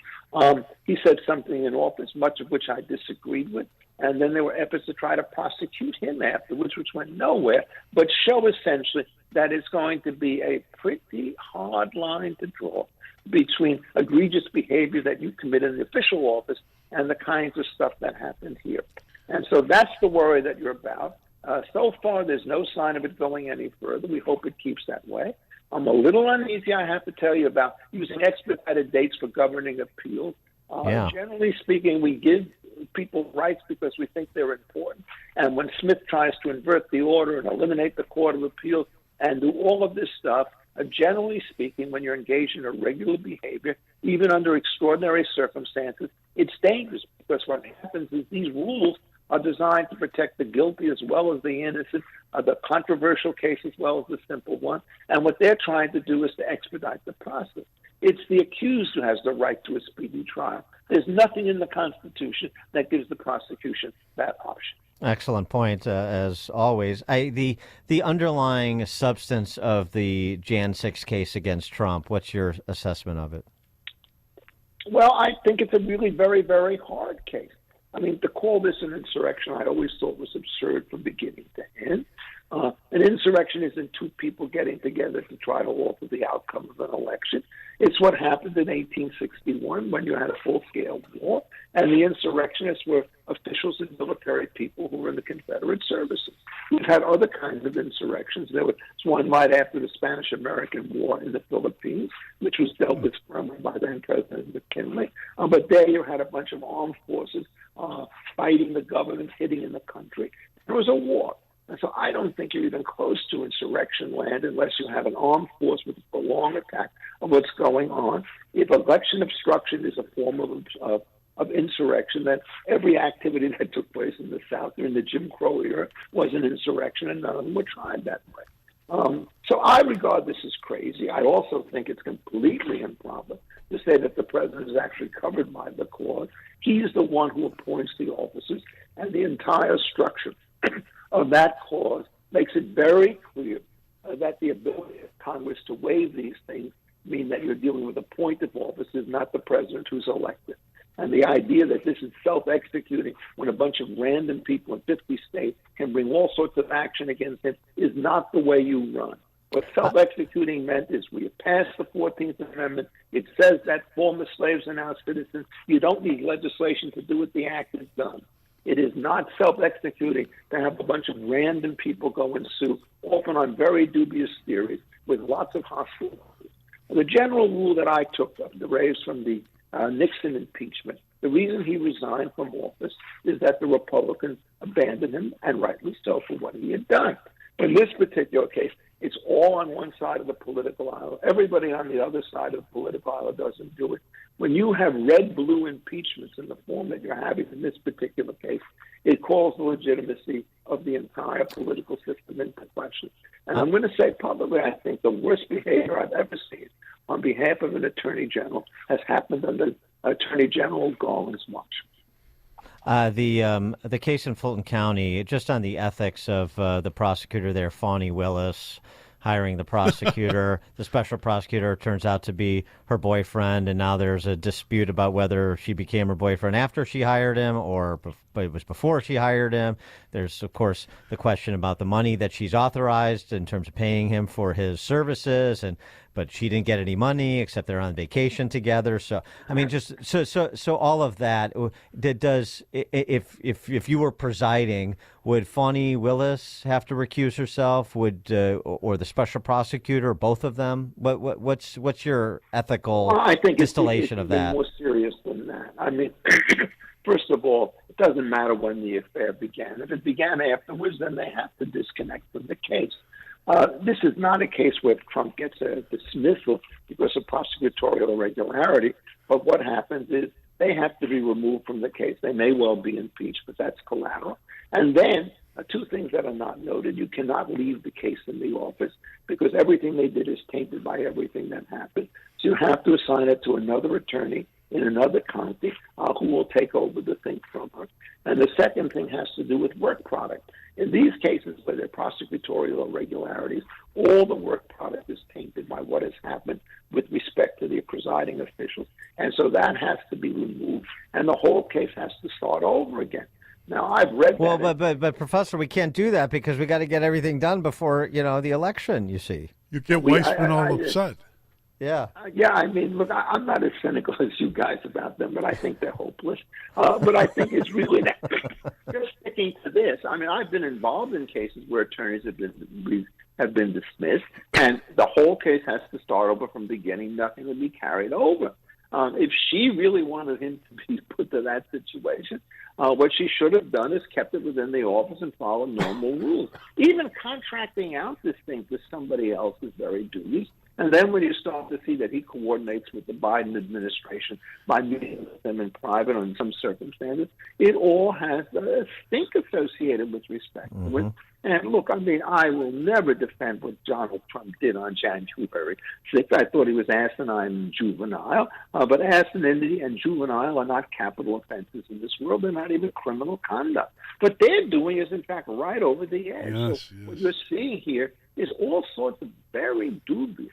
he said something in office, much of which I disagreed with. And then there were efforts to try to prosecute him afterwards, which went nowhere, but show essentially that it's going to be a pretty hard line to draw between egregious behavior that you commit in the official office and the kinds of stuff that happened here. And so that's the worry that you're about. So far, there's no sign of it going any further. We hope it keeps that way. I'm a little uneasy, I have to tell you, about using expedited dates for governing appeals. Generally speaking, we give people rights because we think they're important. And when Smith tries to invert the order and eliminate the Court of Appeals and do all of this stuff, generally speaking, when you're engaged in irregular behavior, even under extraordinary circumstances, it's dangerous because what happens is these rules are designed to protect the guilty as well as the innocent, the controversial case as well as the simple one. And what they're trying to do is to expedite the process. It's the accused who has the right to a speedy trial. There's nothing in the Constitution that gives the prosecution that option. Excellent point, as always. The underlying substance of the Jan 6 case against Trump, what's your assessment of it? Well, I think it's a really very, very hard case. I mean, to call this an insurrection, I always thought was absurd from beginning to end. An insurrection isn't two people getting together to try to alter the outcome of an election. It's what happened in 1861 when you had a full-scale war, and the insurrectionists were officials and military people who were in the Confederate services. We've had other kinds of insurrections. There was one right after the Spanish-American War in the Philippines, which was dealt with firmly by then President McKinley. But there you had a bunch of armed forces fighting the government, hitting in the country. There was a war. And so I don't think you're even close to insurrection land unless you have an armed force with a prolonged attack of what's going on. If election obstruction is a form of insurrection, then every activity that took place in the South during the Jim Crow era was an insurrection, and none of them were tried that way. So I regard this as crazy. I also think it's completely improper to say that the president is actually covered by the clause. He's the one who appoints the officers, and the entire structure of that clause makes it very clear that the ability of Congress to waive these things mean that you're dealing with appointed officers, not the president who's elected. And the idea that this is self-executing when a bunch of random people in 50 states can bring all sorts of action against him is not the way you run. What self-executing meant is we have passed the 14th Amendment. It says that former slaves are now citizens. You don't need legislation to do it. The act is done. It is not self-executing to have a bunch of random people go and sue, often on very dubious theories, with lots of hostile. The general rule that I took raised from the Nixon impeachment, the reason he resigned from office is that the Republicans abandoned him, and rightly so, for what he had done. In this particular case, it's all on one side of the political aisle. Everybody on the other side of the political aisle doesn't do it. When you have red-blue impeachments in the form that you're having in this particular case, it calls the legitimacy of the entire political system into question. And I'm going to say publicly, I think the worst behavior I've ever seen on behalf of an attorney general has happened under Attorney General Garland's watch. The case in Fulton County, just on the ethics of the prosecutor there, Fani Willis, hiring the prosecutor. The special prosecutor turns out to be her boyfriend, and now there's a dispute about whether she became her boyfriend after she hired him or it was before she hired him. There's, of course, the question about the money that she's authorized in terms of paying him for his services, but she didn't get any money except they're on vacation together. So, I mean, just so all of that. If you were presiding, would Fani Willis have to recuse herself? Would or the special prosecutor, both of them? What's your ethical distillation of that? More serious than that. I mean, first of all, it doesn't matter when the affair began. If it began afterwards, then they have to disconnect from the case. This is not a case where Trump gets a dismissal because of prosecutorial irregularity, but what happens is they have to be removed from the case. They may well be impeached, but that's collateral. And then two things that are not noted. You cannot leave the case in the office because everything they did is tainted by everything that happened. So you have to assign it to another attorney in another county who will take over the thing from her. And And the second thing has to do with work product. In these cases where there are prosecutorial irregularities, all the work product is tainted by what has happened with respect to the presiding officials. And so that has to be removed, and the whole case has to start over again. Now, I've read well, that. But Professor, we can't do that because we got to get everything done before, the election, you see. You get Weissman all upset. Yeah. Yeah, I mean, look, I'm not as cynical as you guys about them, but I think they're hopeless. But I think it's really that. Just sticking to this, I mean, I've been involved in cases where attorneys have been dismissed, and the whole case has to start over from the beginning. Nothing would be carried over. If she really wanted him to be put to that situation, what she should have done is kept it within the office and followed normal rules. Even contracting out this thing to somebody else is very dubious. And then when you start to see that he coordinates with the Biden administration by meeting with them in private or in some circumstances, it all has a stink associated with respect to it. And look, I mean, I will never defend what Donald Trump did on January 6th. I thought he was asinine and juvenile, but asinine and juvenile are not capital offenses in this world. They're not even criminal conduct. What they're doing is, in fact, right over the edge. Yes, What you're seeing here is all sorts of very dubious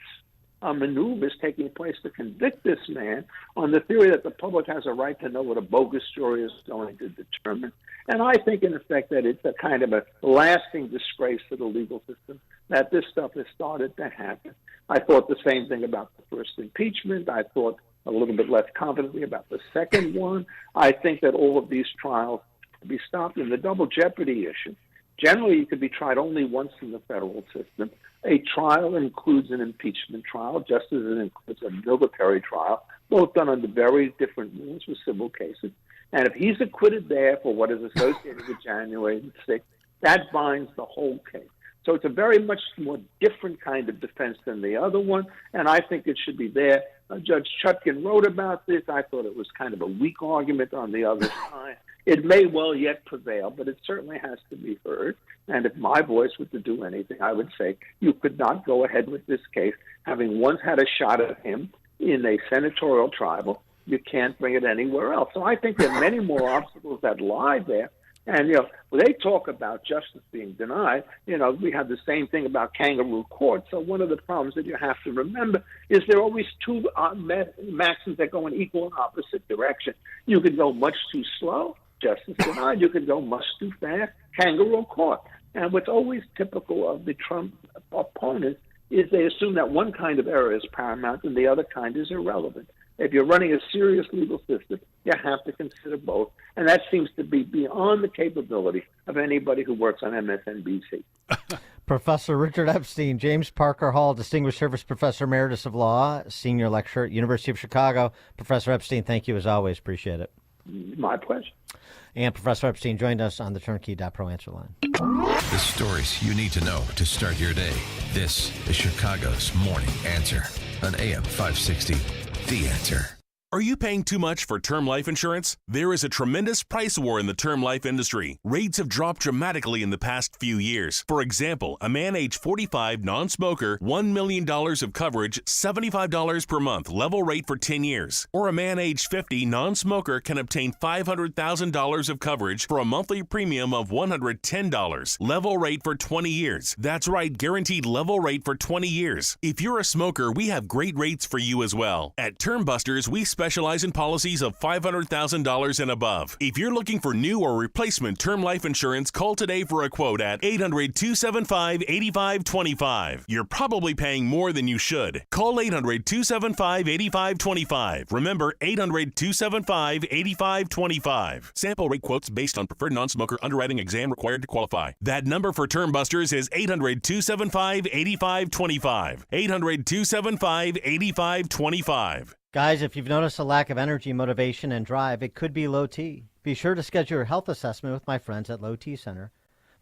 maneuvers taking place to convict this man on the theory that the public has a right to know what a bogus jury is going to determine. And I think, in effect, that it's a kind of a lasting disgrace to the legal system that this stuff has started to happen. I thought the same thing about the first impeachment. I thought a little bit less confidently about the second one. I think that all of these trials could be stopped. In the double jeopardy issue, generally you could be tried only once in the federal system. A trial includes an impeachment trial, just as it includes a military trial, both done under very different rules with civil cases. And if he's acquitted there for what is associated with January 6th, that binds the whole case. So it's a very much more different kind of defense than the other one, and I think it should be there. Judge Chutkin wrote about this. I thought it was kind of a weak argument on the other side. It may well yet prevail, but it certainly has to be heard. And if my voice were to do anything, I would say you could not go ahead with this case, having once had a shot at him in a senatorial trial. You can't bring it anywhere else. So I think there are many more obstacles that lie there. And, when they talk about justice being denied, we have the same thing about kangaroo court. So one of the problems that you have to remember is there are always two maxims that go in equal and opposite direction. You could go much too slow, justice denied. You could go much too fast, kangaroo court. And what's always typical of the Trump opponents is they assume that one kind of error is paramount and the other kind is irrelevant. If you're running a serious legal system, you have to consider both. And that seems to be beyond the capability of anybody who works on MSNBC. Professor Richard Epstein, James Parker Hall, Distinguished Service Professor Emeritus of Law, Senior Lecturer at University of Chicago. Professor Epstein, thank you as always. Appreciate it. My pleasure. And Professor Epstein joined us on the Turnkey.Pro answer line. The stories you need to know to start your day. This is Chicago's Morning Answer on AM 560. The Answer. Are you paying too much for term life insurance? There is a tremendous price war in the term life industry. Rates have dropped dramatically in the past few years. For example, a man age 45, non-smoker, $1 million of coverage, $75 per month, level rate for 10 years. Or a man age 50, non-smoker can obtain $500,000 of coverage for a monthly premium of $110, level rate for 20 years. That's right, guaranteed level rate for 20 years. If you're a smoker, we have great rates for you as well. At Term Busters, we specialize in policies of $500,000 and above. If you're looking for new or replacement term life insurance, call today for a quote at 800-275-8525. You're probably paying more than you should. Call 800-275-8525. Remember, 800-275-8525. Sample rate quotes based on preferred non-smoker underwriting exam required to qualify. That number for Term Busters is 800-275-8525. 800-275-8525. Guys, if you've noticed a lack of energy, motivation, and drive, it could be low T. Be sure to schedule your health assessment with my friends at Low T Center.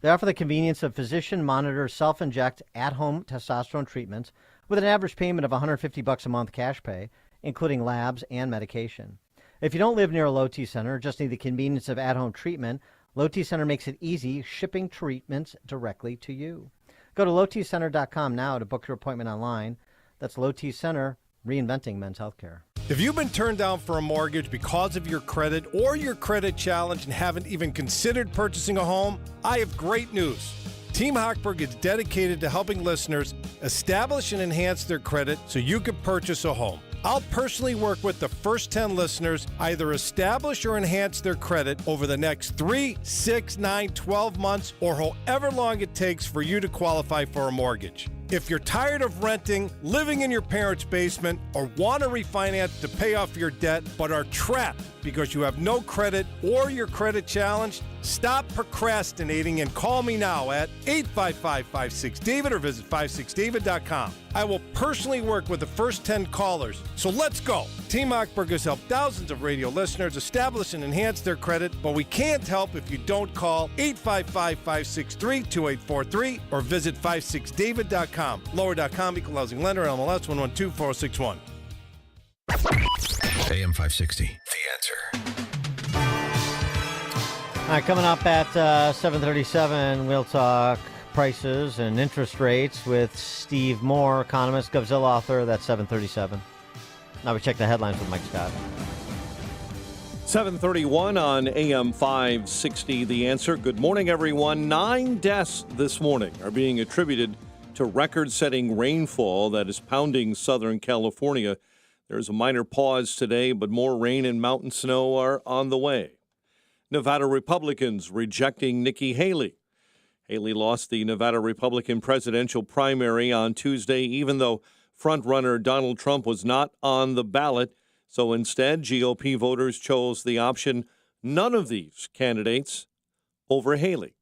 They offer the convenience of physician-monitored, self-inject, at-home testosterone treatments with an average payment of $150 a month cash pay, including labs and medication. If you don't live near a Low T Center or just need the convenience of at-home treatment, Low T Center makes it easy shipping treatments directly to you. Go to lowtcenter.com now to book your appointment online. That's Low T Center, reinventing men's healthcare. If you've been turned down for a mortgage because of your credit or your credit challenge and haven't even considered purchasing a home, I have great news. Team Hochberg is dedicated to helping listeners establish and enhance their credit so you can purchase a home. I'll personally work with the first 10 listeners, either establish or enhance their credit over the next 3, 6, 9, 12 months, or however long it takes for you to qualify for a mortgage. If you're tired of renting, living in your parents' basement, or want to refinance to pay off your debt, but are trapped because you have no credit or your credit challenged, stop procrastinating and call me now at 855-56-DAVID or visit 56david.com. I will personally work with the first 10 callers. So let's go. Team Hochberg has helped thousands of radio listeners establish and enhance their credit, but we can't help if you don't call 855-563-2843 or visit 56david.com. Lower.com, equal housing lender, MLS 112461. AM 560, The Answer. All right, coming up at 7:37, we'll talk prices and interest rates with Steve Moore, economist, Govzilla author. That's 7:37. Now we check the headlines with Mike Scott. 7:31 on AM 560, The Answer. Good morning, everyone. 9 deaths this morning are being attributed to record-setting rainfall that is pounding Southern California. There's a minor pause today, but more rain and mountain snow are on the way. Nevada Republicans rejecting Nikki Haley. Haley lost the Nevada Republican presidential primary on Tuesday, even though frontrunner Donald Trump was not on the ballot. So instead, GOP voters chose the option none of these candidates over Haley.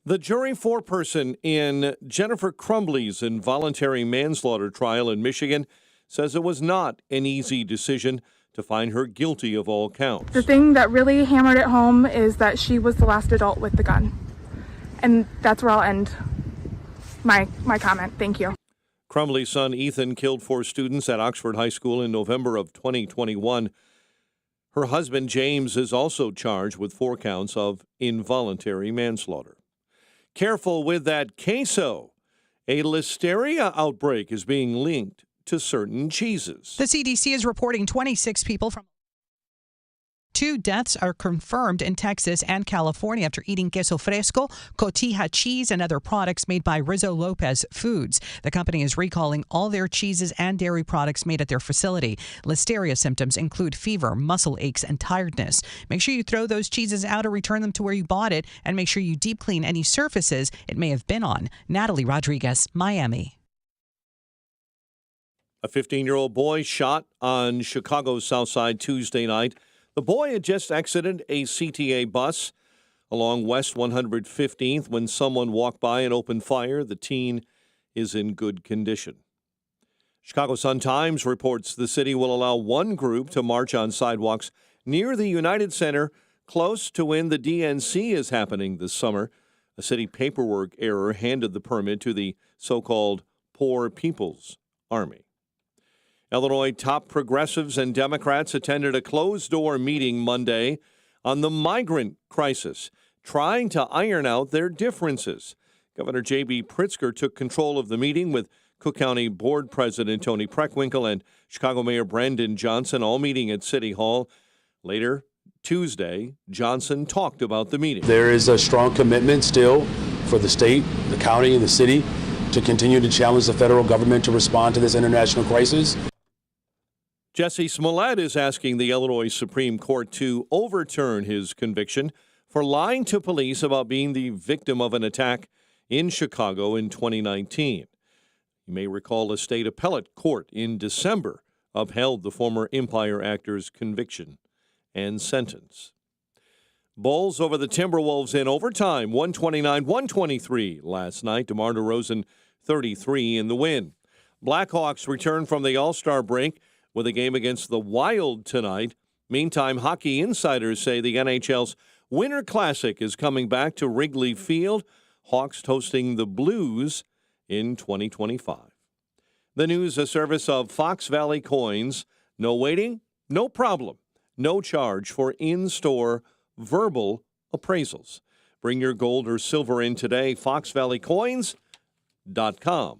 The jury foreperson in Jennifer Crumbley's involuntary manslaughter trial in Michigan says it was not an easy decision to find her guilty of all counts. The thing that really hammered it home is that she was the last adult with the gun. And that's where I'll end my comment. Thank you. Crumbley's son Ethan killed 4 students at Oxford High School in November of 2021. Her husband James is also charged with 4 counts of involuntary manslaughter. Careful with that queso. A listeria outbreak is being linked to certain cheeses. The CDC is reporting 26 people from 2 deaths are confirmed in Texas and California after eating queso fresco, cotija cheese, and other products made by Rizzo Lopez Foods. The company is recalling all their cheeses and dairy products made at their facility. Listeria symptoms include fever, muscle aches, and tiredness. Make sure you throw those cheeses out or return them to where you bought it, and make sure you deep clean any surfaces it may have been on. Natalie Rodriguez, Miami. A 15-year-old boy shot on Chicago's South Side Tuesday night. The boy had just exited a CTA bus along West 115th when someone walked by and opened fire. The teen is in good condition. Chicago Sun-Times reports the city will allow one group to march on sidewalks near the United Center, close to when the DNC is happening this summer. A city paperwork error handed the permit to the so-called Poor People's Army. Illinois top progressives and Democrats attended a closed-door meeting Monday on the migrant crisis, trying to iron out their differences. Governor J.B. Pritzker took control of the meeting with Cook County Board President Tony Preckwinkle and Chicago Mayor Brandon Johnson all meeting at City Hall. Later Tuesday, Johnson talked about the meeting. There is a strong commitment still for the state, the county, and the city to continue to challenge the federal government to respond to this international crisis. Jesse Smollett is asking the Illinois Supreme Court to overturn his conviction for lying to police about being the victim of an attack in Chicago in 2019. You may recall a state appellate court in December upheld the former Empire actor's conviction and sentence. Bulls over the Timberwolves in overtime, 129-123 last night. DeMar DeRozan, 33 in the win. Blackhawks return from the All-Star break with a game against the Wild tonight. Meantime, hockey insiders say the NHL's Winter Classic is coming back to Wrigley Field. Hawks hosting the Blues in 2025. The news, a service of Fox Valley Coins. No waiting, no problem. No charge for in-store verbal appraisals. Bring your gold or silver in today. FoxValleyCoins.com.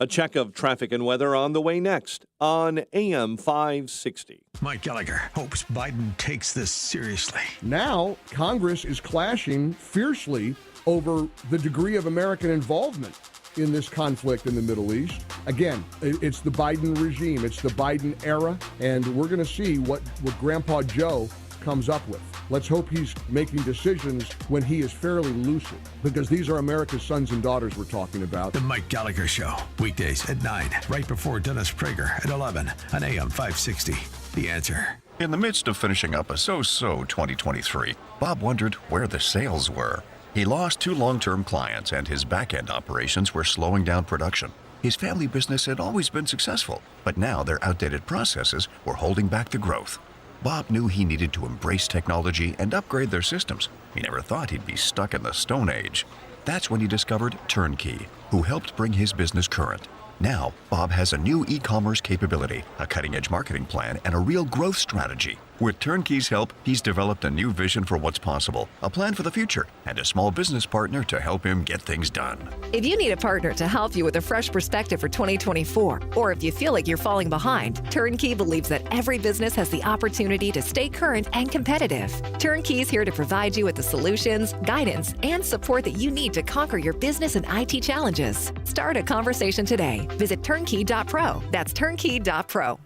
A check of traffic and weather on the way next on AM 560. Mike Gallagher hopes Biden takes this seriously. Now, Congress is clashing fiercely over the degree of American involvement in this conflict in the Middle East. Again, it's the Biden regime. It's the Biden era, and we're going to see what Grandpa Joe comes up with. Let's hope he's making decisions when he is fairly lucid, because these are America's sons and daughters we're talking about. The Mike Gallagher Show, weekdays at 9, right before Dennis Prager at 11 on AM 560. The Answer. In the midst of finishing up a so-so 2023, Bob wondered where the sales were. He lost 2 long-term clients, and his back-end operations were slowing down production. His family business had always been successful, but now their outdated processes were holding back the growth. Bob knew he needed to embrace technology and upgrade their systems. He never thought he'd be stuck in the Stone Age. That's when he discovered Turnkey, who helped bring his business current. Now, Bob has a new e-commerce capability, a cutting-edge marketing plan, and a real growth strategy. With Turnkey's help, he's developed a new vision for what's possible, a plan for the future, and a small business partner to help him get things done. If you need a partner to help you with a fresh perspective for 2024, or if you feel like you're falling behind, Turnkey believes that every business has the opportunity to stay current and competitive. Turnkey's here to provide you with the solutions, guidance, and support that you need to conquer your business and IT challenges. Start a conversation today. Visit turnkey.pro. That's turnkey.pro.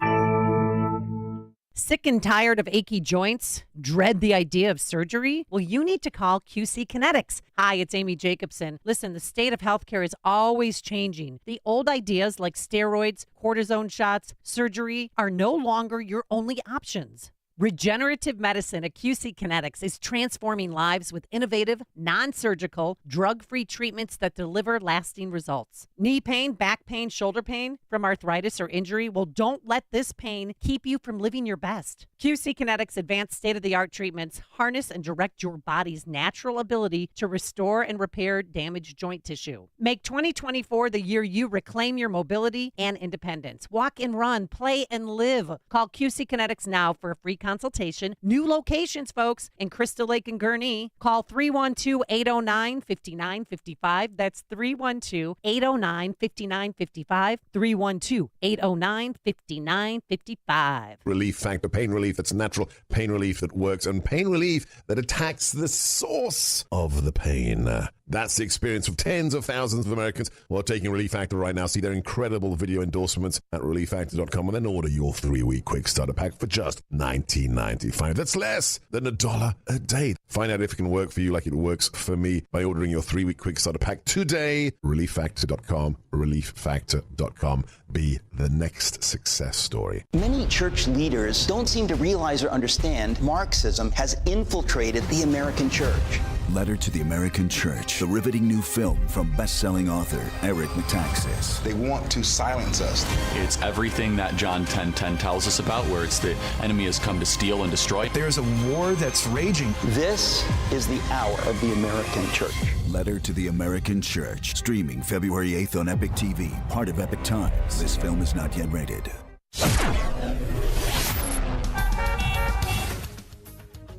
Sick and tired of achy joints? Dread the idea of surgery? Well, you need to call QC Kinetics. Hi, it's Amy Jacobson. Listen, the state of healthcare is always changing. The old ideas like steroids, cortisone shots, surgery are no longer your only options. Regenerative medicine at QC Kinetics is transforming lives with innovative, non-surgical, drug-free treatments that deliver lasting results. Knee pain, back pain, shoulder pain from arthritis or injury? Well, don't let this pain keep you from living your best. QC Kinetics' advanced state-of-the-art treatments harness and direct your body's natural ability to restore and repair damaged joint tissue. Make 2024 the year you reclaim your mobility and independence. Walk and run, play and live. Call QC Kinetics now for a free consultation. New locations, folks, in Crystal Lake and Gurnee. Call 312-809-5955. That's 312-809-5955. 312-809-5955. Relief Factor, pain relief that's natural, pain relief that works, and pain relief that attacks the source of the pain. That's the experience of tens of thousands of Americans who are taking Relief Factor right now. See their incredible video endorsements at relieffactor.com and then order your 3-week quick starter pack for just $19.95. That's less than $1 a day. Find out if it can work for you like it works for me by ordering your 3-week quick starter pack today. relieffactor.com, relieffactor.com. Be the next success story. Many church leaders don't seem to realize or understand Marxism has infiltrated the American church. Letter to the American Church, the riveting new film from best-selling author Eric Metaxas. They want to silence us. It's everything that John 10:10 tells us about, where it's the enemy has come to steal and destroy. There's a war that's raging. This is the hour of the American church. Letter to the American Church, streaming February 8th on Epic TV, part of Epic Times. This film is not yet rated.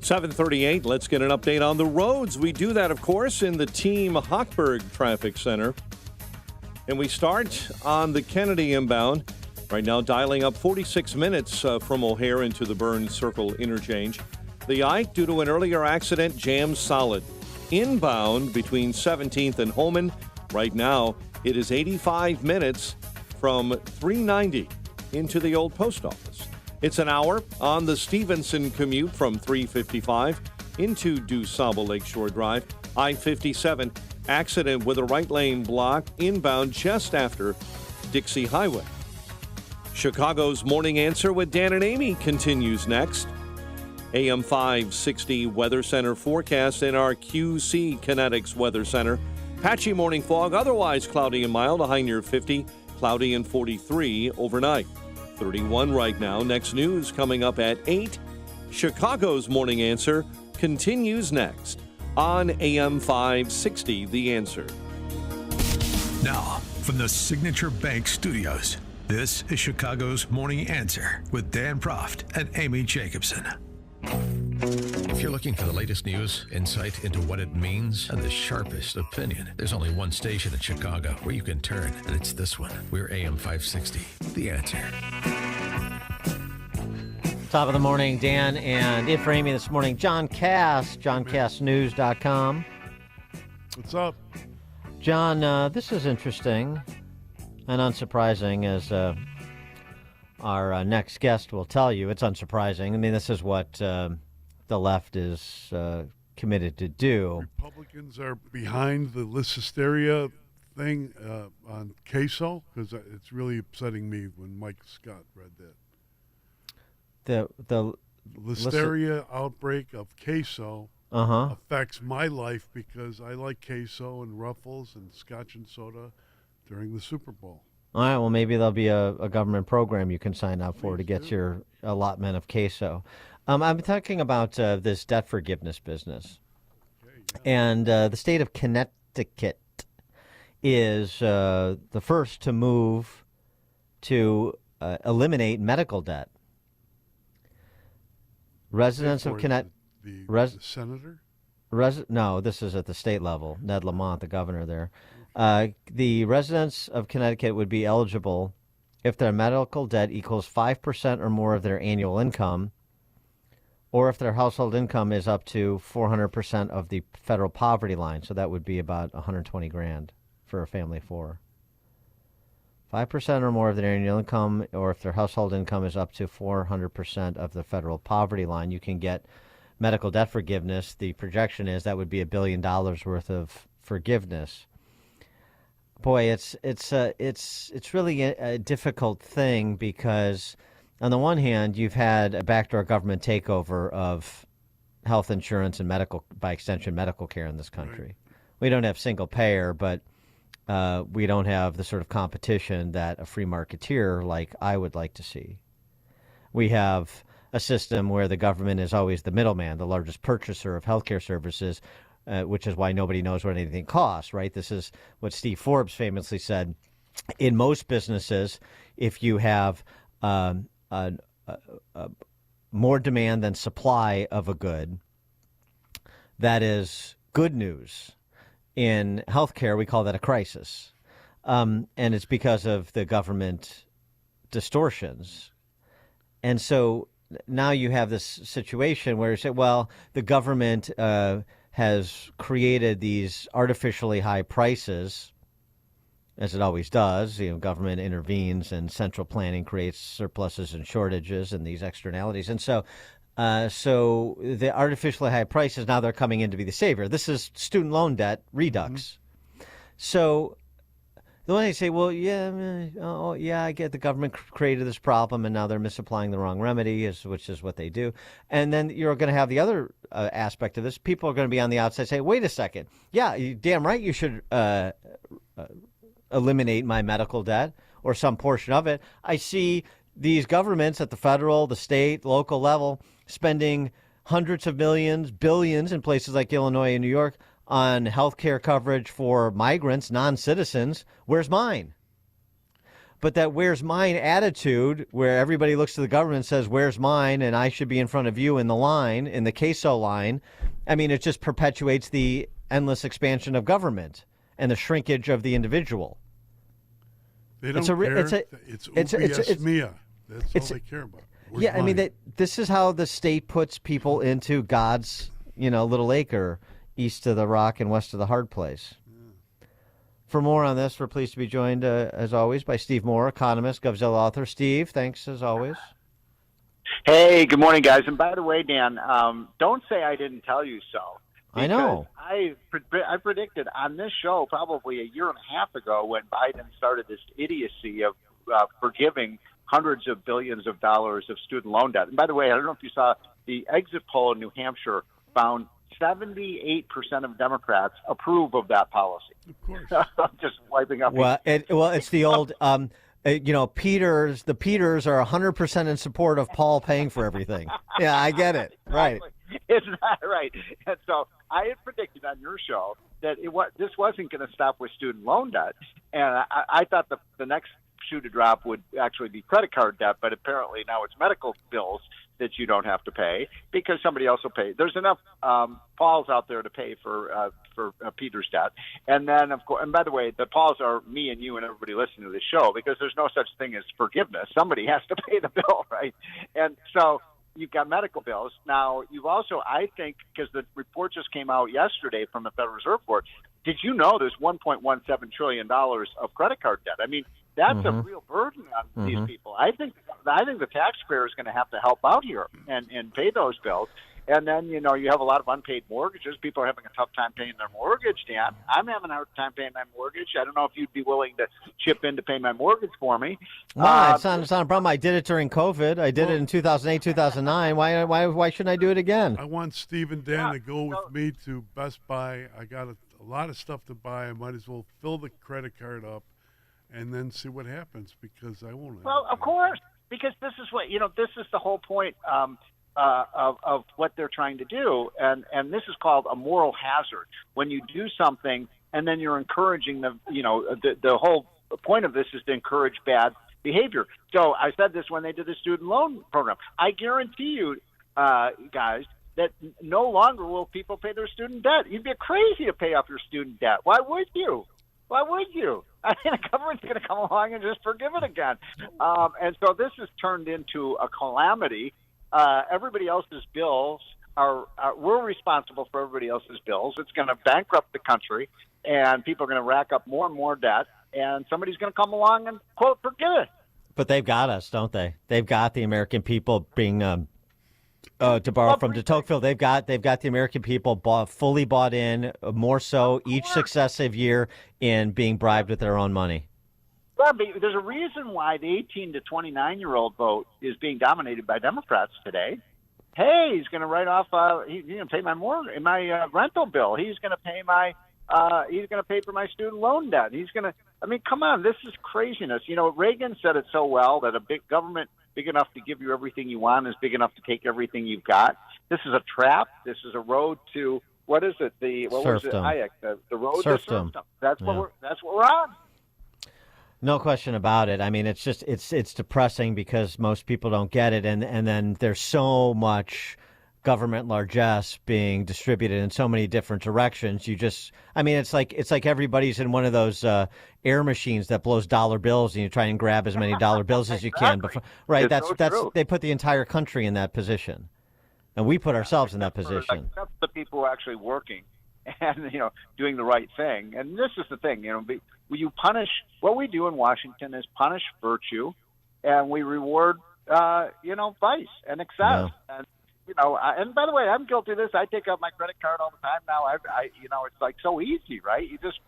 7:38, let's get an update on the roads. We do that, of course, in the Team Hochberg Traffic Center. And we start on the Kennedy inbound. Right now, dialing up 46 minutes from O'Hare into the Burns Circle interchange. The Ike, due to an earlier accident, jams solid. Inbound between 17th and Holman. Right now, it is 85 minutes from 390 into the old post office. It's an hour on the Stevenson commute from 355 into DuSable Lakeshore Drive. I-57, accident with a right lane block inbound just after Dixie Highway. Chicago's Morning Answer with Dan and Amy continues next. AM 560 Weather Center forecast in our QC Kinetics Weather Center. Patchy morning fog, otherwise cloudy and mild, a high near 50, cloudy and 43 overnight. 31 right now. Next news coming up at 8. Chicago's Morning Answer continues next on AM 560 The Answer. Now, from the Signature Bank Studios, this is Chicago's Morning Answer with Dan Proft and Amy Jacobson. If you're looking for the latest news, insight into what it means, and the sharpest opinion, there's only one station in Chicago where you can turn, and it's this one. We're AM 560. The Answer. Top of the morning, Dan, and it for Amy this morning, John Cass, johncassnews.com. What's up? John, this is interesting and unsurprising, as our next guest will tell you. It's unsurprising. I mean, this is what the left is committed to do. Republicans are behind the listeria thing on queso, because it's really upsetting me when Mike Scott read that. The listeria outbreak of queso affects my life because I like queso and Ruffles and Scotch and soda during the Super Bowl. All right, well, maybe there'll be a government program you can sign up for to get your allotment of queso. I'm talking about this debt forgiveness business. And the state of Connecticut is the first to move to eliminate medical debt. Residents of Connecticut. The senator? No, this is at the state level. Ned Lamont, the governor there. The residents of Connecticut would be eligible if their medical debt equals 5% or more of their annual income, or if their household income is up to 400% of the federal poverty line. So that would be about $120,000 for a family of four. 5% or more of their annual income, or if their household income is up to 400% of the federal poverty line, you can get medical debt forgiveness. The projection is that would be $1 billion worth of forgiveness. Boy, it's really a difficult thing because, on the one hand, you've had a backdoor government takeover of health insurance and medical, by extension, medical care in this country. Right. We don't have single payer, but we don't have the sort of competition that a free marketeer like I would like to see. We have a system where the government is always the middleman, the largest purchaser of healthcare services, which is why nobody knows what anything costs, right? This is what Steve Forbes famously said. In most businesses, if you have more demand than supply of a good, that is good news. In healthcare, we call that a crisis. And it's because of the government distortions. And so now you have this situation where you say, well, the government has created these artificially high prices, as it always does. You know, government intervenes and central planning creates surpluses and shortages and these externalities. And so the artificially high prices, now they're coming in to be the savior. This is student loan debt redux. Mm-hmm. So the one they say, well, yeah, I get the government created this problem and now they're misapplying the wrong remedy, which is what they do. And then you're going to have the other aspect of this. People are going to be on the outside say, wait a second. Yeah, you're damn right you should eliminate my medical debt or some portion of it. I see these governments at the federal, the state, local level spending hundreds of millions, billions in places like Illinois and New York on health care coverage for migrants, non-citizens. Where's mine? But that where's mine attitude, where everybody looks to the government and says, where's mine, and I should be in front of you in the line, in the queso line, I mean, it just perpetuates the endless expansion of government and the shrinkage of the individual. They don't care. It's Mia. That's all they care about. Where's mine? I mean, this is how the state puts people into God's, little acre east of the rock and west of the hard place. Yeah. For more on this, we're pleased to be joined, as always, by Steve Moore, economist, GovZilla author. Steve, thanks as always. Hey, good morning, guys. And by the way, Dan, don't say I didn't tell you so. I know. I predicted on this show probably a year and a half ago when Biden started this idiocy of forgiving hundreds of billions of dollars of student loan debt. And by the way, I don't know if you saw the exit poll in New Hampshire found 78% of Democrats approve of that policy. Of course. Just wiping up. Well, it's the old, the Peters are 100% in support of Paul paying for everything. Yeah, I get it. Right. It's not right. And so I had predicted on your show that this wasn't going to stop with student loan debt. And I thought the next shoe to drop would actually be credit card debt, but apparently now it's medical bills. that you don't have to pay because somebody else will pay. There's enough Pauls out there to pay for Peter's debt. And then, of course, and by the way, the Pauls are me and you and everybody listening to this show because there's no such thing as forgiveness. Somebody has to pay the bill, right? And so you've got medical bills. Now, you've also, I think, because the report just came out yesterday from the Federal Reserve Board, did you know there's $1.17 trillion of credit card debt? I mean, that's a real burden on these people. I think the taxpayer is going to have to help out here and pay those bills. And then, you have a lot of unpaid mortgages. People are having a tough time paying their mortgage, Dan. I'm having a hard time paying my mortgage. I don't know if you'd be willing to chip in to pay my mortgage for me. No, it's not a problem. I did it during COVID. I did it in 2008, 2009. Why shouldn't I do it again? I want Steve and Dan to go with me to Best Buy. I got a lot of stuff to buy. I might as well fill the credit card up and then see what happens because I won't. Well, of course, because this is what, this is the whole point of what they're trying to do. And this is called a moral hazard. When you do something and then you're encouraging the whole point of this is to encourage bad behavior. So I said this when they did the student loan program. I guarantee you, guys, that no longer will people pay their student debt. You'd be crazy to pay off your student debt. Why would you? Why would you? I mean, the government's going to come along and just forgive it again. And so this has turned into a calamity. Everybody else's bills we're responsible for everybody else's bills. It's going to bankrupt the country, and people are going to rack up more and more debt, and somebody's going to come along and, quote, forgive it. But they've got us, don't they? They've got the American people being to borrow from de Tocqueville, they've got the American people fully bought in, more so each successive year in being bribed with their own money. Well, there's a reason why the 18 to 29-year-old vote is being dominated by Democrats today. Hey, he's going to write off. He's going to pay my rental bill. He's going to pay for my student loan debt. He's going to. I mean, come on, this is craziness. Reagan said it so well that a big government big enough to give you everything you want is big enough to take everything you've got. This is a trap. This is a road to what is it? What was it? Hayek. The road to serfdom. That's what we're on. No question about it. I mean, it's just it's depressing because most people don't get it, and then there's so much government largesse being distributed in so many different directions. It's like everybody's in one of those air machines that blows dollar bills, and you try and grab as many dollar bills as you can. Before, right? That's they put the entire country in that position, and we put ourselves in that position. That's the people who are actually working and doing the right thing. And this is the thing, you punish. What we do in Washington is punish virtue, and we reward vice and excess. Yeah. And and by the way, I'm guilty of this. I take out my credit card all the time now. It's like so easy, right? You just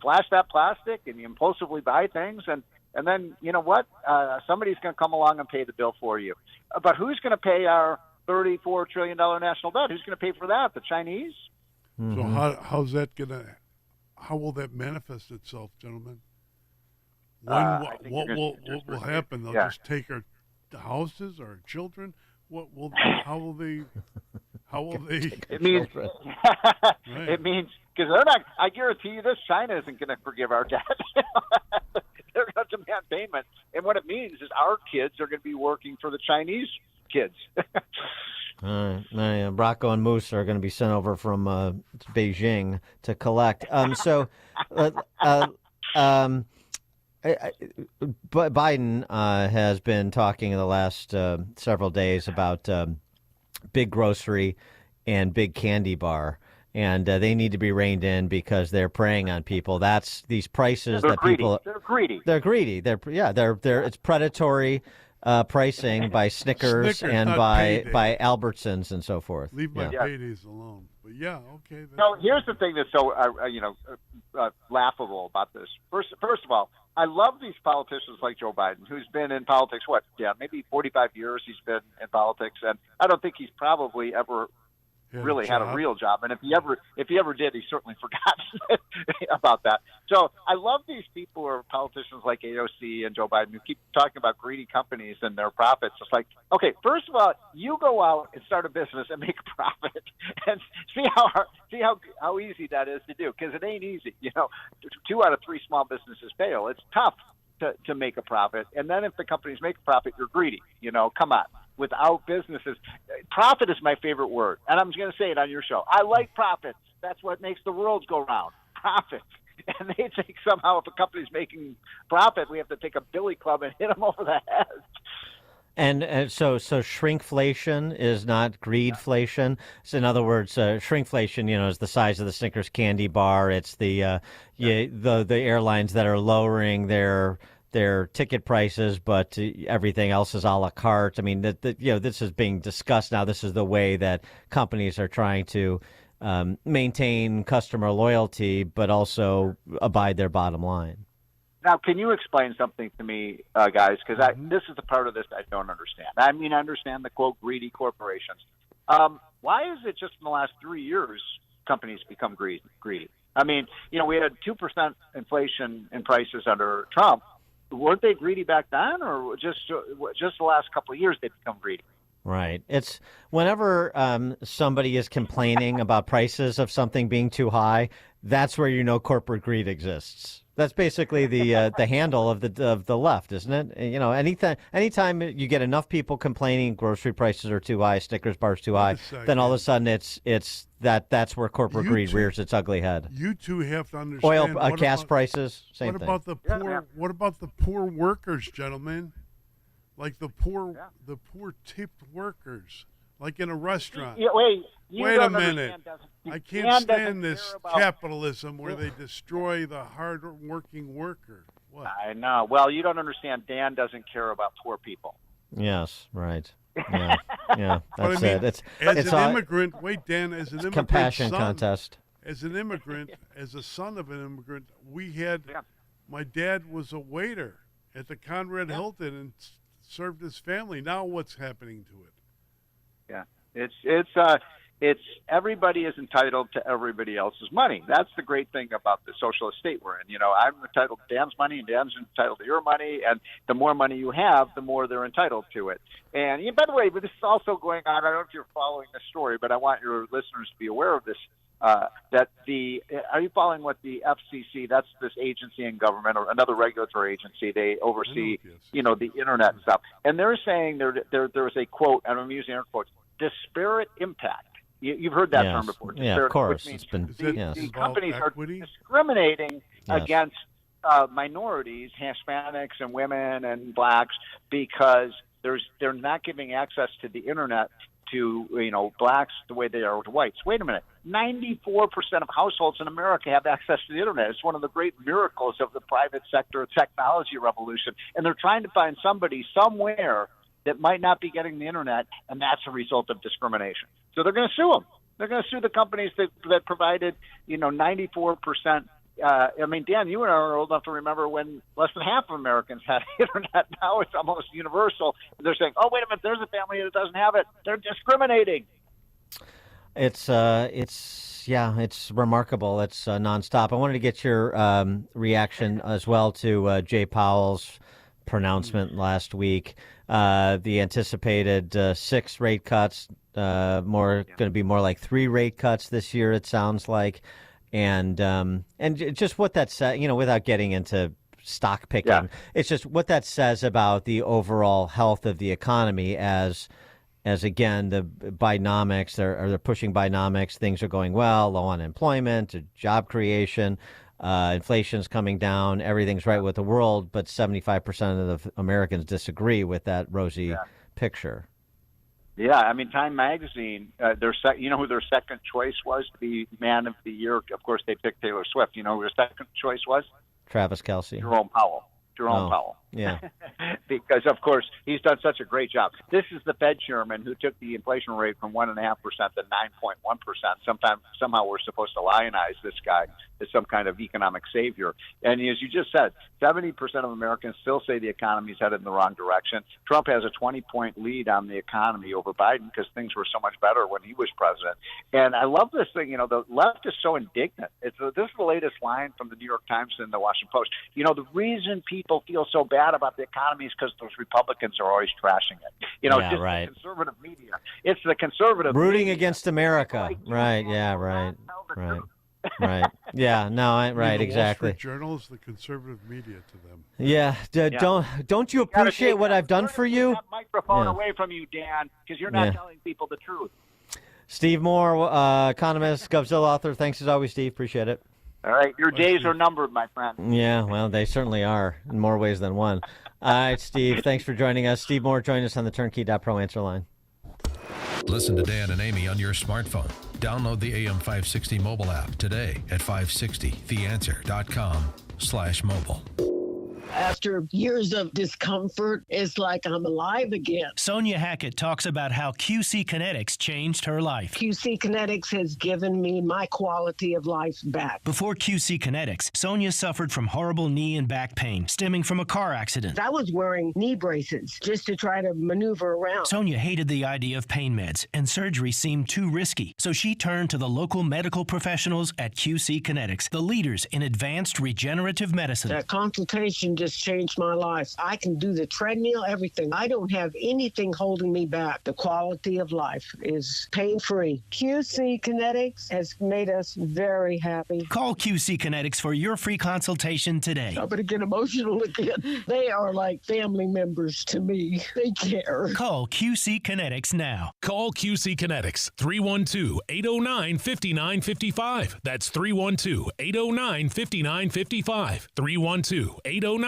flash that plastic and you impulsively buy things, and then you know what? Somebody's going to come along and pay the bill for you. But who's going to pay our $34 trillion national debt? Who's going to pay for that? The Chinese? So how will that manifest itself, gentlemen? What will happen? They'll just take our houses, our children. How will they? It means right. It means because they're not. I guarantee you, this China isn't going to forgive our debt. They're going to demand payment, and what it means is our kids are going to be working for the Chinese kids. Rocco and Moose are going to be sent over from Beijing to collect. Biden has been talking in the last several days about big grocery and big candy bar, and they need to be reined in because they're preying on people. That's these prices that people. They're greedy. They're greedy. They're it's predatory pricing by Snickers and by Albertsons and so forth. Leave my paydays alone. But okay. So here's the thing that's so laughable about this. First of all, I love these politicians like Joe Biden, who's been in politics, maybe 45 years he's been in politics, and I don't think he's probably ever really had a real job. And if he ever did, he certainly forgot about that. So I love these people who are politicians like AOC and Joe Biden who keep talking about greedy companies and their profits. It's like, okay, first of all, you go out and start a business and make a profit and see how easy that is to do, because it ain't easy. 2 out of 3 small businesses fail. It's tough to make a profit. And then if the companies make a profit, you're greedy. Come on. without businesses. Profit is my favorite word, and I'm going to say it on your show. I like profits. That's what makes the world go round. Profits. And they think somehow if a company's making profit, we have to take a billy club and hit them over the head. And so shrinkflation is not greedflation. So in other words, shrinkflation, is the size of the Snickers candy bar. It's the airlines that are lowering their ticket prices, but everything else is a la carte. I mean, this is being discussed now. This is the way that companies are trying to maintain customer loyalty, but also abide their bottom line. Now, can you explain something to me, guys? Because this is the part of this I don't understand. I mean, I understand the, quote, greedy corporations. Why is it just in the last 3 years companies become greedy? I mean, we had 2% inflation in prices under Trump. Weren't they greedy back then, or just the last couple of years they've become greedy? Right. It's whenever somebody is complaining about prices of something being too high, that's where corporate greed exists. That's basically the handle of the left, isn't it? Anytime you get enough people complaining grocery prices are too high, Snickers bars too high, then all of a sudden that's where corporate greed rears its ugly head. You two have to understand. Oil, gas prices, same thing. What about the poor workers, gentlemen? Like the poor tipped workers, like in a restaurant. Wait a minute. I can't stand this capitalism where they destroy the hard-working worker. What? I know. Well, you don't understand. Dan doesn't care about poor people. Yes, right. Yeah, that's it. As an immigrant, Dan, as an immigrant compassion son, contest. As an immigrant, as a son of an immigrant, we had my dad was a waiter at the Conrad Hilton and served his family. Now what's happening to it? Yeah, it's everybody is entitled to everybody else's money. That's the great thing about the socialist state we're in. I'm entitled to Dan's money, and Dan's entitled to your money, and the more money you have, the more they're entitled to it. And by the way, but this is also going on. I don't know if you're following the story, but I want your listeners to be aware of this. Are you following what the FCC? That's this agency in government or another regulatory agency. They oversee, the internet and stuff. And they're saying there's a quote, and I'm using air quotes, disparate impact. You've heard that term before. Yeah, of course. Which means it's been the companies are discriminating against minorities, Hispanics and women and blacks, because they're not giving access to the internet to blacks the way they are to whites. Wait a minute. 94% of households in America have access to the internet. It's one of the great miracles of the private sector technology revolution. And they're trying to find somebody somewhere that might not be getting the internet, and that's a result of discrimination. So they're going to sue them. They're going to sue the companies that provided 94%. Dan, you and I are old enough to remember when less than half of Americans had internet. Now it's almost universal. They're saying, "Oh, wait a minute, there's a family that doesn't have it. They're discriminating." It's remarkable. It's nonstop. I wanted to get your reaction as well to Jay Powell's pronouncement last week. The anticipated 6 rate cuts, going to be more like 3 rate cuts this year. It sounds like. And just what that says, without getting into stock picking, it's just what that says about the overall health of the economy as again, the Bidenomics, they're pushing Bidenomics. Things are going well, low unemployment, job creation, inflation's coming down, everything's right with the world, but 75% of the Americans disagree with that rosy picture. Yeah, Time Magazine, who their second choice was to be Man of the Year? Of course, they picked Taylor Swift. You know who their second choice was? Travis Kelce. Jerome Powell. Powell. Yeah. Because, of course, he's done such a great job. This is the Fed chairman who took the inflation rate from 1.5% to 9.1%. Somehow we're supposed to lionize this guy as some kind of economic savior. And as you just said, 70% of Americans still say the economy is headed in the wrong direction. Trump has a 20-point lead on the economy over Biden because things were so much better when he was president. And I love this thing. The left is so indignant. This is the latest line from the New York Times and the Washington Post. The reason people feel so bad about the economy is because those Republicans are always trashing it. The conservative media. It's the conservative rooting media against America. Right. Yeah. Right. Right. Yeah. No. Right. The Exactly. Wall Street Journal is the conservative media to them. Yeah. Don't you appreciate what I've done for you? That microphone away from you, Dan, because you're not telling people the truth. Steve Moore, economist, Govzilla author. Thanks as always, Steve. Appreciate it. All right. Your days are numbered, my friend. Yeah, well, they certainly are in more ways than one. All right, Steve, thanks for joining us. Steve Moore, join us on the Turnkey.pro answer line. Listen to Dan and Amy on your smartphone. Download the AM560 mobile app today at 560theanswer.com/mobile. After years of discomfort, it's like I'm alive again. Sonia Hackett talks about how QC Kinetics changed her life. QC Kinetics has given me my quality of life back. Before QC Kinetics, Sonia suffered from horrible knee and back pain stemming from a car accident. I was wearing knee braces just to try to maneuver around. Sonia hated the idea of pain meds, and surgery seemed too risky, so she turned to the local medical professionals at QC Kinetics, the leaders in advanced regenerative medicine. That consultation just changed my life. I can do the treadmill, everything. I don't have anything holding me back. The quality of life is pain-free. QC Kinetics has made us very happy. Call QC Kinetics for your free consultation today. I'm going to get emotional again. They are like family members to me. They care. Call QC Kinetics now. Call QC Kinetics, 312-809-5955. That's 312-809-5955. 312-809-5955.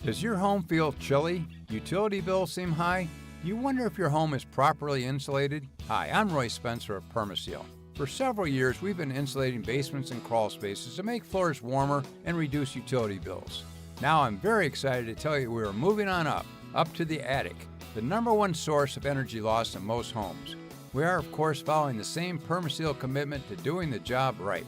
Does your home feel chilly? Utility bills seem high? You wonder if your home is properly insulated? Hi, I'm Roy Spencer of Permaseal. For several years, we've been insulating basements and crawl spaces to make floors warmer and reduce utility bills. Now I'm very excited to tell you we are moving on up to the attic, the #1 source of energy loss in most homes. We are, of course, following the same Permaseal commitment to doing the job right.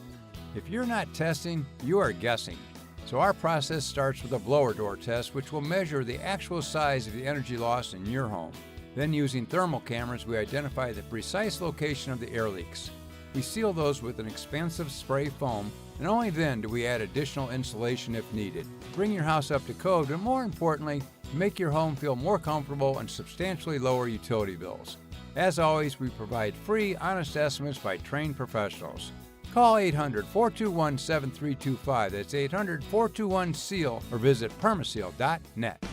If you're not testing, you are guessing. So our process starts with a blower door test, which will measure the actual size of the energy loss in your home. Then using thermal cameras, we identify the precise location of the air leaks. We seal those with an expansive spray foam, and only then do we add additional insulation if needed. Bring your house up to code, and more importantly, make your home feel more comfortable and substantially lower utility bills. As always, we provide free, honest estimates by trained professionals. Call 800-421-7325. That's 800-421-SEAL or visit permaseal.net.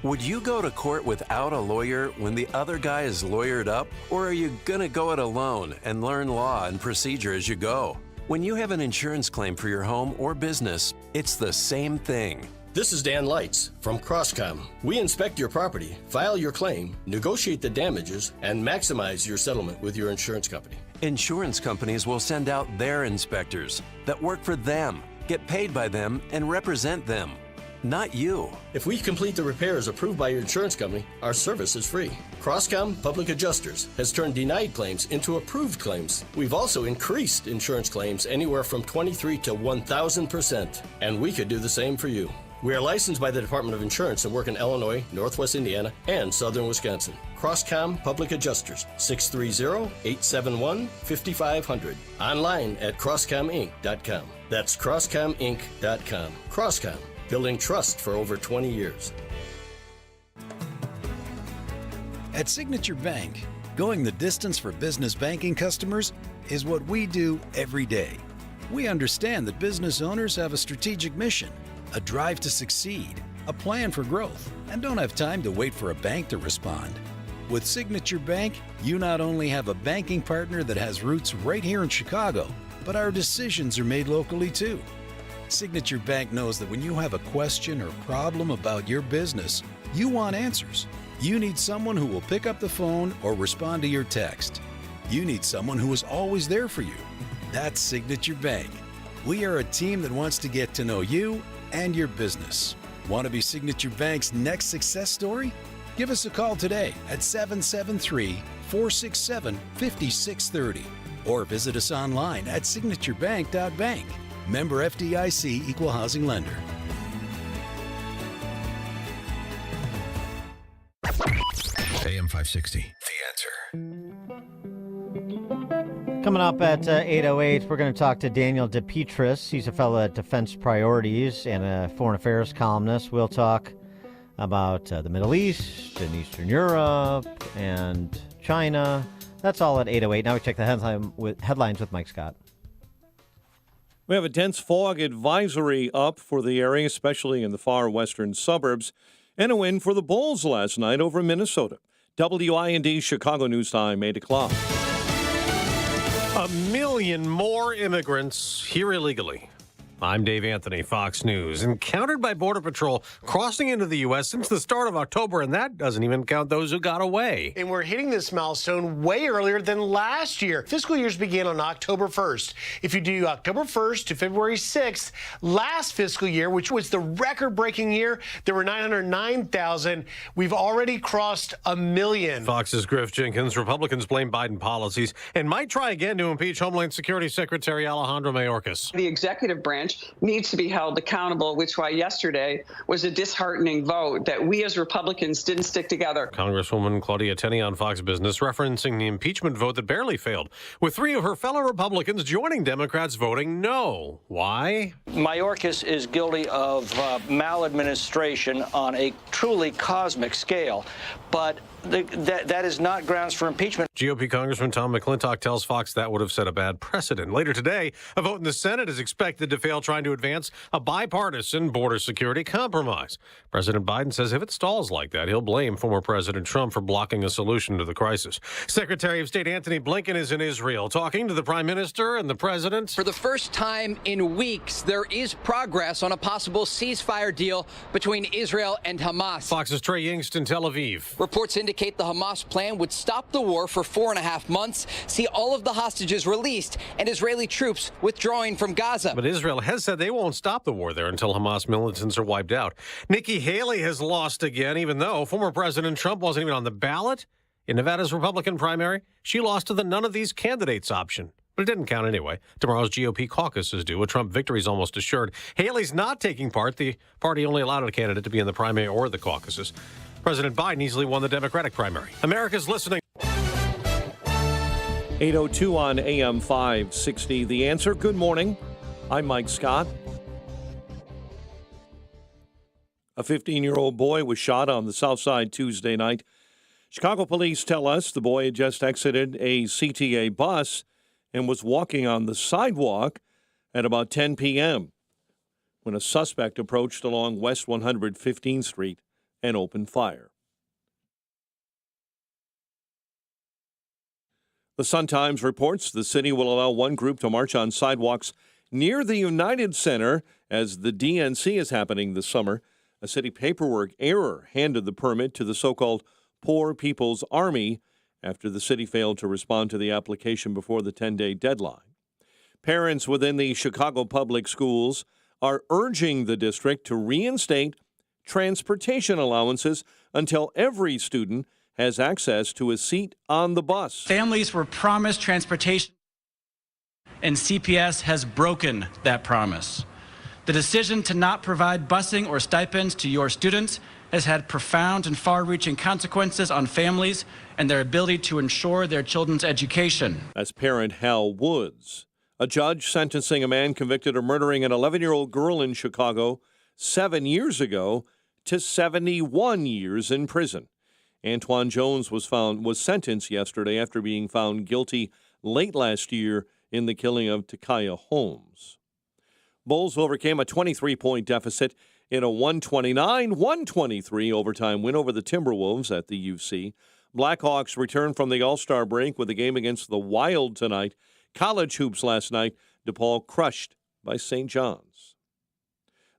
Would you go to court without a lawyer when the other guy is lawyered up? Or are you going to go it alone and learn law and procedure as you go? When you have an insurance claim for your home or business, it's the same thing. This is Dan Lights from Crosscom. We inspect your property, file your claim, negotiate the damages, and maximize your settlement with your insurance company. Insurance companies will send out their inspectors that work for them, get paid by them, and represent them. Not you. If we complete the repairs approved by your insurance company, our service is free. Crosscom Public Adjusters has turned denied claims into approved claims. We've also increased insurance claims anywhere from 23 to 1,000%, and we could do the same for you. We are licensed by the Department of Insurance and work in Illinois, Northwest Indiana, and Southern Wisconsin. Crosscom Public Adjusters, 630-871-5500. Online at crosscominc.com. That's crosscominc.com. Crosscom, building trust for over 20 years. At Signature Bank, going the distance for business banking customers is what we do every day. We understand that business owners have a strategic mission, a drive to succeed, a plan for growth, and don't have time to wait for a bank to respond. With Signature Bank, you not only have a banking partner that has roots right here in Chicago, but our decisions are made locally too. Signature Bank knows that when you have a question or problem about your business, you want answers. You need someone who will pick up the phone or respond to your text. You need someone who is always there for you. That's Signature Bank. We are a team that wants to get to know you and your business. Want to be Signature Bank's next success story? Give us a call today at 773-467-5630 or visit us online at signaturebank.bank. Member FDIC Equal Housing Lender. AM 560, The Answer. Coming up at 8:08, we're going to talk to Daniel DePietris. He's a fellow at Defense Priorities and a foreign affairs columnist. We'll talk about the Middle East and Eastern Europe and China, That's all at 8:08. Now we check the headlines with Mike Scott. We have a dense fog advisory up for the area, especially in the far western suburbs, and a win for the Bulls last night over Minnesota. WIND Chicago News Time, 8 o'clock. 1 million more immigrants here illegally. I'm Dave Anthony, Fox News. Encountered by Border Patrol crossing into the U.S. since the start of October, and that doesn't even count those who got away. And we're hitting this milestone way earlier than last year. Fiscal years began on October 1st. If you do October 1st to February 6th, last fiscal year, which was the record-breaking year, there were 909,000. We've already crossed 1 million. Fox's Griff Jenkins. Republicans blame Biden policies and might try again to impeach Homeland Security Secretary Alejandro Mayorkas. The executive branch needs to be held accountable, which why yesterday was a disheartening vote that we as Republicans didn't stick together. Congresswoman Claudia Tenney on Fox Business referencing the impeachment vote that barely failed, with 3 of her fellow Republicans joining Democrats voting no. Why? Mayorkas is guilty of maladministration on a truly cosmic scale, but that is not grounds for impeachment. GOP Congressman Tom McClintock tells Fox that would have set a bad precedent. Later today, a vote in the Senate is expected to fail trying to advance a bipartisan border security compromise. President Biden says if it stalls like that, he'll blame former President Trump for blocking a solution to the crisis. Secretary of State Antony Blinken is in Israel talking to the Prime Minister and the President. For the first time in weeks, there is progress on a possible ceasefire deal between Israel and Hamas. Fox's Trey Yingst in Tel Aviv. Reports indicate the Hamas plan would stop the war for 4.5 months, see all of the hostages released, and Israeli troops withdrawing from Gaza. But Israel has said they won't stop the war there until Hamas militants are wiped out. Nikki Haley has lost again, even though former President Trump wasn't even on the ballot in Nevada's Republican primary. She lost to the none of these candidates option. But it didn't count anyway. Tomorrow's GOP caucus is due. A Trump victory is almost assured. Haley's not taking part. The party only allowed a candidate to be in the primary or the caucuses. President Biden easily won the Democratic primary. America's listening. 8:02 on AM 560. The Answer. Good morning. I'm Mike Scott. A 15-year-old boy was shot on the South Side Tuesday night. Chicago police tell us the boy had just exited a CTA bus and was walking on the sidewalk at about 10 p.m. when a suspect approached along West 115th Street and opened fire. The Sun-Times reports the city will allow one group to march on sidewalks near the United Center as the DNC is happening this summer. A city paperwork error handed the permit to the so-called Poor People's Army after the city failed to respond to the application before the 10-day deadline. Parents within the Chicago Public Schools are urging the district to reinstate transportation allowances until every student has access to a seat on the bus. Families were promised transportation, and CPS has broken that promise. The decision to not provide busing or stipends to your students has had profound and far-reaching consequences on families and their ability to ensure their children's education. That's parent Hal Woods. A judge sentencing a man convicted of murdering an 11-year-old girl in Chicago 7 years ago to 71 years in prison. Antoine Jones was sentenced yesterday after being found guilty late last year in the killing of Takaya Holmes. Bulls overcame a 23-point deficit in a 129-123 overtime win over the Timberwolves at the UC. Blackhawks returned from the All-Star break with a game against the Wild tonight. College hoops last night, DePaul crushed by St. John's.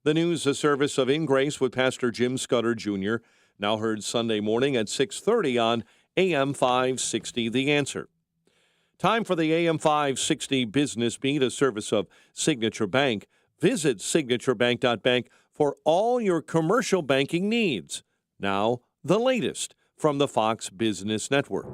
The news, a service of In Grace with Pastor Jim Scudder Jr., now heard Sunday morning at 6:30 on AM 560, The Answer. Time for the AM 560 Business Beat, a service of Signature Bank. Visit signaturebank.bank for all your commercial banking needs. Now, the latest from the Fox Business Network.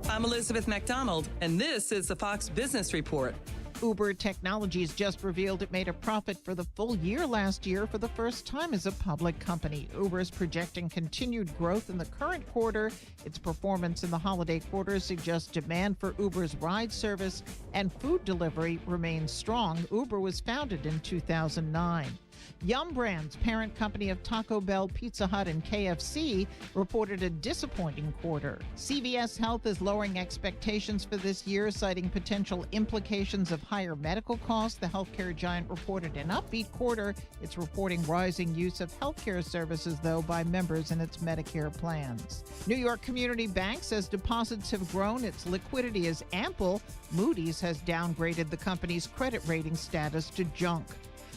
I'm Elizabeth McDonald, and this is the Fox Business Report. Uber Technologies just revealed it made a profit for the full year last year for the first time as a public company. Uber is projecting continued growth in the current quarter. Its performance in the holiday quarter suggests demand for Uber's ride service and food delivery remains strong. Uber was founded in 2009. Yum Brands, parent company of Taco Bell, Pizza Hut, and KFC, reported a disappointing quarter. CVS Health is lowering expectations for this year, citing potential implications of higher medical costs. The healthcare giant reported an upbeat quarter. It's reporting rising use of healthcare services, though, by members in its Medicare plans. New York Community Bank says deposits have grown. Its liquidity is ample. Moody's has downgraded the company's credit rating status to junk.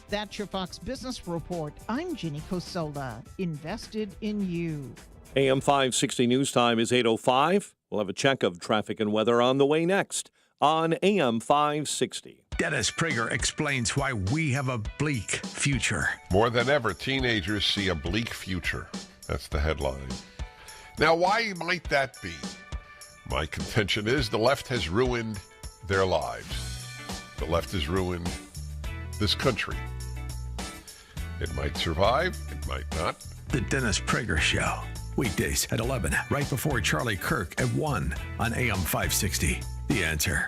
That's your Fox Business Report. I'm Ginny Cosola, invested in you. AM 560 News Time is 8:05. We'll have a check of traffic and weather on the way next on AM 560. Dennis Prager explains why we have a bleak future. More than ever, teenagers see a bleak future. That's the headline. Now, why might that be? My contention is the left has ruined their lives. The left has ruined this country. It might survive, it might not. The Dennis Prager Show. Weekdays at 11, right before Charlie Kirk at 1 on AM 560. The Answer.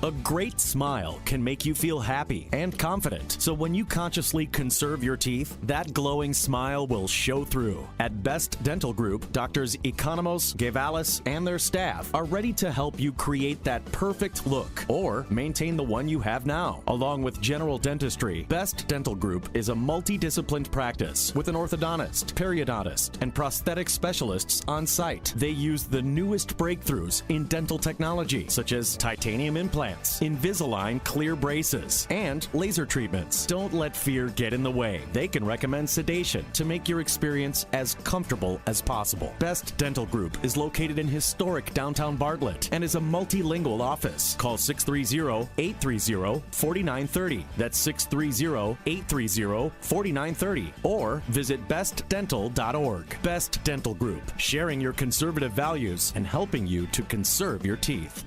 A great smile can make you feel happy and confident. So when you consciously conserve your teeth, that glowing smile will show through. At Best Dental Group, Doctors Economos, Gevalis, and their staff are ready to help you create that perfect look or maintain the one you have now. Along with general dentistry, Best Dental Group is a multidisciplined practice with an orthodontist, periodontist, and prosthetic specialists on site. They use the newest breakthroughs in dental technology, such as titanium implants, Invisalign clear braces, and laser treatments. Don't let fear get in the way. They can recommend sedation to make your experience as comfortable as possible. Best Dental Group is located in historic downtown Bartlett and is a multilingual office. Call 630-830-4930. That's 630-830-4930. Or visit bestdental.org. Best Dental Group, sharing your conservative values and helping you to conserve your teeth.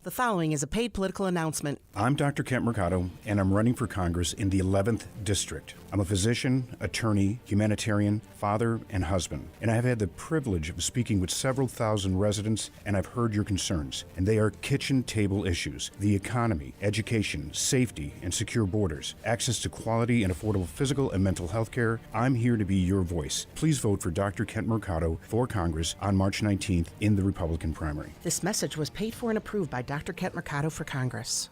The following is a paid political announcement. I'm Dr. Kent Mercado, and I'm running for Congress in the 11th District. I'm a physician, attorney, humanitarian, father, and husband. And I have had the privilege of speaking with several thousand residents, and I've heard your concerns. And they are kitchen table issues: the economy, education, safety, and secure borders, access to quality and affordable physical and mental health care. I'm here to be your voice. Please vote for Dr. Kent Mercado for Congress on March 19th in the Republican primary. This message was paid for and approved by Dr. Kent Mercado for Congress.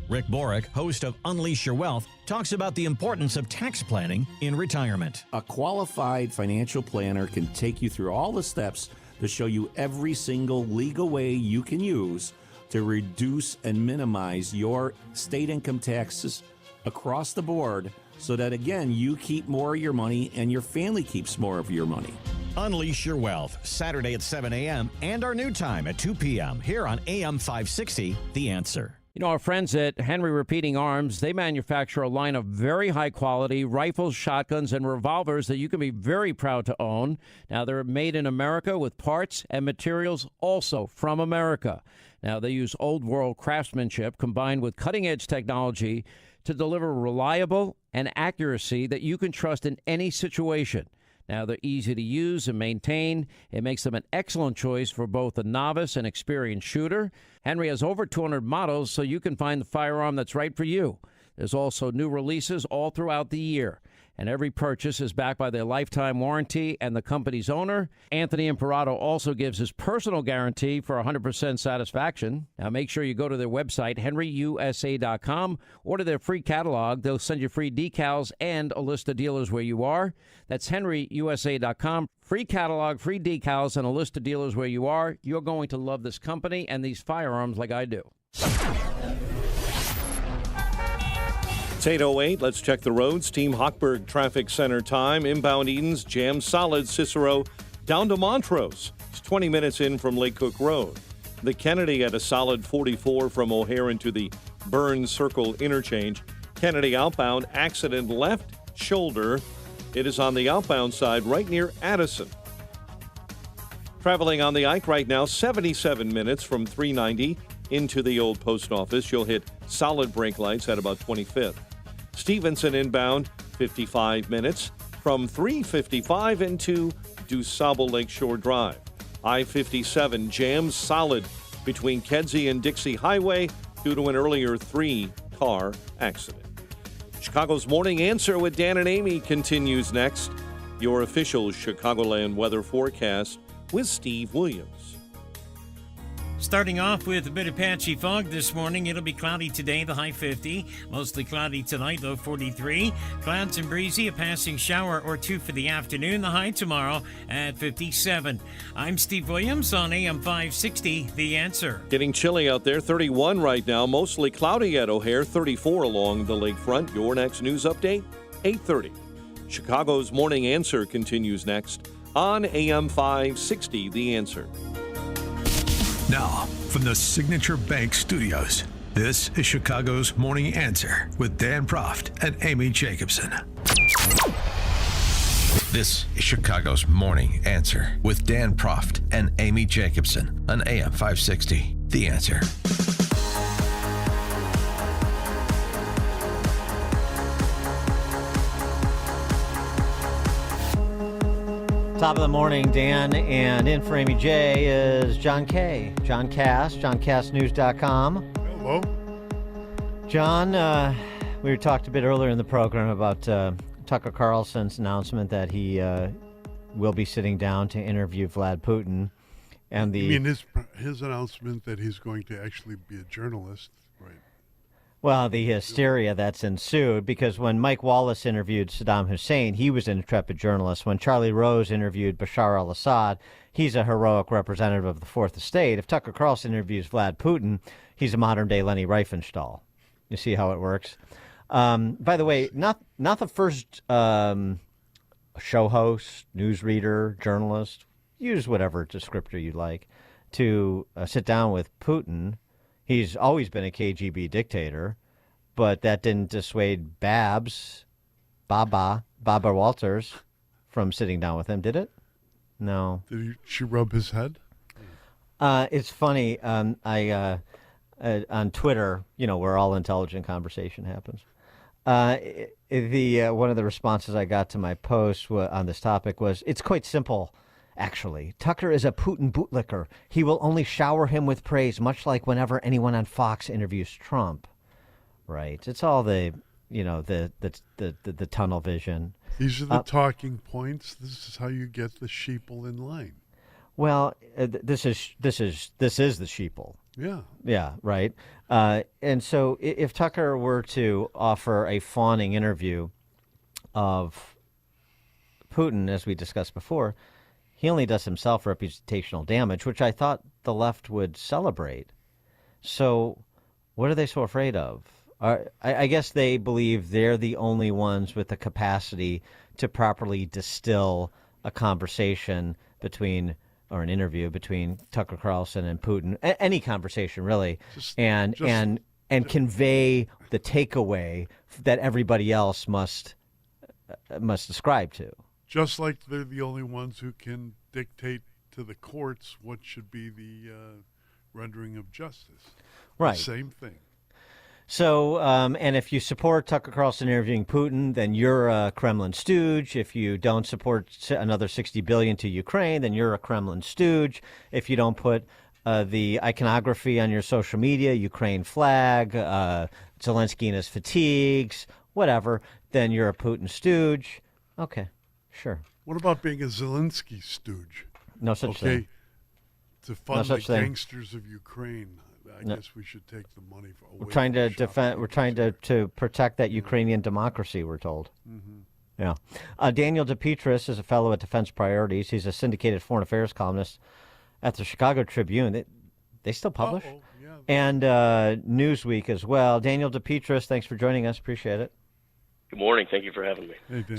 Rick Borick, host of Unleash Your Wealth, talks about the importance of tax planning in retirement. A qualified financial planner can take you through all the steps to show you every single legal way you can use to reduce and minimize your state income taxes across the board, so that, again, you keep more of your money and your family keeps more of your money. Unleash Your Wealth, Saturday at 7 a.m. and our new time at 2 p.m. here on AM 560, The Answer. You know, our friends at Henry Repeating Arms, they manufacture a line of very high-quality rifles, shotguns, and revolvers that you can be very proud to own. Now, they're made in America with parts and materials also from America. Now, they use old-world craftsmanship combined with cutting-edge technology to deliver reliable and accuracy that you can trust in any situation. Now, they're easy to use and maintain. It makes them an excellent choice for both a novice and experienced shooter. Henry has over 200 models, so you can find the firearm that's right for you. There's also new releases all throughout the year, and every purchase is backed by their lifetime warranty and the company's owner. Anthony Imperato also gives his personal guarantee for 100% satisfaction. Now, make sure you go to their website, henryusa.com, order their free catalog. They'll send you free decals and a list of dealers where you are. That's henryusa.com. Free catalog, free decals, and a list of dealers where you are. You're going to love this company and these firearms like I do. It's 8:08. Let's check the roads. Team Hochberg Traffic Center time. Inbound Edens, jam solid. Cicero down to Montrose. It's 20 minutes in from Lake Cook Road. The Kennedy at a solid 44 from O'Hare into the Burns Circle interchange. Kennedy outbound, accident left shoulder. It is on the outbound side right near Addison. Traveling on the Ike right now, 77 minutes from 390 into the old post office. You'll hit solid brake lights at about 25th. Stevenson inbound, 55 minutes from 355 into DuSable Lakeshore Drive. I-57 jams solid between Kedzie and Dixie Highway due to an earlier 3-car accident. Chicago's Morning Answer with Dan and Amy continues next. Your official Chicagoland weather forecast with Steve Williams. Starting off with a bit of patchy fog this morning. It'll be cloudy today, the high 50. Mostly cloudy tonight, low 43. Clouds and breezy, a passing shower or two for the afternoon. The high tomorrow at 57. I'm Steve Williams on AM 560, The Answer. Getting chilly out there, 31 right now. Mostly cloudy at O'Hare, 34 along the lakefront. Your next news update, 8:30. Chicago's Morning Answer continues next on AM 560, The Answer. Now, from the Signature Bank Studios, this is Chicago's Morning Answer with Dan Proft and Amy Jacobson. This is Chicago's Morning Answer with Dan Proft and Amy Jacobson on AM 560, The Answer. Top of the morning, Dan, and in for Amy J is John K. John Cass, johncastnews.com. Hello. John, we talked a bit earlier in the program about Tucker Carlson's announcement that he will be sitting down to interview Vlad Putin. And You mean his announcement that he's going to actually be a journalist, right? Well, the hysteria that's ensued, because when Mike Wallace interviewed Saddam Hussein, he was an intrepid journalist. When Charlie Rose interviewed Bashar al-Assad, he's a heroic representative of the Fourth Estate. If Tucker Carlson interviews Vlad Putin, he's a modern-day Leni Riefenstahl. You see how it works? By the way, not the first show host, newsreader, journalist, use whatever descriptor you like, to sit down with Putin. He's always been a KGB dictator, but that didn't dissuade Baba Walters from sitting down with him, did it? No. Did she rub his head? It's funny. I on Twitter, where all intelligent conversation happens. One of the responses I got to my post on this topic was, "It's quite simple. Actually, Tucker is a Putin bootlicker. He will only shower him with praise, much like whenever anyone on Fox interviews Trump." Right? It's all the tunnel vision. These are the talking points. This is how you get the sheeple in line. Well, this is the sheeple. Yeah. Yeah. Right. And so, if Tucker were to offer a fawning interview of Putin, as we discussed before, he only does himself reputational damage, which I thought the left would celebrate. So what are they so afraid of? I guess they believe they're the only ones with the capacity to properly distill a conversation or an interview between Tucker Carlson and Putin, any conversation really, and convey the takeaway that everybody else must ascribe to. Just like they're the only ones who can dictate to the courts what should be the rendering of justice. Right. The same thing. So, and if you support Tucker Carlson interviewing Putin, then you're a Kremlin stooge. If you don't support another $60 billion to Ukraine, then you're a Kremlin stooge. If you don't put the iconography on your social media, Ukraine flag, Zelensky and his fatigues, whatever, then you're a Putin stooge. Okay. Sure. What about being a Zelensky stooge? No such thing. To fund the gangsters of Ukraine, I guess we should take the money away. We're trying to defend. We're trying to protect that Ukrainian democracy. We're told. Mm-hmm. Yeah. Daniel DePetris is a fellow at Defense Priorities. He's a syndicated foreign affairs columnist at the Chicago Tribune. They still publish, and Newsweek as well. Daniel DePetris, thanks for joining us. Appreciate it. Good morning. Thank you for having me. Hey, Dan.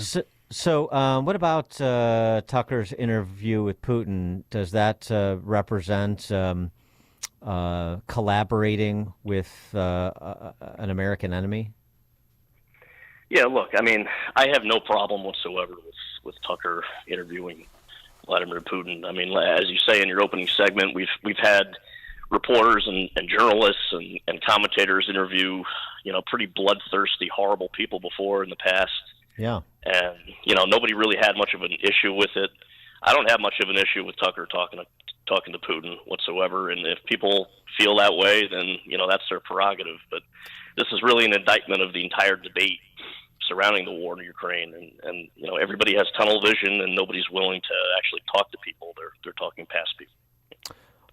So what about Tucker's interview with Putin? Does that represent collaborating with an American enemy? Yeah, look, I mean, I have no problem whatsoever with Tucker interviewing Vladimir Putin. I mean, as you say in your opening segment, we've had reporters and journalists and commentators interview, pretty bloodthirsty, horrible people before in the past. Yeah. And, nobody really had much of an issue with it. I don't have much of an issue with Tucker talking to Putin whatsoever. And if people feel that way, then, that's their prerogative. But this is really an indictment of the entire debate surrounding the war in Ukraine, and everybody has tunnel vision, and nobody's willing to actually talk to people. They're talking past people.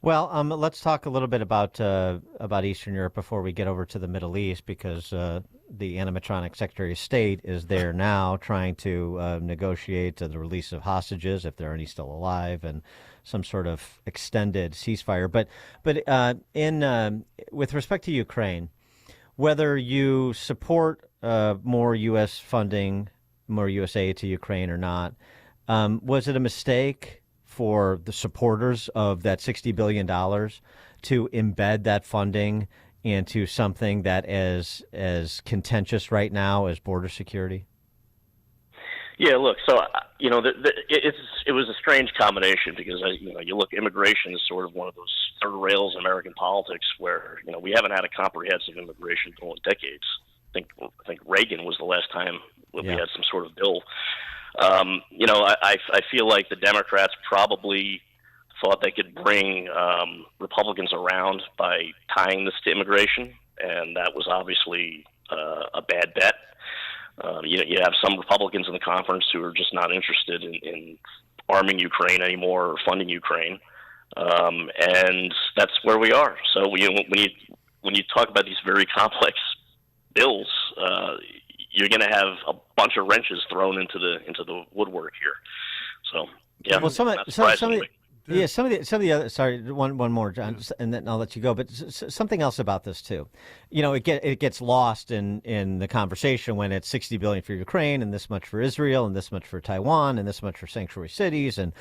Well, let's talk a little bit about Eastern Europe before we get over to the Middle East, because the animatronic Secretary of State is there now trying to negotiate the release of hostages, if there are any still alive, and some sort of extended ceasefire. But with respect to Ukraine, whether you support more U.S. funding, more U.S. aid to Ukraine or not, was it a mistake for the supporters of that $60 billion to embed that funding into something that is as contentious right now as border security? Yeah, look, so it was a strange combination because you look, immigration is sort of one of those third rails in American politics where we haven't had a comprehensive immigration bill in decades. I think Reagan was the last time we had some sort of bill. I feel like the Democrats probably thought they could bring Republicans around by tying this to immigration, and that was obviously a bad bet. You have some Republicans in the conference who are just not interested in arming Ukraine anymore or funding Ukraine, and that's where we are. So when you talk about these very complex bills, you're going to have a bunch of wrenches thrown into the woodwork here. So yeah, well, some of the other. Sorry, one more, John, and then I'll let you go. But something else about this too. It gets lost in the conversation when it's $60 billion for Ukraine and this much for Israel and this much for Taiwan and this much for sanctuary cities and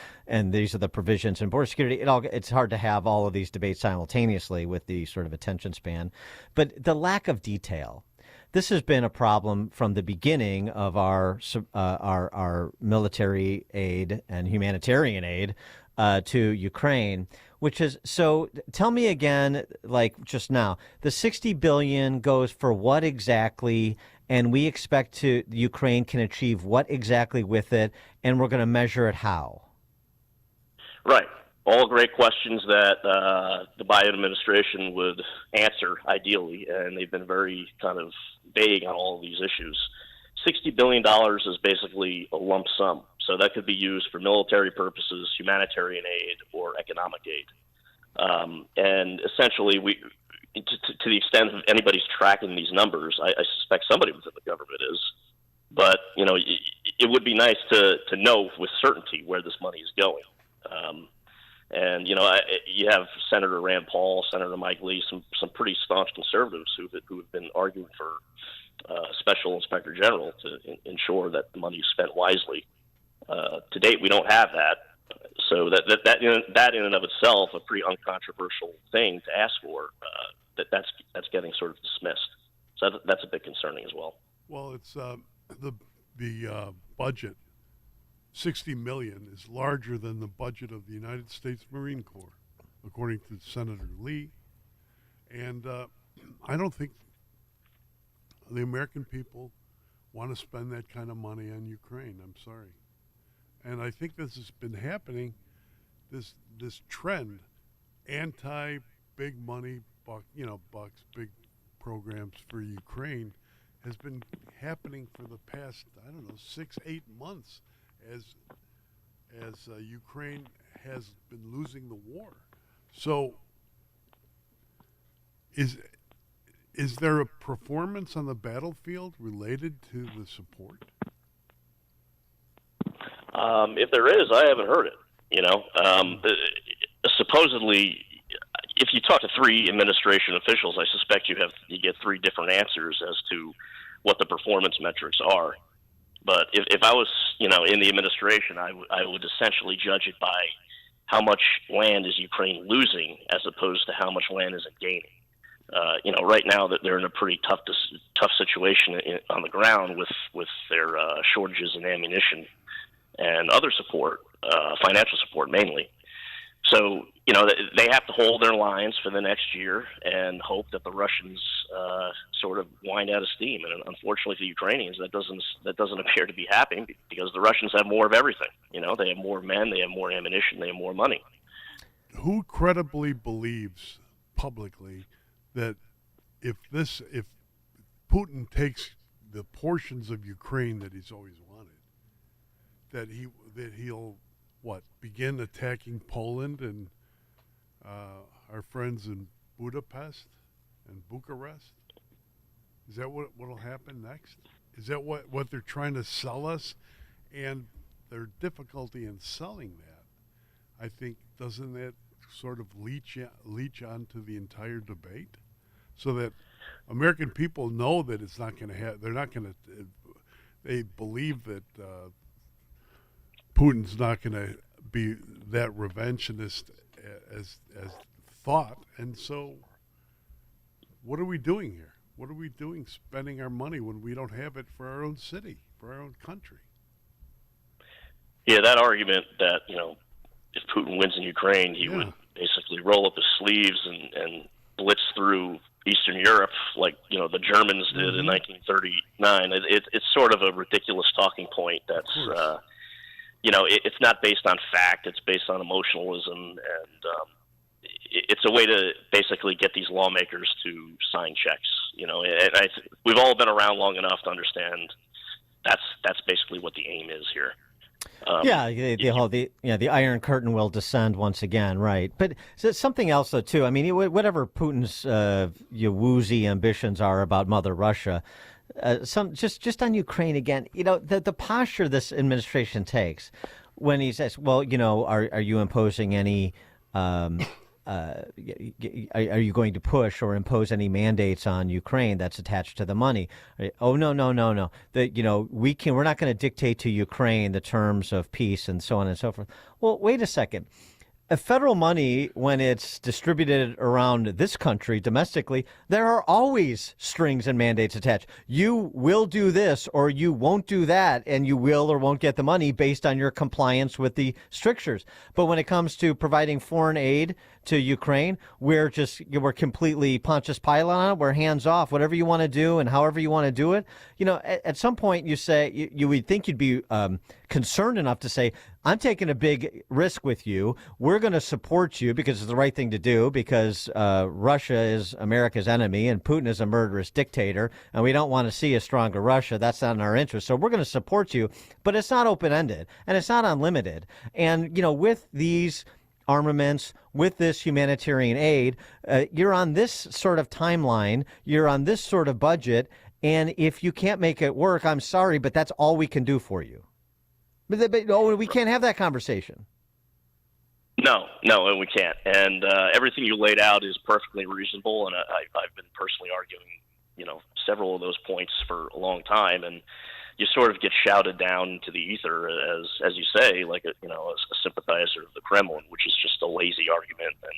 these are the provisions in border security. It's hard to have all of these debates simultaneously with the sort of attention span, but the lack of detail. This has been a problem from the beginning of our military aid and humanitarian aid to Ukraine, which is, so tell me again, like just now, the $60 billion goes for what exactly, and we expect Ukraine can achieve what exactly with it, and we're going to measure it how? Right. All great questions that the Biden administration would answer ideally, and they've been very kind of vague on all of these issues. $60 billion is basically a lump sum, so that could be used for military purposes, humanitarian aid, or economic aid. And essentially, to the extent that anybody's tracking these numbers, I suspect somebody within the government is, but it would be nice to know with certainty where this money is going. And you have Senator Rand Paul, Senator Mike Lee, some pretty staunch conservatives who have been arguing for special inspector general to ensure that the money is spent wisely. To date, we don't have that, so that in and of itself a pretty uncontroversial thing to ask for. That's getting sort of dismissed. So that's a bit concerning as well. Well, it's the budget. $60 million is larger than the budget of the United States Marine Corps, according to Senator Lee. And I don't think the American people want to spend that kind of money on Ukraine. I'm sorry. And I think this has been happening, this trend, anti-big money, bucks, big programs for Ukraine, has been happening for the past, 6-8 months. As Ukraine has been losing the war. So is there a performance on the battlefield related to the support? If there is, I haven't heard it. Supposedly, if you talk to three administration officials, I suspect you get three different answers as to what the performance metrics are. But if I was, in the administration, I would essentially judge it by how much land is Ukraine losing as opposed to how much land is it gaining. Right now that they're in a pretty tough situation on the ground with their shortages in ammunition and other support, financial support mainly. So, they have to hold their lines for the next year and hope that the Russians sort of wind out of steam. And unfortunately for Ukrainians, that doesn't appear to be happening because the Russians have more of everything. They have more men, they have more ammunition, they have more money. Who credibly believes publicly that if Putin takes the portions of Ukraine that he's always wanted, that he'll begin attacking Poland and our friends in Budapest and Bucharest? Is that what'll happen next? Is that what they're trying to sell us? And their difficulty in selling that, I think, doesn't that sort of leach onto the entire debate, so that American people know that it's not going to have. They're not going to. They believe that Putin's not going to be that revanchist as thought, and so what are we doing here? What are we doing spending our money when we don't have it for our own city, for our own country? Yeah, that argument that, if Putin wins in Ukraine, he would basically roll up his sleeves and blitz through Eastern Europe like, the Germans did in 1939. It's sort of a ridiculous talking point that's, it's not based on fact. It's based on emotionalism, and it's a way to basically get these lawmakers to sign checks. We've all been around long enough to understand that's basically what the aim is here. The Iron Curtain will descend once again, right? But something else though too. I mean, whatever Putin's woozy ambitions are about Mother Russia, just on Ukraine again. The posture this administration takes when he says, "Well, are you imposing any?" Are you going to push or impose any mandates on Ukraine that's attached to the money? Oh, no. We're not going to dictate to Ukraine the terms of peace and so on and so forth. Well, wait a second. Federal money, when it's distributed around this country domestically, there are always strings and mandates attached. You will do this or you won't do that, and you will or won't get the money based on your compliance with the strictures. But when it comes to providing foreign aid to Ukraine, we're completely Pontius Pilate on it. We're hands off. Whatever you want to do and however you want to do it. At some point you say you would think you'd be concerned enough to say, I'm taking a big risk with you. We're going to support you because it's the right thing to do, because Russia is America's enemy and Putin is a murderous dictator, and we don't want to see a stronger Russia. That's not in our interest. So we're going to support you, but it's not open-ended and it's not unlimited. And, with these armaments, with this humanitarian aid, you're on this sort of timeline, you're on this sort of budget, and if you can't make it work, I'm sorry, but that's all we can do for you. But we can't have that conversation. No, and we can't. And everything you laid out is perfectly reasonable, and I've been personally arguing, several of those points for a long time, and you sort of get shouted down to the ether as you say, like a sympathizer of the Kremlin, which is just a lazy argument, and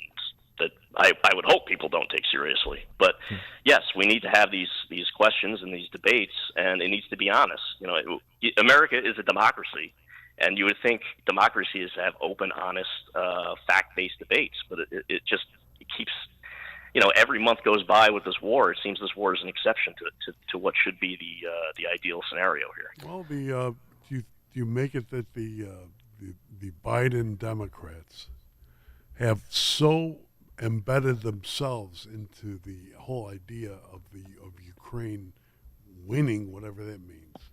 that I would hope people don't take seriously. But yes, we need to have these questions and these debates, and it needs to be honest. America is a democracy, and you would think democracy is to have open, honest, fact-based debates, but it keeps. Every month goes by with this war. It seems this war is an exception to what should be the ideal scenario here. Well, do you make it that the Biden Democrats have so embedded themselves into the whole idea of Ukraine winning, whatever that means,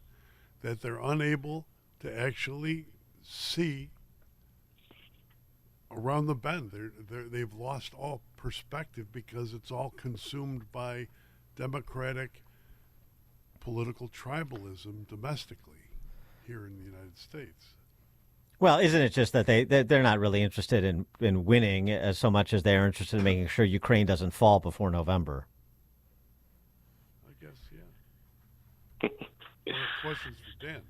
that they're unable to actually see around the bend? They've lost all perspective because it's all consumed by democratic political tribalism domestically here in the United States. Well, isn't it just that they're not really interested in winning as so much as they're interested in making sure Ukraine doesn't fall before November? I guess, yeah. Questions for Dan,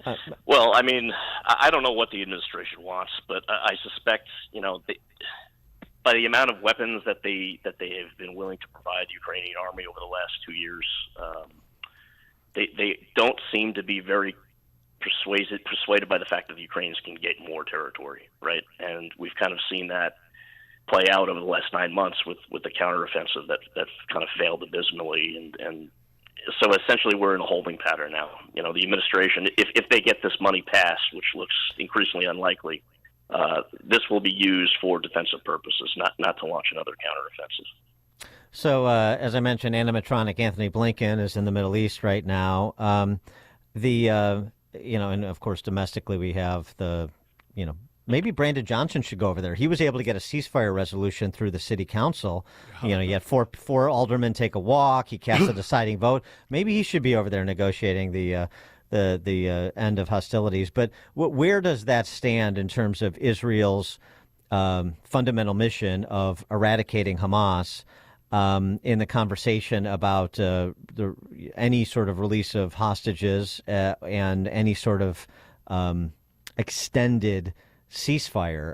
right? Well, I mean, I don't know what the administration wants, but I suspect, by the amount of weapons that they have been willing to provide the Ukrainian army over the last 2 years, they don't seem to be very persuaded by the fact that the Ukrainians can get more territory, right? And we've kind of seen that play out over the last 9 months with the counteroffensive that's kind of failed abysmally, and so essentially we're in a holding pattern now. The administration, if they get this money passed, which looks increasingly unlikely, this will be used for defensive purposes, not to launch another counteroffensive. So, as I mentioned, animatronic Anthony Blinken is in the Middle East right now. And of course, domestically, we have maybe Brandon Johnson should go over there. He was able to get a ceasefire resolution through the city council. He had four aldermen take a walk. He cast a deciding vote. Maybe he should be over there negotiating the end of hostilities. But where does that stand in terms of Israel's fundamental mission of eradicating Hamas in the conversation about any sort of release of hostages and any sort of extended ceasefire?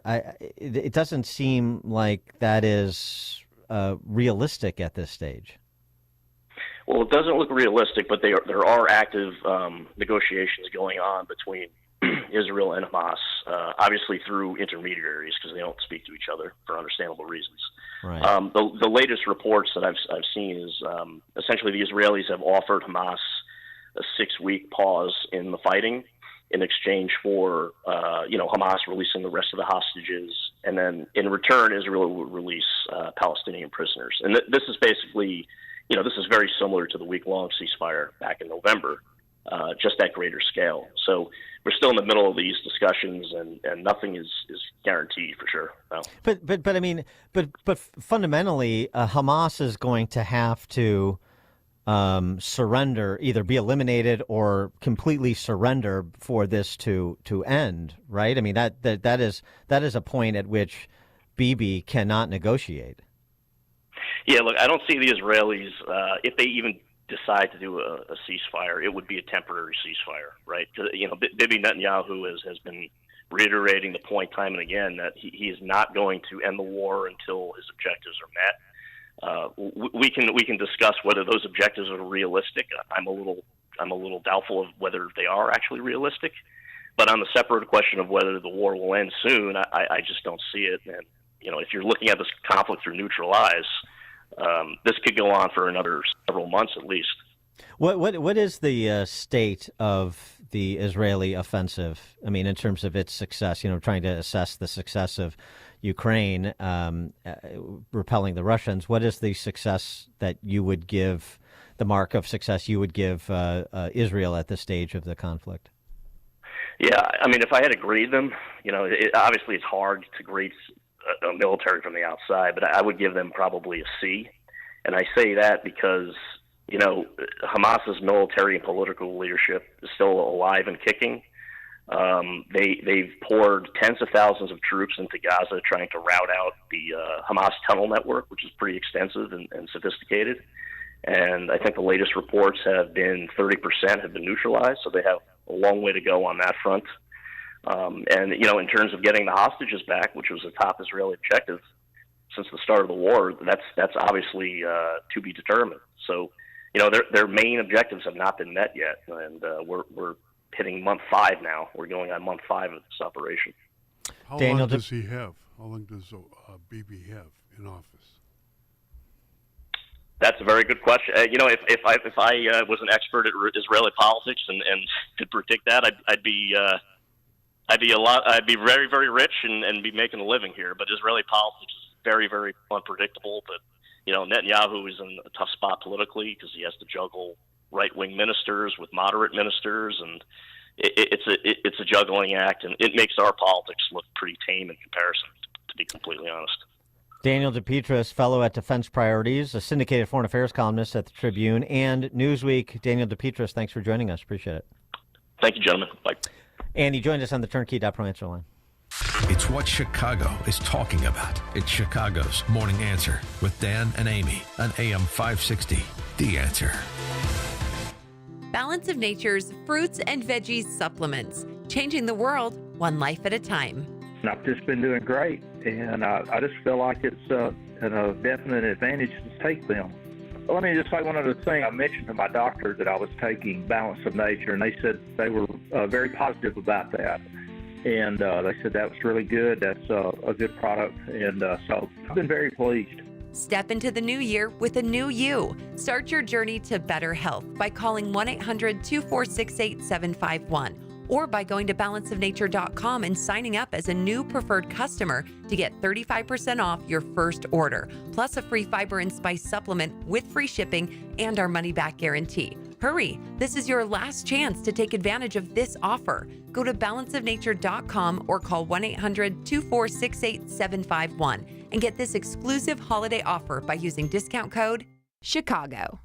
It doesn't seem like that is realistic at this stage. Well, it doesn't look realistic, but there are active negotiations going on between Israel and Hamas, obviously through intermediaries because they don't speak to each other for understandable reasons. Right. The latest reports that I've seen is essentially the Israelis have offered Hamas a 6-week pause in the fighting in exchange for Hamas releasing the rest of the hostages, and then in return Israel will release Palestinian prisoners. And this is basically, this is very similar to the week-long ceasefire back in November, just at greater scale. So we're still in the middle of these discussions, and nothing is guaranteed for sure. No. But fundamentally, Hamas is going to have to surrender, either be eliminated or completely surrender for this to end, right? I mean that is a point at which Bibi cannot negotiate. Yeah, look, I don't see the Israelis if they even decide to do a ceasefire, it would be a temporary ceasefire, right? Bibi Netanyahu has been reiterating the point time and again that he is not going to end the war until his objectives are met. We can discuss whether those objectives are realistic. I'm a little doubtful of whether they are actually realistic. But on the separate question of whether the war will end soon, I just don't see it. And if you're looking at this conflict through neutral eyes, this could go on for another several months at least. What is the state of the Israeli offensive? I mean, in terms of its success, trying to assess the success of Ukraine repelling the Russians. What is the success that you would give, the mark of success you would give Israel at this stage of the conflict? Yeah, I mean, if I had to grade them, obviously it's hard to grade a military from the outside, but I would give them probably a C. And I say that because, Hamas's military and political leadership is still alive and kicking. They've poured tens of thousands of troops into Gaza trying to rout out the Hamas tunnel network, which is pretty extensive and sophisticated. And I think the latest reports have been 30% have been neutralized, so they have a long way to go on that front. And in terms of getting the hostages back, which was a top Israeli objective since the start of the war, that's obviously to be determined. So, their main objectives have not been met yet, and we're hitting month 5 now. We're going on month 5 of this operation. How long does he have? How long does Bibi have in office? That's a very good question. If I was an expert at Israeli politics and could predict that, I'd be very, very rich and be making a living here. But Israeli politics is very, very unpredictable. But Netanyahu is in a tough spot politically because he has to juggle right-wing ministers with moderate ministers, and it's a juggling act, and it makes our politics look pretty tame in comparison, to be completely honest. Daniel DePietris, fellow at Defense Priorities, a syndicated foreign affairs columnist at the Tribune and Newsweek. Daniel DePietris, thanks for joining us. Appreciate it. Thank you, gentlemen. Bye. And he joined us on the Turnkey.Pro answer line. It's what Chicago is talking about. It's Chicago's Morning Answer with Dan and Amy on AM 560. The Answer. Balance of Nature's fruits and veggies supplements, changing the world one life at a time. I've just been doing great, and I just feel like it's a definite advantage to take them. Let me just say one other thing. I mentioned to my doctor that I was taking Balance of Nature, and they said they were very positive about that. And they said that was really good. That's a good product. And so I've been very pleased. Step into the new year with a new you. Start your journey to better health by calling 1-800-246-8751 or by going to balanceofnature.com and signing up as a new preferred customer to get 35% off your first order, plus a free fiber and spice supplement with free shipping and our money-back guarantee. Hurry, this is your last chance to take advantage of this offer. Go to balanceofnature.com or call 1-800-246-8751 and get this exclusive holiday offer by using discount code Chicago.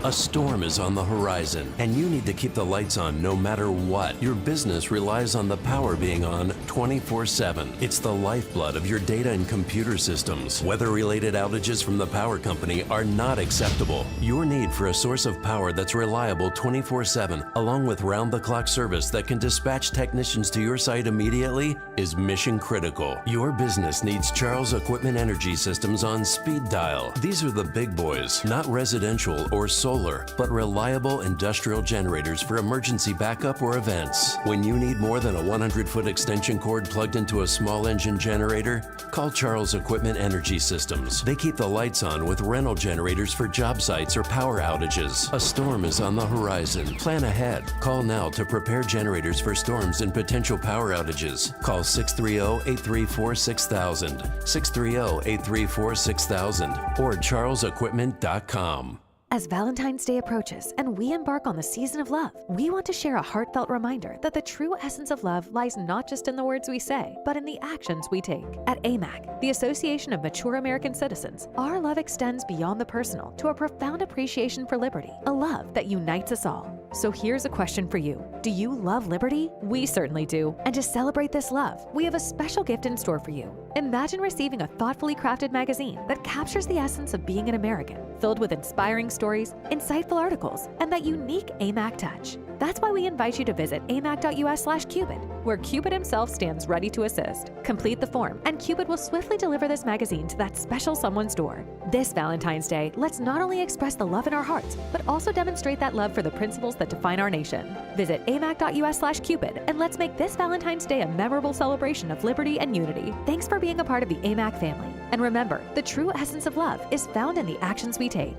A storm is on the horizon, and you need to keep the lights on no matter what. Your business relies on the power being on 24/7. It's the lifeblood of your data and computer systems. Weather-related outages from the power company are not acceptable. Your need for a source of power that's reliable 24/7, along with round-the-clock service that can dispatch technicians to your site immediately, is mission critical. Your business needs Charles Equipment Energy Systems on speed dial. These are the big boys, not residential or solar, but reliable industrial generators for emergency backup or events. When you need more than a 100-foot extension cord plugged into a small engine generator, call Charles Equipment Energy Systems. They keep the lights on with rental generators for job sites or power outages. A storm is on the horizon. Plan ahead. Call now to prepare generators for storms and potential power outages. Call 630-834-6000, 630-834-6000, or charlesequipment.com. As Valentine's Day approaches and we embark on the season of love, we want to share a heartfelt reminder that the true essence of love lies not just in the words we say, but in the actions we take. At AMAC, the Association of Mature American Citizens, our love extends beyond the personal to a profound appreciation for liberty, a love that unites us all. So here's a question for you. Do you love liberty? We certainly do. And to celebrate this love, we have a special gift in store for you. Imagine receiving a thoughtfully crafted magazine that captures the essence of being an American, filled with inspiring stories, insightful articles, and that unique AMAC touch. That's why we invite you to visit amac.us/Cupid, where Cupid himself stands ready to assist. Complete the form, and Cupid will swiftly deliver this magazine to that special someone's door. This Valentine's Day, let's not only express the love in our hearts, but also demonstrate that love for the principles that define our nation. Visit amac.us/Cupid, and let's make this Valentine's Day a memorable celebration of liberty and unity. Thanks for being a part of the AMAC family. And remember, the true essence of love is found in the actions we take.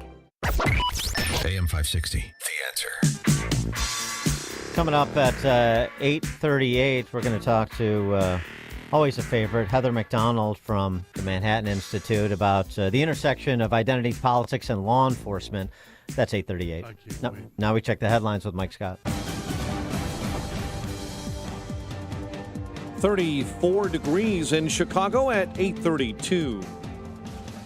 AM 560, The Answer. Coming up at 8:38, we're going to talk to, always a favorite, Heather McDonald from the Manhattan Institute about the intersection of identity politics and law enforcement. That's 8:38. Now we check the headlines with Mike Scott. 34 degrees in Chicago at 8:32.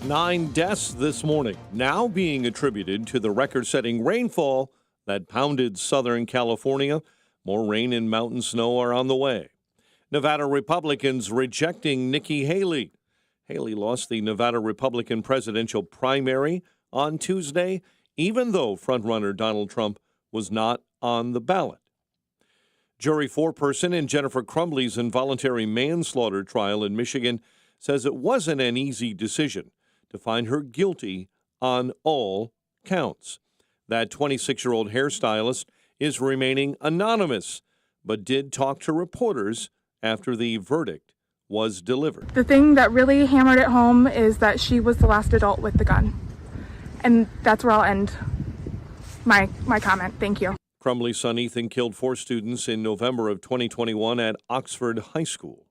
9 deaths this morning, now being attributed to the record-setting rainfall that pounded Southern California. More rain and mountain snow are on the way. Nevada Republicans rejecting Nikki Haley. Haley lost the Nevada Republican presidential primary on Tuesday, even though frontrunner Donald Trump was not on the ballot. Jury foreperson in Jennifer Crumbley's involuntary manslaughter trial in Michigan says it wasn't an easy decision to find her guilty on all counts. That 26-year-old hairstylist is remaining anonymous, but did talk to reporters after the verdict was delivered. The thing that really hammered it home is that she was the last adult with the gun. And that's where I'll end my comment. Thank you. Crumbley's son Ethan killed 4 students in November of 2021 at Oxford High School.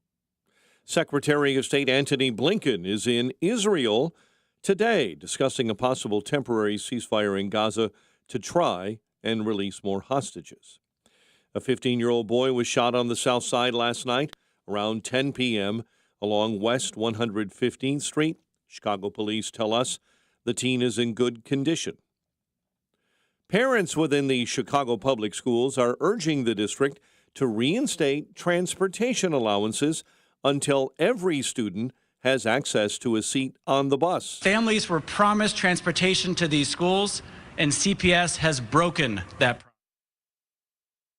Secretary of State Antony Blinken is in Israel today discussing a possible temporary ceasefire in Gaza to try and release more hostages. A 15-year-old boy was shot on the south side last night around 10 p.m. along West 115th Street. Chicago police tell us the teen is in good condition. Parents within the Chicago public schools are urging the district to reinstate transportation allowances until every student has access to a seat on the bus. Families were promised transportation to these schools, and CPS has broken that promise.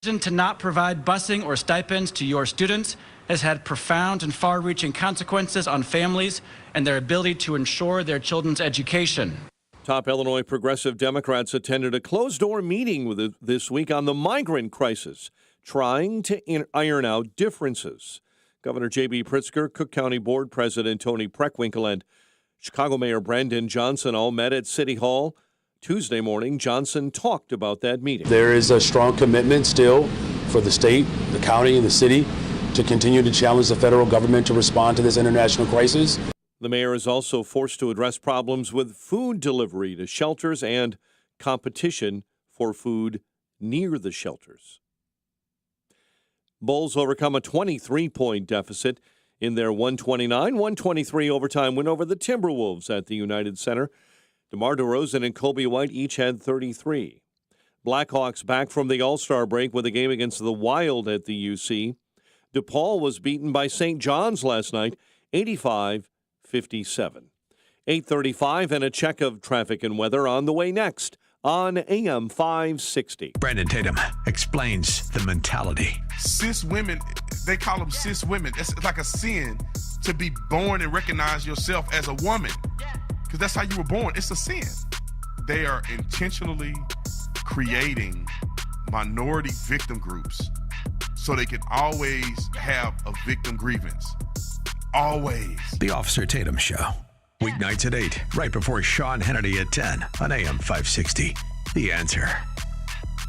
The decision to not provide busing or stipends to your students has had profound and far-reaching consequences on families and their ability to ensure their children's education. Top Illinois progressive Democrats attended a closed-door meeting this week on the migrant crisis, trying to iron out differences. Governor J.B. Pritzker, Cook County Board President Tony Preckwinkle, and Chicago Mayor Brandon Johnson all met at City Hall Tuesday morning. Johnson talked about that meeting. There is a strong commitment still for the state, the county, and the city to continue to challenge the federal government to respond to this international crisis. The mayor is also forced to address problems with food delivery to shelters and competition for food near the shelters. Bulls overcome a 23-point deficit in their 129-123 overtime win over the Timberwolves at the United Center. DeMar DeRozan and Kobe White each had 33. Blackhawks back from the All-Star break with a game against the Wild at the UC. DePaul was beaten by St. John's last night, 85-57. 8:35 and a check of traffic and weather on the way next on AM 560. Brandon Tatum explains the mentality. Cis women, they call them cis women. It's like a sin to be born and recognize yourself as a woman, because that's how you were born. It's a sin. They are intentionally creating minority victim groups so they can always have a victim grievance. Always. The Officer Tatum Show. Weeknights at 8, right before Sean Hannity at 10 on AM 560. The Answer.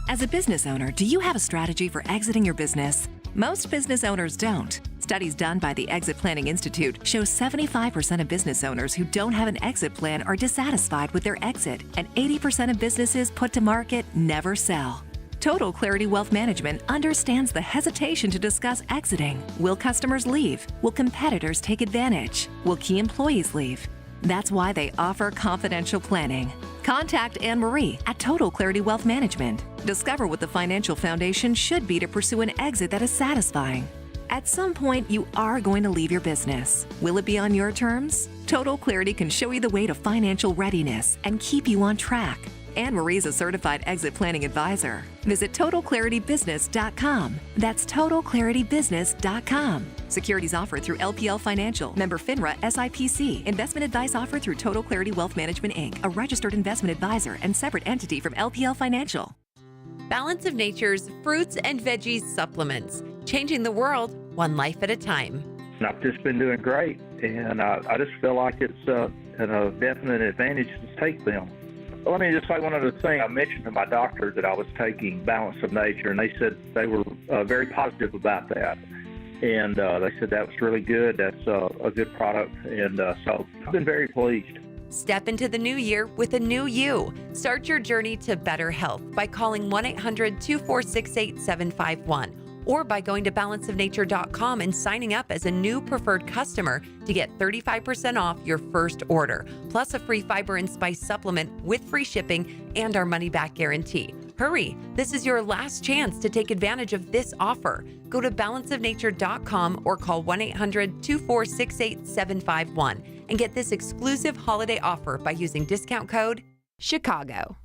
As a business owner, do you have a strategy for exiting your business? Most business owners don't. Studies done by the Exit Planning Institute show 75% of business owners who don't have an exit plan are dissatisfied with their exit, and 80% of businesses put to market never sell. Total Clarity Wealth Management understands the hesitation to discuss exiting. Will customers leave? Will competitors take advantage? Will key employees leave? That's why they offer confidential planning. Contact Anne-Marie at Total Clarity Wealth Management. Discover what the financial foundation should be to pursue an exit that is satisfying. At some point, you are going to leave your business. Will it be on your terms? Total Clarity can show you the way to financial readiness and keep you on track. Anne-Marie is a certified exit planning advisor. Visit TotalClarityBusiness.com. That's TotalClarityBusiness.com. Securities offered through LPL Financial, member FINRA SIPC. Investment advice offered through Total Clarity Wealth Management, Inc., a registered investment advisor and separate entity from LPL Financial. Balance of Nature's fruits and veggies supplements, changing the world one life at a time. I've just been doing great, and I just feel like it's a definite advantage to take them. Let me just say one other thing. I mentioned to my doctor that I was taking Balance of Nature, and they said they were very positive about that. And they said that was really good. That's a good product. And so I've been very pleased. Step into the new year with a new you. Start your journey to better health by calling 1-800-246-8751 or by going to balanceofnature.com and signing up as a new preferred customer to get 35% off your first order, plus a free fiber and spice supplement with free shipping and our money-back guarantee. Hurry, this is your last chance to take advantage of this offer. Go to balanceofnature.com or call 1-800-246-8751 and get this exclusive holiday offer by using discount code CHICAGO.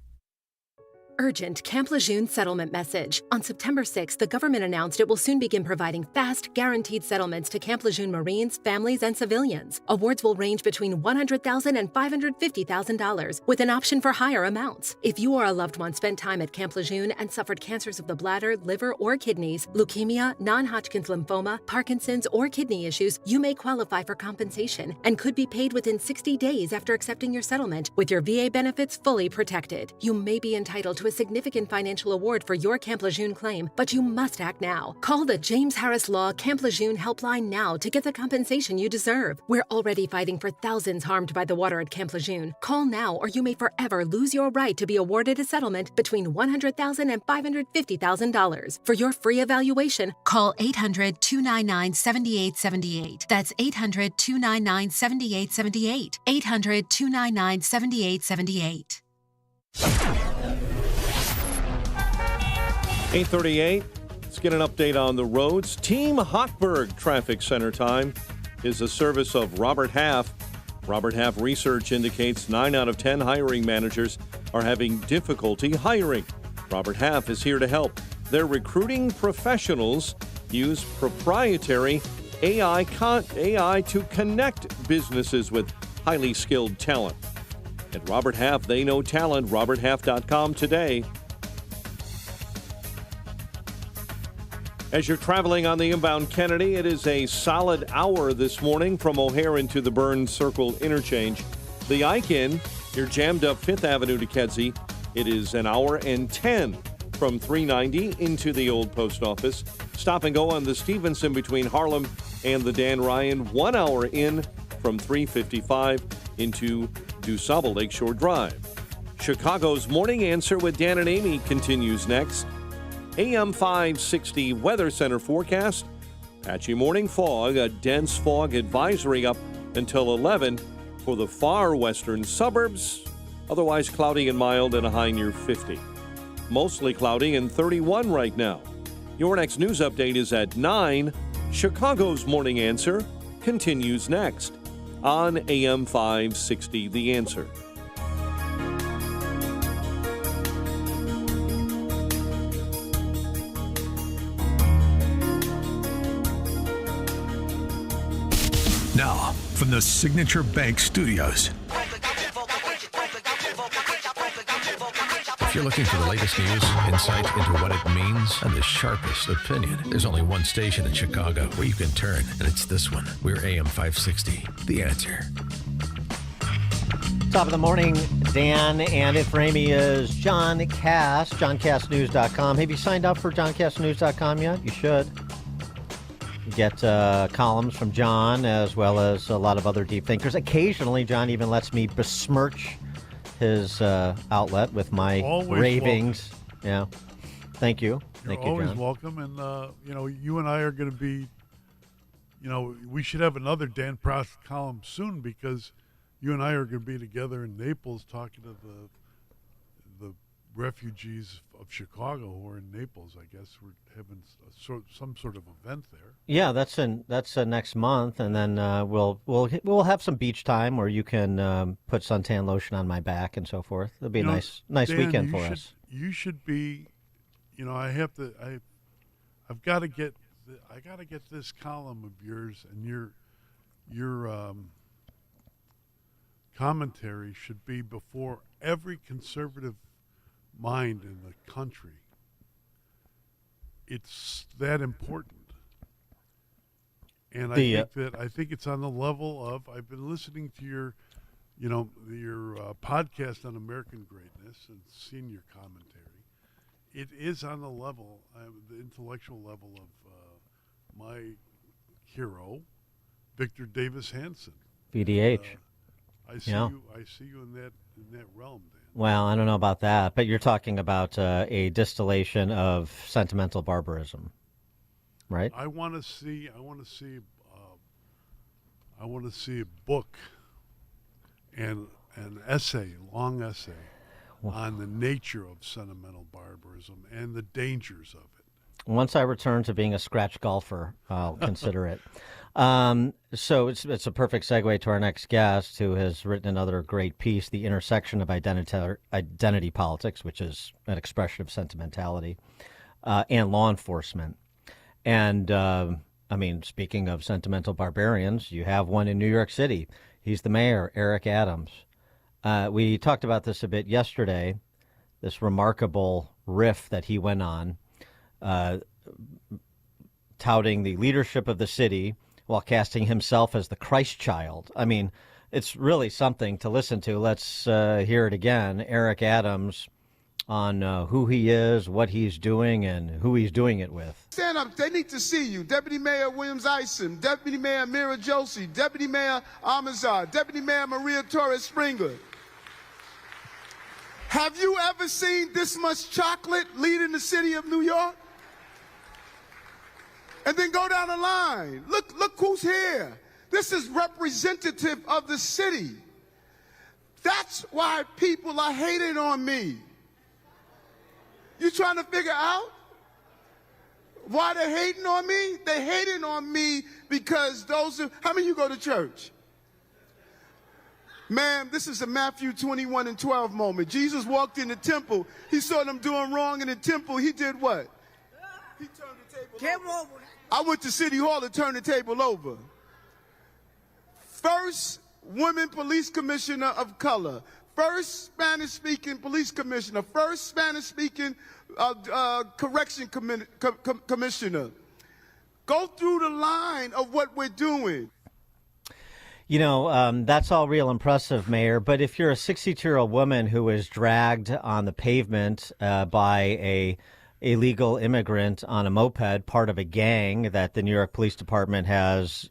Urgent Camp Lejeune settlement message. On September 6th, the government announced it will soon begin providing fast, guaranteed settlements to Camp Lejeune Marines, families, and civilians. Awards will range between $100,000 and $550,000, with an option for higher amounts. If you or a loved one spent time at Camp Lejeune and suffered cancers of the bladder, liver, or kidneys, leukemia, non-Hodgkin's lymphoma, Parkinson's, or kidney issues, you may qualify for compensation and could be paid within 60 days after accepting your settlement, with your VA benefits fully protected. You may be entitled to a significant financial award for your Camp Lejeune claim, but you must act now. Call the James Harris Law Camp Lejeune helpline now to get the compensation you deserve. We're already fighting for thousands harmed by the water at Camp Lejeune. Call now or you may forever lose your right to be awarded a settlement between $100,000 and $550,000. For your free evaluation, call 800-299-7878. That's 800-299-7878. 800-299-7878. 8:38. Let's get an update on the roads. Team Hochberg Traffic Center time is a service of Robert Half. Robert Half research indicates 9 out of 10 hiring managers are having difficulty hiring. Robert Half is here to help. Their recruiting professionals use proprietary AI to connect businesses with highly skilled talent. At Robert Half, they know talent. RobertHalf.com today. As you're traveling on the inbound Kennedy, it is a solid hour this morning from O'Hare into the Burns Circle interchange. The Ike-In, you're jammed up 5th Avenue to Kedzie. It is an hour and 10 from 390 into the old post office. Stop and go on the Stevenson between Harlem and the Dan Ryan. 1 hour in from 355 into DuSable Lakeshore Drive. Chicago's Morning Answer with Dan and Amy continues next. AM 560 Weather Center forecast. Patchy morning fog, a dense fog advisory up until 11 for the far western suburbs. Otherwise cloudy and mild and a high near 50. Mostly cloudy and 31 right now. Your next news update is at 9. Chicago's Morning Answer continues next on AM 560 The Answer. Now, from the Signature Bank Studios. If you're looking for the latest news, insight into what it means, and the sharpest opinion, there's only one station in Chicago where you can turn, and it's this one. We're AM 560, The Answer. Top of the morning, Dan, and it for Amy is John Cass, johncastnews.com. Have you signed up for johncastnews.com yet? You should. You get columns from John as well as a lot of other deep thinkers. Occasionally, John even lets me besmirch his outlet with my ravings. Welcome. Yeah. Thank you. You're Thank you, always John. welcome. And, you and I are going to be, we should have another Dan Prost column soon because you and I are going to be together in Naples talking to the refugees of Chicago who are in Naples. I guess we're having some sort of event there. Yeah, that's next month, and then we'll have some beach time where you can put suntan lotion on my back and so forth. It'll be a nice Dan, weekend for us. You should be, I've got to get this column of yours, and your commentary should be before every conservative mind in the country. It's that important. And I think it's on the level of, I've been listening to your podcast on American greatness and seeing your commentary. It is on the level, the intellectual level of my hero, Victor Davis Hanson. VDH. I see you in that realm, Dan. Well, I don't know about that, but you're talking about a distillation of sentimental barbarism, right? I want to see a book and an essay, long essay, on the nature of sentimental barbarism and the dangers of it. Once I return to being a scratch golfer, I'll consider it. So it's a perfect segue to our next guest, who has written another great piece, The Intersection of Identity Politics, which is an expression of sentimentality, and law enforcement. And, speaking of sentimental barbarians, you have one in New York City. He's the mayor, Eric Adams. We talked about this a bit yesterday, this remarkable riff that he went on, touting the leadership of the city while casting himself as the Christ child. I mean, it's really something to listen to. Let's hear it again. Eric Adams on who he is, what he's doing, and who he's doing it with. Stand up. They need to see you. Deputy Mayor Williams Isom, Deputy Mayor Mira Josie, Deputy Mayor Amazar, Deputy Mayor Maria Torres Springer. Have you ever seen this much chocolate leading the city of New York? And then go down the line. Look who's here. This is representative of the city. That's why people are hating on me. You trying to figure out why they're hating on me? They're hating on me because how many of you go to church? Ma'am, this is a Matthew 21:12 moment. Jesus walked in the temple. He saw them doing wrong in the temple. He did what? He turned the table over. I went to City Hall to turn the table over. First woman police commissioner of color. First Spanish-speaking police commissioner. First Spanish-speaking correction commissioner. Go through the line of what we're doing. That's all real impressive, Mayor. But if you're a 62-year-old woman who was dragged on the pavement by a illegal immigrant on a moped, part of a gang that the New York Police Department has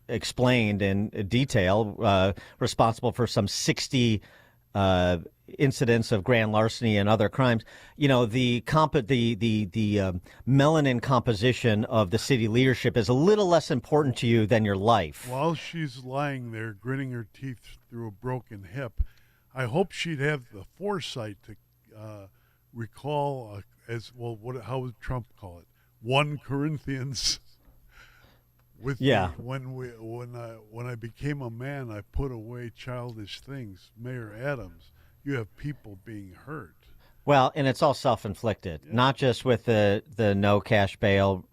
explained in detail, responsible for some 60 incidents of grand larceny and other crimes. The melanin composition of the city leadership is a little less important to you than your life. While she's lying there, gritting her teeth through a broken hip, I hope she'd have the foresight to recall how would Trump call it? 1 Corinthians. When I became a man, I put away childish things. Mayor Adams, you have people being hurt. Well, and it's all self-inflicted, not just with the no cash bail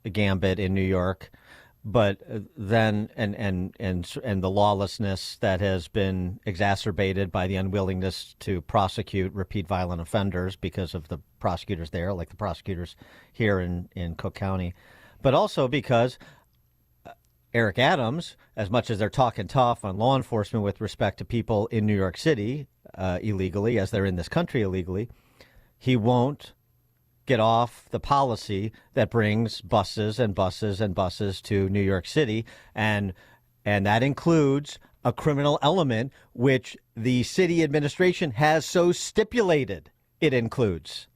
gambit in New York, but then and the lawlessness that has been exacerbated by the unwillingness to prosecute repeat violent offenders because of the prosecutors there, like the prosecutors here in Cook County, but also because Eric Adams, as much as they're talking tough on law enforcement with respect to people in New York City illegally, as they're in this country illegally, he won't get off the policy that brings buses and buses and buses to New York City. And that includes a criminal element, which the city administration has so stipulated it includes.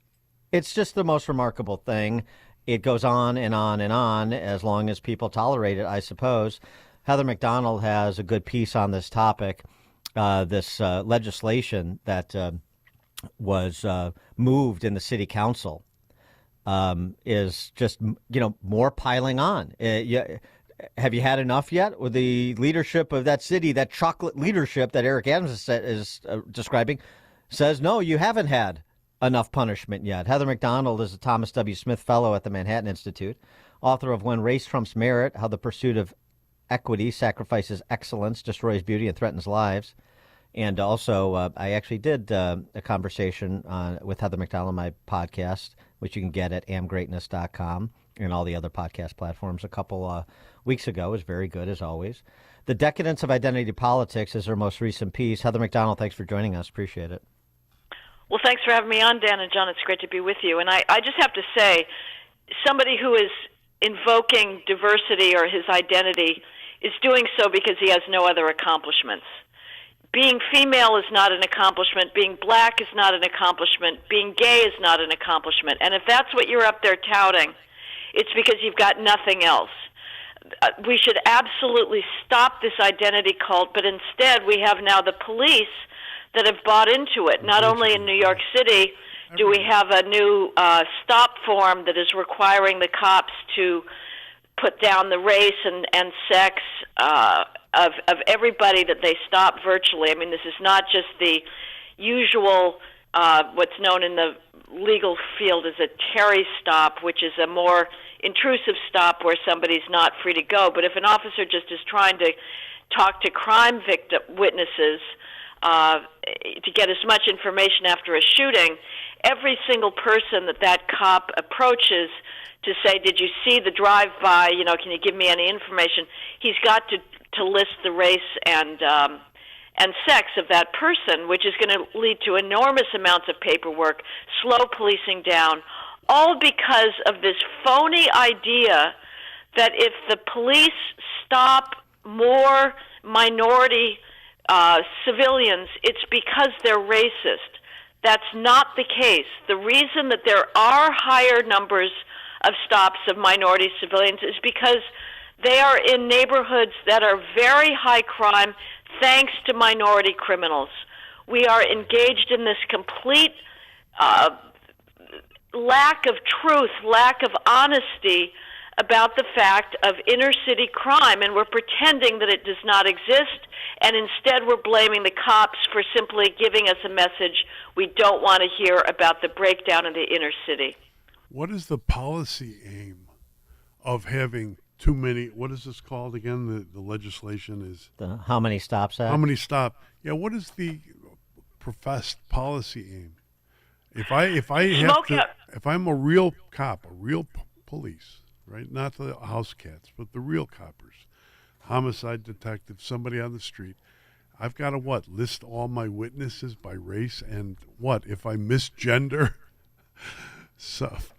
It's just the most remarkable thing. It goes on and on and on as long as people tolerate it, I suppose. Heather McDonald has a good piece on this topic. This legislation that was moved in the city council is just, more piling on. Have you had enough yet? With the leadership of that city, that chocolate leadership that Eric Adams is describing, says, no, you haven't had enough punishment yet. Heather McDonald is a Thomas W. Smith Fellow at the Manhattan Institute, author of When Race Trumps Merit, How the Pursuit of Equity Sacrifices Excellence, Destroys Beauty, and Threatens Lives. And also, I actually did a conversation with Heather McDonald on my podcast, which you can get at amgreatness.com and all the other podcast platforms a couple weeks ago. It was very good, as always. The Decadence of Identity Politics is her most recent piece. Heather McDonald, thanks for joining us. Appreciate it. Well, thanks for having me on, Dan and John. It's great to be with you. And I just have to say, somebody who is invoking diversity or his identity is doing so because he has no other accomplishments. Being female is not an accomplishment. Being black is not an accomplishment. Being gay is not an accomplishment. And if that's what you're up there touting, it's because you've got nothing else. We should absolutely stop this identity cult, but instead we have now the police that have bought into it. Not only in New York City do we have a new stop form that is requiring the cops to put down the race and sex of everybody that they stop virtually. I mean, this is not just the usual, what's known in the legal field as a Terry stop, which is a more intrusive stop where somebody's not free to go. But if an officer just is trying to talk to crime victim witnesses to get as much information after a shooting, every single person that cop approaches to say, did you see the drive-by, can you give me any information, he's got to list the race and sex of that person, which is going to lead to enormous amounts of paperwork, slow policing down, all because of this phony idea that if the police stop more minority civilians, it's because they're racist. That's not the case. The reason that there are higher numbers of stops of minority civilians is because they are in neighborhoods that are very high crime thanks to minority criminals. We are engaged in this complete lack of truth, lack of honesty about the fact of inner city crime, and we're pretending that it does not exist, and instead we're blaming the cops for simply giving us a message we don't want to hear about the breakdown in the inner city. What is the policy aim of having too many, what is this called again? The legislation is... How Many Stops Act? How Many Stop. Yeah, what is the professed policy aim? If I'm a real cop, a real police, right? Not the house cats, but the real coppers. homicide detective, somebody on the street. I've got to list all my witnesses by race, and if I misgender,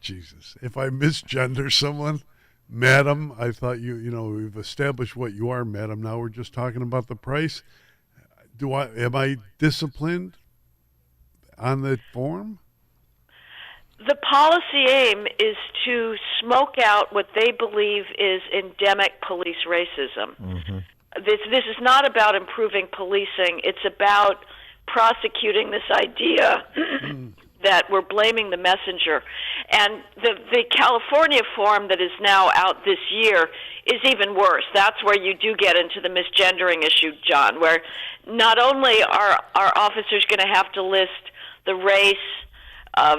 Jesus, if I misgender someone, madam, I thought we've established what you are, madam. Now we're just talking about the price. Am I disciplined on the form? The policy aim is to smoke out what they believe is endemic police racism. Mm-hmm. This is not about improving policing. It's about prosecuting this idea that we're blaming the messenger. And the California form that is now out this year is even worse. That's where you do get into the misgendering issue, John, where not only are officers going to have to list the race of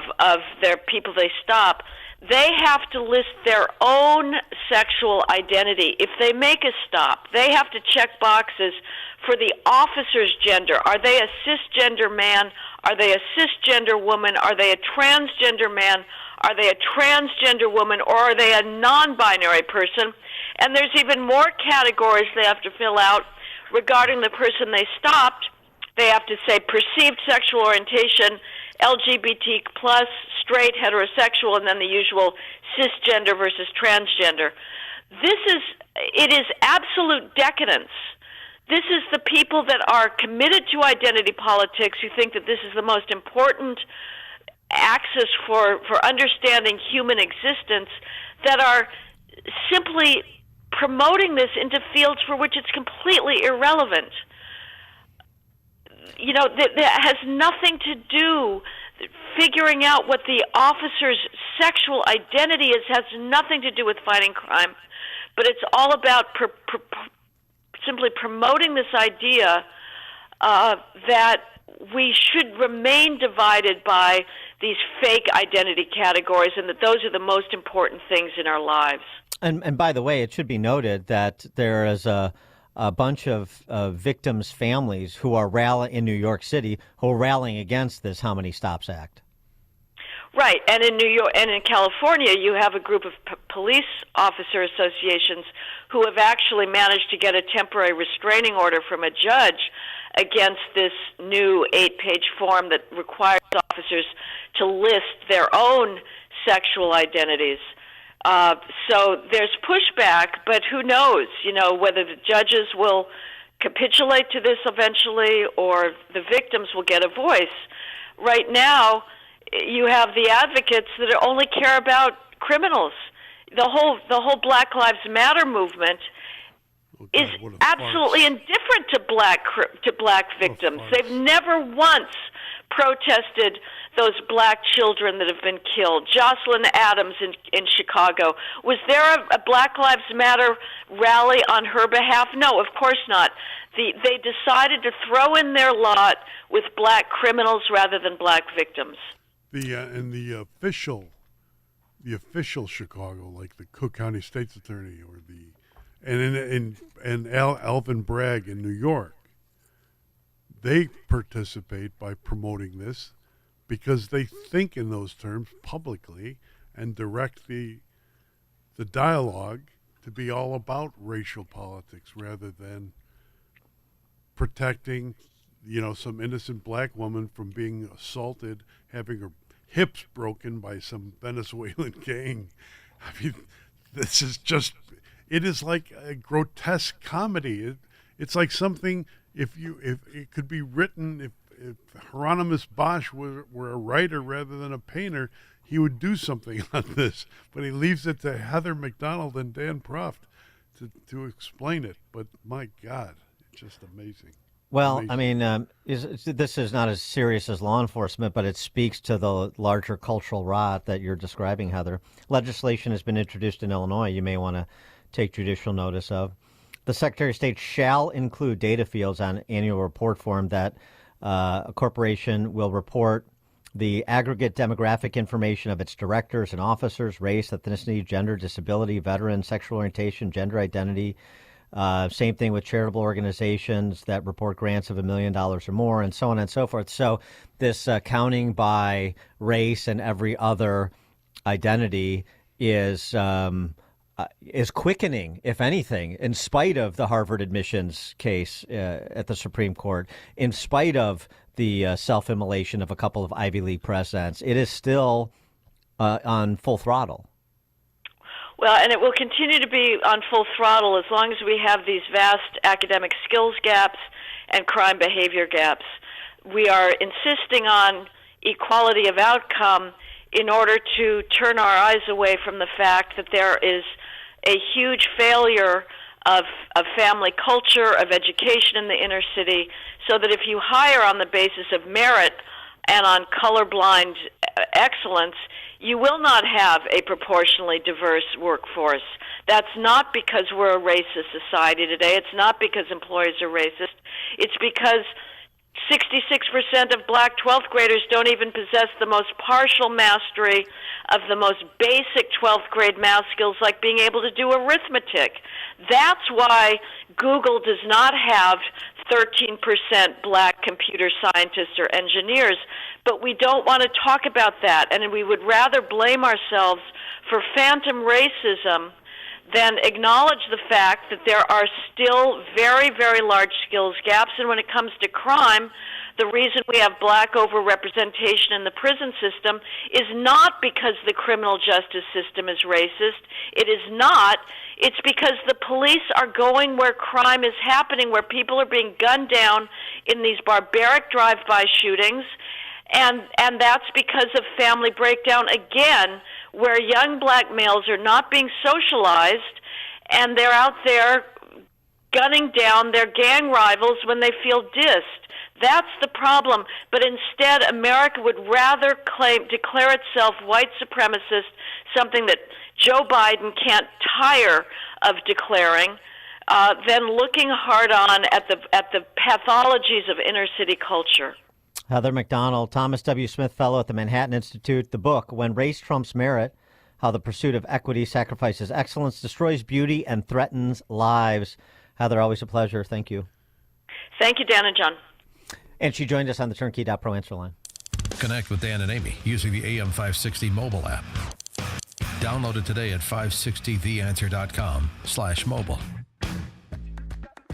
their people they stop, they have to list their own sexual identity. If they make a stop, they have to check boxes for the officer's gender. Are they a cisgender man? Are they a cisgender woman? Are they a transgender man? Are they a transgender woman? Or are they a non-binary person? And there's even more categories they have to fill out regarding the person they stopped. They have to say perceived sexual orientation, LGBT plus, straight, heterosexual, and then the usual cisgender versus transgender. It is absolute decadence. This is the people that are committed to identity politics who think that this is the most important axis for understanding human existence that are simply promoting this into fields for which it's completely irrelevant. That has nothing to do, figuring out what the officer's sexual identity is has nothing to do with fighting crime, but it's all about simply promoting this idea that we should remain divided by these fake identity categories and that those are the most important things in our lives. And by the way, it should be noted that there is a bunch of victims' families who are in New York City who are rallying against this How Many Stops Act. Right, and in New York and in California, you have a group of police officer associations who have actually managed to get a temporary restraining order from a judge against this new 8-page form that requires officers to list their own sexual identities. So there's pushback, but who knows, whether the judges will capitulate to this eventually or the victims will get a voice. Right now, you have the advocates that only care about criminals. The whole Black Lives Matter movement is absolutely indifferent to black victims. They've never once protested those black children that have been killed. Jocelyn Adams in Chicago. Was there a Black Lives Matter rally on her behalf? No, of course not. They decided to throw in their lot with black criminals rather than black victims. The official Chicago, like the Cook County State's Attorney or and Alvin Bragg in New York, they participate by promoting this because they think in those terms publicly and direct the dialogue to be all about racial politics rather than protecting, some innocent black woman from being assaulted, having her hips broken by some Venezuelan gang. I mean, this is it is like a grotesque comedy. It's like something, if it could be written, if Hieronymus Bosch were a writer rather than a painter, he would do something on this. But he leaves it to Heather McDonald and Dan Proft to explain it. But my God, it's just amazing. Well, Amazing. I mean, this is not as serious as law enforcement, but it speaks to the larger cultural rot that you're describing, Heather. Legislation has been introduced in Illinois you may want to take judicial notice of. The Secretary of State shall include data fields on annual report form that a corporation will report the aggregate demographic information of its directors and officers, race, ethnicity, gender, disability, veteran, sexual orientation, gender identity. Same thing with charitable organizations that report grants of $1 million or more, and so on and so forth. So this counting by race and every other identity is, is quickening, if anything, in spite of the Harvard admissions case at the Supreme Court, in spite of the self-immolation of a couple of Ivy League presidents. It is still on full throttle. Well, and it will continue to be on full throttle as long as we have these vast academic skills gaps and crime behavior gaps. We are insisting on equality of outcome in order to turn our eyes away from the fact that there is a huge failure of family culture, of education in the inner city, so that if you hire on the basis of merit and on colorblind excellence, you will not have a proportionally diverse workforce. That's not because we're a racist society today. It's not because employers are racist. It's because 66% of black 12th graders don't even possess the most partial mastery of the most basic 12th grade math skills, like being able to do arithmetic. That's why Google does not have 13% black computer scientists or engineers, but we don't want to talk about that, and we would rather blame ourselves for phantom racism than acknowledge the fact that there are still very, very large skills gaps. And when it comes to crime, the reason we have black overrepresentation in the prison system is not because the criminal justice system is racist. It is not. It's because the police are going where crime is happening, where people are being gunned down in these barbaric drive-by shootings. And that's because of family breakdown, again, where young black males are not being socialized, and they're out there gunning down their gang rivals when they feel dissed. That's the problem. But instead, America would rather declare itself white supremacist, something that Joe Biden can't tire of declaring, than looking hard on at the pathologies of inner city culture. Heather McDonald, Thomas W. Smith Fellow at the Manhattan Institute. The book, When Race Trumps Merit, How the Pursuit of Equity Sacrifices Excellence, Destroys Beauty, and Threatens Lives. Heather, always a pleasure. Thank you. Thank you, Dan and John. And she joined us on the Turnkey.Pro answer line. Connect with Dan and Amy using the AM560 mobile app. Download it today at 560theanswer.com/mobile.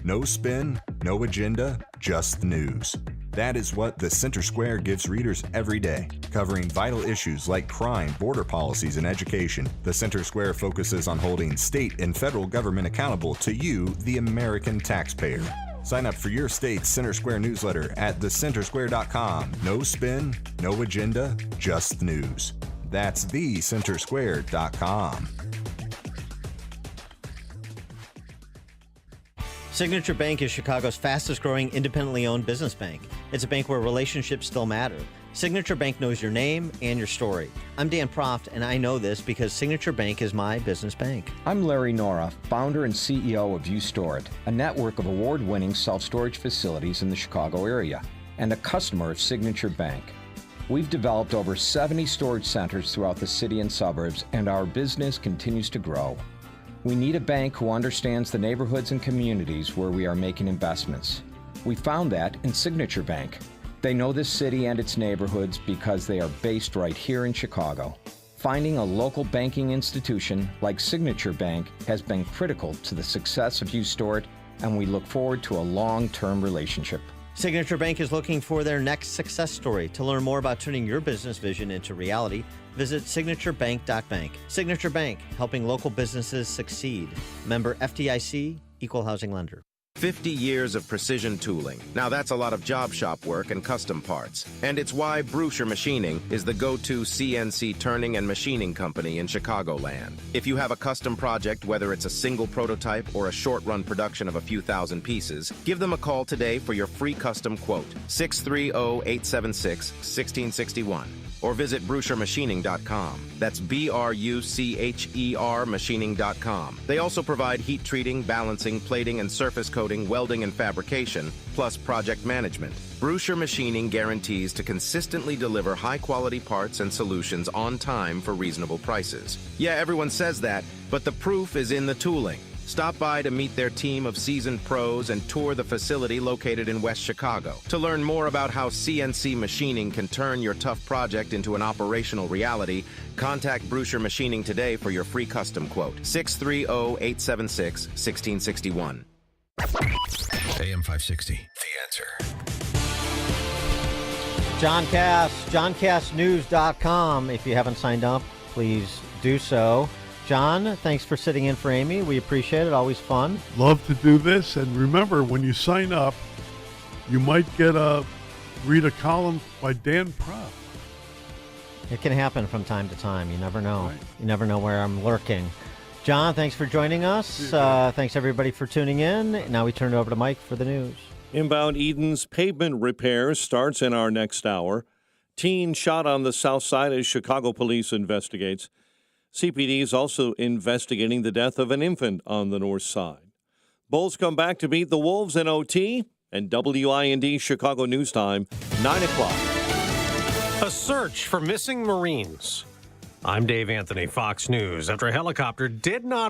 No spin, no agenda, just the news. That is what The Center Square gives readers every day, covering vital issues like crime, border policies, and education. The Center Square focuses on holding state and federal government accountable to you, the American taxpayer. Sign up for your state's Center Square newsletter at thecentersquare.com. No spin, no agenda, just news. That's thecentersquare.com. Signature Bank is Chicago's fastest growing independently owned business bank. It's a bank where relationships still matter. Signature Bank knows your name and your story. I'm Dan Proft, and I know this because Signature Bank is my business bank. I'm Larry Nora, founder and CEO of You Store It, a network of award-winning self-storage facilities in the Chicago area, and a customer of Signature Bank. We've developed over 70 storage centers throughout the city and suburbs, and our business continues to grow. We need a bank who understands the neighborhoods and communities where we are making investments. We found that in Signature Bank. They know this city and its neighborhoods because they are based right here in Chicago. Finding a local banking institution like Signature Bank has been critical to the success of You Store It, and we look forward to a long-term relationship. Signature Bank is looking for their next success story. To learn more about turning your business vision into reality, visit signaturebank.bank. Signature Bank, helping local businesses succeed. Member FDIC, Equal Housing Lender. 50 years of precision tooling. Now that's a lot of job shop work and custom parts. And it's why Bruscher Machining is the go-to CNC turning and machining company in Chicagoland. If you have a custom project, whether it's a single prototype or a short-run production of a few thousand pieces, give them a call today for your free custom quote, 630-876-1661. Or visit BruscherMachining.com. That's BRUCHER Machining.com. They also provide heat treating, balancing, plating, and surface coating, welding, and fabrication, plus project management. Bruscher Machining guarantees to consistently deliver high-quality parts and solutions on time for reasonable prices. Yeah, everyone says that, but the proof is in the tooling. Stop by to meet their team of seasoned pros and tour the facility located in West Chicago. To learn more about how CNC machining can turn your tough project into an operational reality, contact Bruscher Machining today for your free custom quote. 630-876-1661. AM 560, The Answer. John Cass, JohnCassNews.com. If you haven't signed up, please do so. John, thanks for sitting in for Amy. We appreciate it. Always fun. Love to do this. And remember, when you sign up, you might read a column by Dan Prout. It can happen from time to time. You never know. Right. You never know where I'm lurking. John, thanks for joining us. Thanks, everybody, for tuning in. Now we turn it over to Mike for the news. Inbound Eden's pavement repair starts in our next hour. Teen shot on the south side as Chicago police investigates. CPD is also investigating the death of an infant on the north side. Bulls come back to beat the Wolves in OT. And WIND Chicago News Time, 9 o'clock. A search for missing Marines. I'm Dave Anthony, Fox News. After a helicopter did not